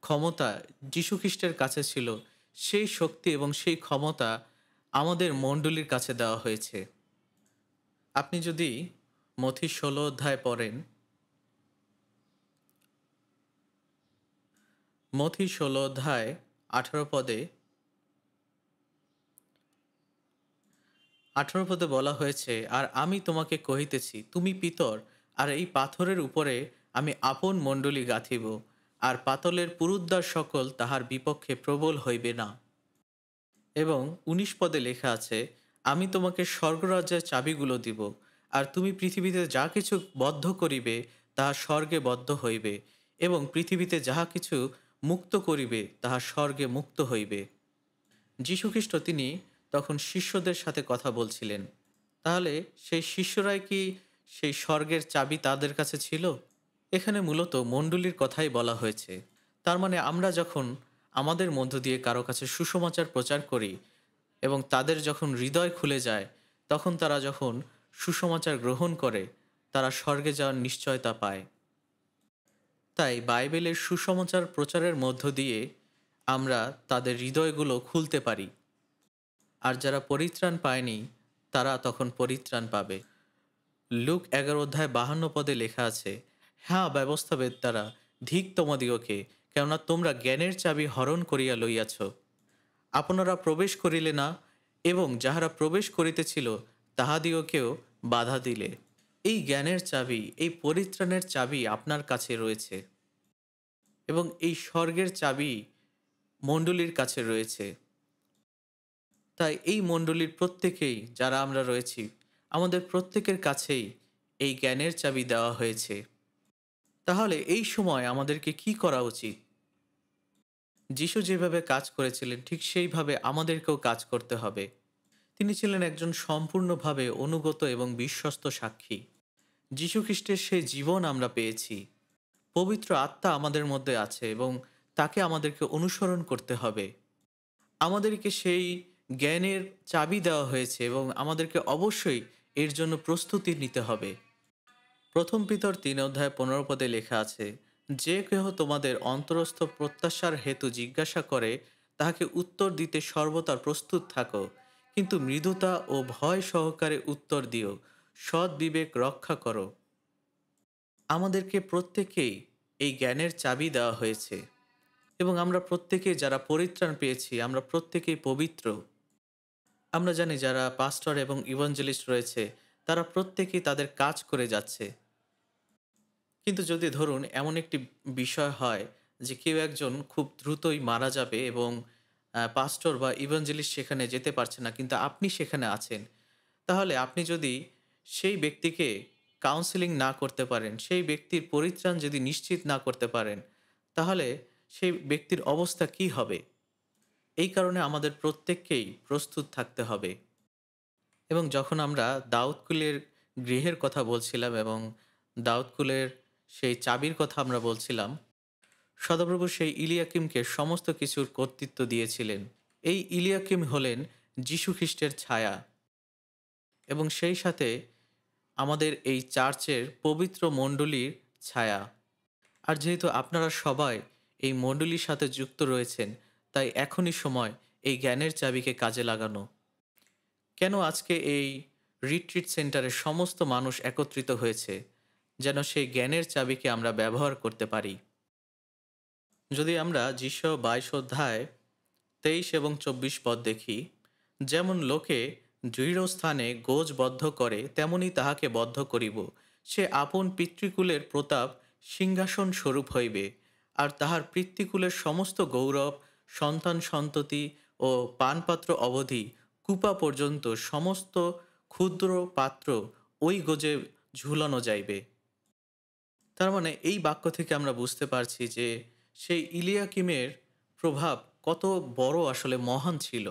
ক্ষমতা যীশুখ্রিস্টের কাছে ছিল, সেই শক্তি এবং সেই ক্ষমতা আমাদের মণ্ডলীর কাছে দেওয়া হয়েছে। আপনি যদি মথি ১৬ অধ্যায় পড়েন, মথি ১৬ অধ্যায় ১৮ পদে ১৮ পদে বলা হয়েছে, আর আমি তোমাকে কহিতেছি, তুমি পিতর, আর এই পাথরের উপরে আমি আপন মণ্ডলী গাঁথিব, আর পাতলের পুরুদ্বার সকল তাহার বিপক্ষে প্রবল হইবে না। এবং ১৯ পদে লেখা আছে, আমি তোমাকে স্বর্গরাজ্যের চাবিগুলো দিব, আর তুমি পৃথিবীতে যা কিছু বদ্ধ করিবে তাহা স্বর্গে বদ্ধ হইবে, এবং পৃথিবীতে যাহা কিছু মুক্ত করিবে তাহা স্বর্গে মুক্ত হইবে। যীশুখ্রিস্ট তিনি তখন শিষ্যদের সাথে কথা বলছিলেন। তাহলে সেই শিষ্যরাই কি সেই স্বর্গের চাবি তাদের কাছে ছিল? এখানে মূলত মণ্ডলীর কথাই বলা হয়েছে। তার মানে আমরা যখন আমাদের মধ্য দিয়ে কারো কাছে সুসমাচার প্রচার করি এবং তাদের যখন হৃদয় খুলে যায়, তখন তারা যখন সুসমাচার গ্রহণ করে, তারা স্বর্গে যাওয়ার নিশ্চয়তা পায়। তাই বাইবেলের সুসমাচার প্রচারের মধ্য দিয়ে আমরা তাদের হৃদয়গুলো খুলতে পারি। আর যারা পরিত্রাণ পায়নি তারা তখন পরিত্রাণ পাবে। লুক ১১ অধ্যায় ৫২ পদে লেখা আছে, হ্যাঁ ব্যবস্থাবেত্তারা, ধিক তোমাদিগকে, কেননা তোমরা জ্ঞানের চাবি হরণ করিয়া লইয়াছ। আপনারা প্রবেশ করিলে না, এবং যাহারা প্রবেশ করিতেছিল তাহাদিগকেও বাধা দিলে। এই জ্ঞানের চাবি, এই পরিত্রাণের চাবি আপনার কাছে রয়েছে, এবং এই স্বর্গের চাবি মণ্ডলীর কাছে রয়েছে। তাই এই মণ্ডলীর প্রত্যেকেই যারা আমরা রয়েছি, আমাদের প্রত্যেকের কাছেই এই জ্ঞানের চাবি দেওয়া হয়েছে। তাহলে এই সময় আমাদেরকে কি করা উচিত? যিশু যেভাবে কাজ করেছিলেন ঠিক সেইভাবে আমাদেরকেও কাজ করতে হবে। তিনি ছিলেন একজন সম্পূর্ণভাবে অনুগত এবং বিশ্বস্ত সাক্ষী। যীশুখ্রিস্টের সেই জীবন আমরা পেয়েছি। পবিত্র আত্মা আমাদের মধ্যে আছে এবং তাকে আমাদেরকে অনুসরণ করতে হবে। আমাদেরকে সেই জ্ঞানের চাবি দেওয়া হয়েছে এবং আমাদেরকে অবশ্যই এর জন্য প্রস্তুতি নিতে হবে। প্রথম পিতর 3 অধ্যায় 15 পদে লেখা আছে, যে কেহ তোমাদের অন্তরস্থ প্রত্যাশার হেতু জিজ্ঞাসা করে তাহাকে উত্তর দিতে সর্বদা প্রস্তুত থাকো, কিন্তু মৃদুতা ও ভয় সহকারে উত্তর দিও, সৎ বিবেক রক্ষা করো। আমাদেরকে প্রত্যেকেই এই জ্ঞানের চাবি দেওয়া হয়েছে এবং আমরা প্রত্যেকেই যারা পরিত্রাণ পেয়েছি আমরা প্রত্যেকেই পবিত্র। আমরা জানি যারা পাস্টর এবং ইভাঞ্জেলিস্ট রয়েছে তারা প্রত্যেকেই তাদের কাজ করে যাচ্ছে। কিন্তু যদি ধরুন এমন একটি বিষয় হয় যে কেউ একজন খুব দ্রুতই মারা যাবে এবং পাস্টর বা ইভাঞ্জেলিস্ট সেখানে যেতে পারছে না, কিন্তু আপনি সেখানে আছেন, তাহলে আপনি যদি সেই ব্যক্তিকে কাউন্সেলিং না করতে পারেন, সেই ব্যক্তির পরিত্রাণ যদি নিশ্চিত না করতে পারেন, তাহলে সেই ব্যক্তির অবস্থা কি হবে? এই কারণে আমাদের প্রত্যেককেই প্রস্তুত থাকতে হবে। এবং যখন আমরা দাউদকুলের গৃহের কথা বলছিলাম এবং দাউদকুলের সেই চাবির কথা আমরা বলছিলাম, সদাপ্রভু সেই ইলিয়াকিমকে সমস্ত কিছুর কর্তৃত্ব দিয়েছিলেন। এই ইলিয়াকিম হলেন যীশু খ্রিস্টের ছায়া এবং সেই সাথে আমাদের এই চার্চের পবিত্র মণ্ডলীর ছায়া। আর যেহেতু আপনারা সবাই এই মণ্ডলীর সাথে যুক্ত রয়েছেন, তাই এখনই সময় এই জ্ঞানের চাবিকে কাজে লাগানো। কেন আজকে এই রিট্রিট সেন্টারে সমস্ত মানুষ একত্রিত হয়েছে? যেন সেই জ্ঞানের চাবিকে আমরা ব্যবহার করতে পারি। যদি আমরা যিশয় 22 অধ্যায় 23 এবং 24 পদ দেখি, যেমন লোকে দৃঢ় স্থানে গোজ বদ্ধ করে তেমনি তাহাকে বদ্ধ করিব, সে আপন পিতৃকুলের প্রতাপ সিংহাসন স্বরূপ হইবে, আর তাহার পিতৃকুলের সমস্ত গৌরব সন্তান সন্ততি ও পানপাত্র অবধি কূপা পর্যন্ত সমস্ত ক্ষুদ্র পাত্র ওই গোজে ঝুলানো যাইবে। তার মানে এই বাক্য থেকে আমরা বুঝতে পারছি যে সেই ইলিয়াকিমের প্রভাব কত বড়, আসলে মহান ছিল।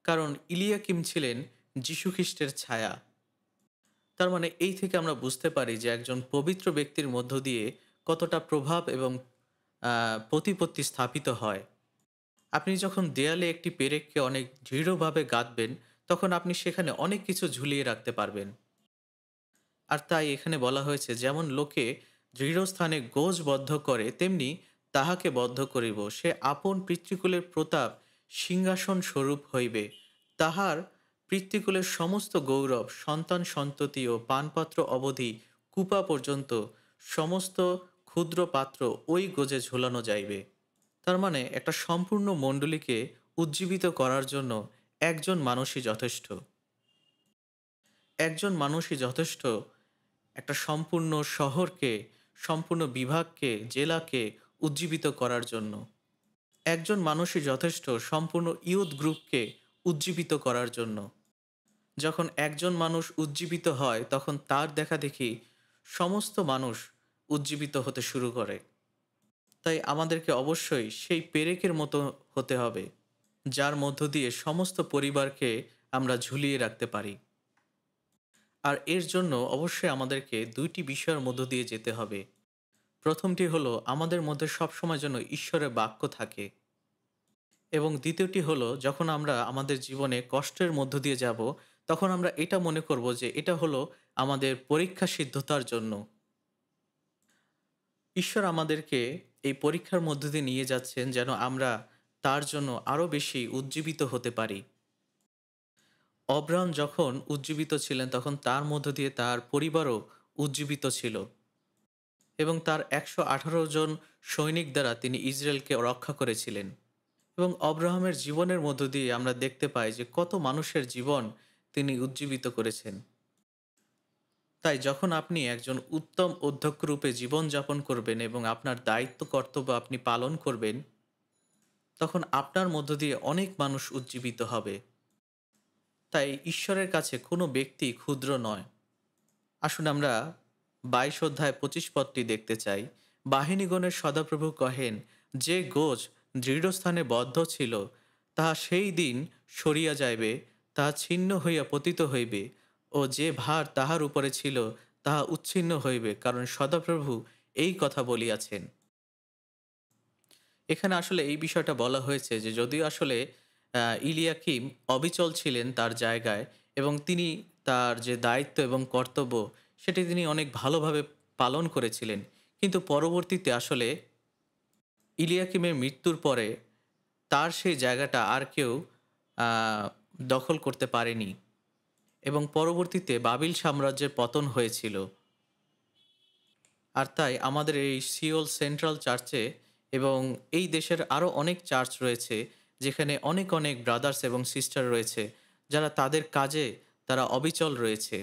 কারণ ইলিয়াকিম ছিলেন যীশুখ্রিস্টের ছায়া। তার মানে এই থেকে আমরা বুঝতে পারি যে একজন পবিত্র ব্যক্তির মধ্য দিয়ে কতটা প্রভাব এবং প্রতিপত্তি স্থাপিত হয়। আপনি যখন দেয়ালে একটি পেরেককে অনেক দৃঢ়ভাবে গাঁথবেন, তখন আপনি সেখানে অনেক কিছু ঝুলিয়ে রাখতে পারবেন। আর তাই এখানে বলা হয়েছে, যেমন লোকে দৃঢ়স্থানে গোজবদ্ধ করে তেমনি তাহাকে বদ্ধ করিব, সে আপন পিতৃকুলের প্রতাপ সিংহাসন স্বরূপ হইবে, তাহার পিতৃকুলের সমস্ত গৌরব সন্তান সন্ততি ও পানপাত্র অবধি কূপা পর্যন্ত সমস্ত ক্ষুদ্র পাত্র ওই গোজে ঝুলানো যাইবে। তার মানে একটা সম্পূর্ণ মণ্ডলীকে উজ্জীবিত করার জন্য একজন মানুষই যথেষ্ট। একজন মানুষই যথেষ্ট একটা সম্পূর্ণ শহরকে, সম্পূর্ণ বিভাগকে, জেলাকে উজ্জীবিত করার জন্য। একজন মানুষই যথেষ্ট সম্পূর্ণ ইয়ুথ গ্রুপকে উজ্জীবিত করার জন্য। যখন একজন মানুষ উজ্জীবিত হয় তখন তার দেখাদেখি সমস্ত মানুষ উজ্জীবিত হতে শুরু করে। তাই আমাদেরকে অবশ্যই সেই পেরেকের মতো হতে হবে, যার মধ্য দিয়ে সমস্ত পরিবারকে আমরা ঝুলিয়ে রাখতে পারি। আর এর জন্য অবশ্যই আমাদেরকে দুইটি বিষয়ের মধ্য দিয়ে যেতে হবে। প্রথমটি হলো আমাদের মধ্যে সবসময় যেন ঈশ্বরের বাক্য থাকে, এবং দ্বিতীয়টি হলো যখন আমরা আমাদের জীবনে কষ্টের মধ্য দিয়ে যাব তখন আমরা এটা মনে করব যে এটা হলো আমাদের পরীক্ষা সিদ্ধতার জন্য। ঈশ্বর আমাদেরকে এই পরীক্ষার মধ্য দিয়ে নিয়ে যাচ্ছেন যেন আমরা তার জন্য আরও বেশি উজ্জীবিত হতে পারি। অব্রাহাম যখন উজ্জীবিত ছিলেন তখন তার মধ্য দিয়ে তার পরিবারও উজ্জীবিত ছিল এবং তার 118 জন সৈনিক দ্বারা তিনি ইসরায়েলকে রক্ষা করেছিলেন। এবং অব্রাহামের জীবনের মধ্য দিয়ে আমরা দেখতে পাই যে কত মানুষের জীবন তিনি উজ্জীবিত করেছেন। তাই যখন আপনি একজন উত্তম অধ্যক্ষ রূপে জীবনযাপন করবেন এবং আপনার দায়িত্ব কর্তব্য আপনি পালন করবেন, তখন আপনার মধ্য দিয়ে অনেক মানুষ উজ্জীবিত হবে। তাই ঈশ্বরের কাছে কোনো ব্যক্তি ক্ষুদ্র নয়। আসুন আমরা 22 অধ্যায় 25 পদটি দেখতে চাই। বাহিনীগণের সদাপ্রভু কহেন, যে গোজ দৃঢ়স্থানে বদ্ধ ছিল তাহা সেই দিন সরিয়া যাইবে, তাহা ছিন্ন হইয়া পতিত হইবে ও যে ভার তাহার উপরে ছিল তাহা উচ্ছিন্ন হইবে, কারণ সদাপ্রভু এই কথা বলিয়াছেন। এখানে আসলে এই বিষয়টা বলা হয়েছে যে যদিও আসলে ইলিয়াকিম অবিচল ছিলেন তার জায়গায়, এবং তিনি তার যে দায়িত্ব এবং কর্তব্য সেটি তিনি অনেক ভালোভাবে পালন করেছিলেন, কিন্তু পরবর্তীতে আসলে ইলিয়াকিমের মৃত্যুর পরে তার সেই জায়গাটা আর কেউ আহ, দখল করতে পারেনি, এবং পরবর্তীতে বাবিল সাম্রাজ্যের পতন হয়েছিল। আর তাই আমাদের এই সিওল সেন্ট্রাল চার্চে এবং এই দেশের আরও অনেক চার্চ রয়েছে, যেখানে অনেক অনেক ব্রাদার্স এবং সিস্টার রয়েছে, যারা তাদের কাজে তারা অবিচল রয়েছে।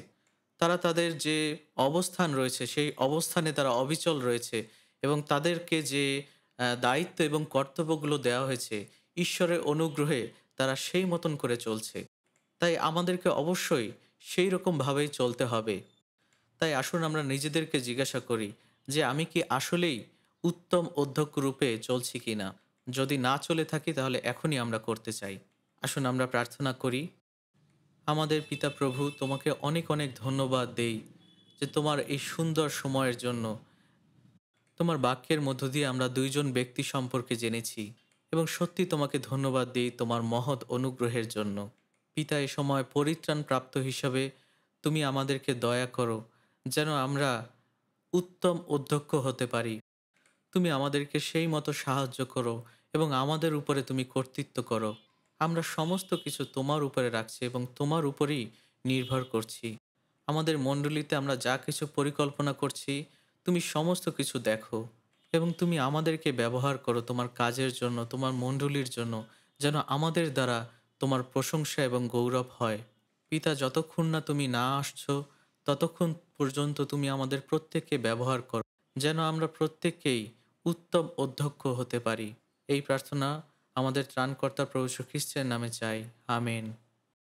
তারা তাদের যে অবস্থান রয়েছে সেই অবস্থানে তারা অবিচল রয়েছে, এবং তাদেরকে যে দায়িত্ব এবং কর্তব্যগুলো দেওয়া হয়েছে ঈশ্বরের অনুগ্রহে তারা সেই মতন করে চলছে। তাই আমাদেরকে অবশ্যই সেই রকমভাবেই চলতে হবে। তাই আসুন আমরা নিজেদেরকে জিজ্ঞাসা করি যে আমি কি আসলেই উত্তম অধ্যক্ষ রূপে চলছি কিনা। যদি না চলে থাকি তাহলে এখনই আমরা করতে চাই। আসুন আমরা প্রার্থনা করি। আমাদের পিতা প্রভু, তোমাকে অনেক অনেক ধন্যবাদ দেই যে তোমার এই সুন্দর সময়ের জন্য। তোমার বাক্যের মধ্য দিয়ে আমরা দুইজন ব্যক্তি সম্পর্কে জেনেছি, এবং সত্যি তোমাকে ধন্যবাদ দিই তোমার মহৎ অনুগ্রহের জন্য। পিতা, এ সময় পরিত্রাণ প্রাপ্ত হিসাবে তুমি আমাদেরকে দয়া করো, যেন আমরা উত্তম অধ্যক্ষ হতে পারি। তুমি আমাদেরকে সেই মতো সাহায্য করো এবং আমাদের উপরে তুমি কর্তৃত্ব করো। আমরা সমস্ত কিছু তোমার উপরে রাখছি এবং তোমার উপরেই নির্ভর করছি। আমাদের মণ্ডলীতে আমরা যা কিছু পরিকল্পনা করছি, তুমি সমস্ত কিছু দেখো, এবং তুমি আমাদেরকে ব্যবহার করো তোমার কাজের জন্য, তোমার মণ্ডলীর জন্য, যেন আমাদের দ্বারা তোমার প্রশংসা এবং গৌরব হয়। পিতা, যতক্ষণ না তুমি না আসছো ততক্ষণ পর্যন্ত তুমি আমাদের প্রত্যেককে ব্যবহার করো, যেন আমরা প্রত্যেককেই উত্তম অধ্যক্ষ হতে পারি। এই প্রার্থনা আমাদের ত্রাণকর্তা প্রভু যীশু খ্রিস্টের নামে চাই। আমেন।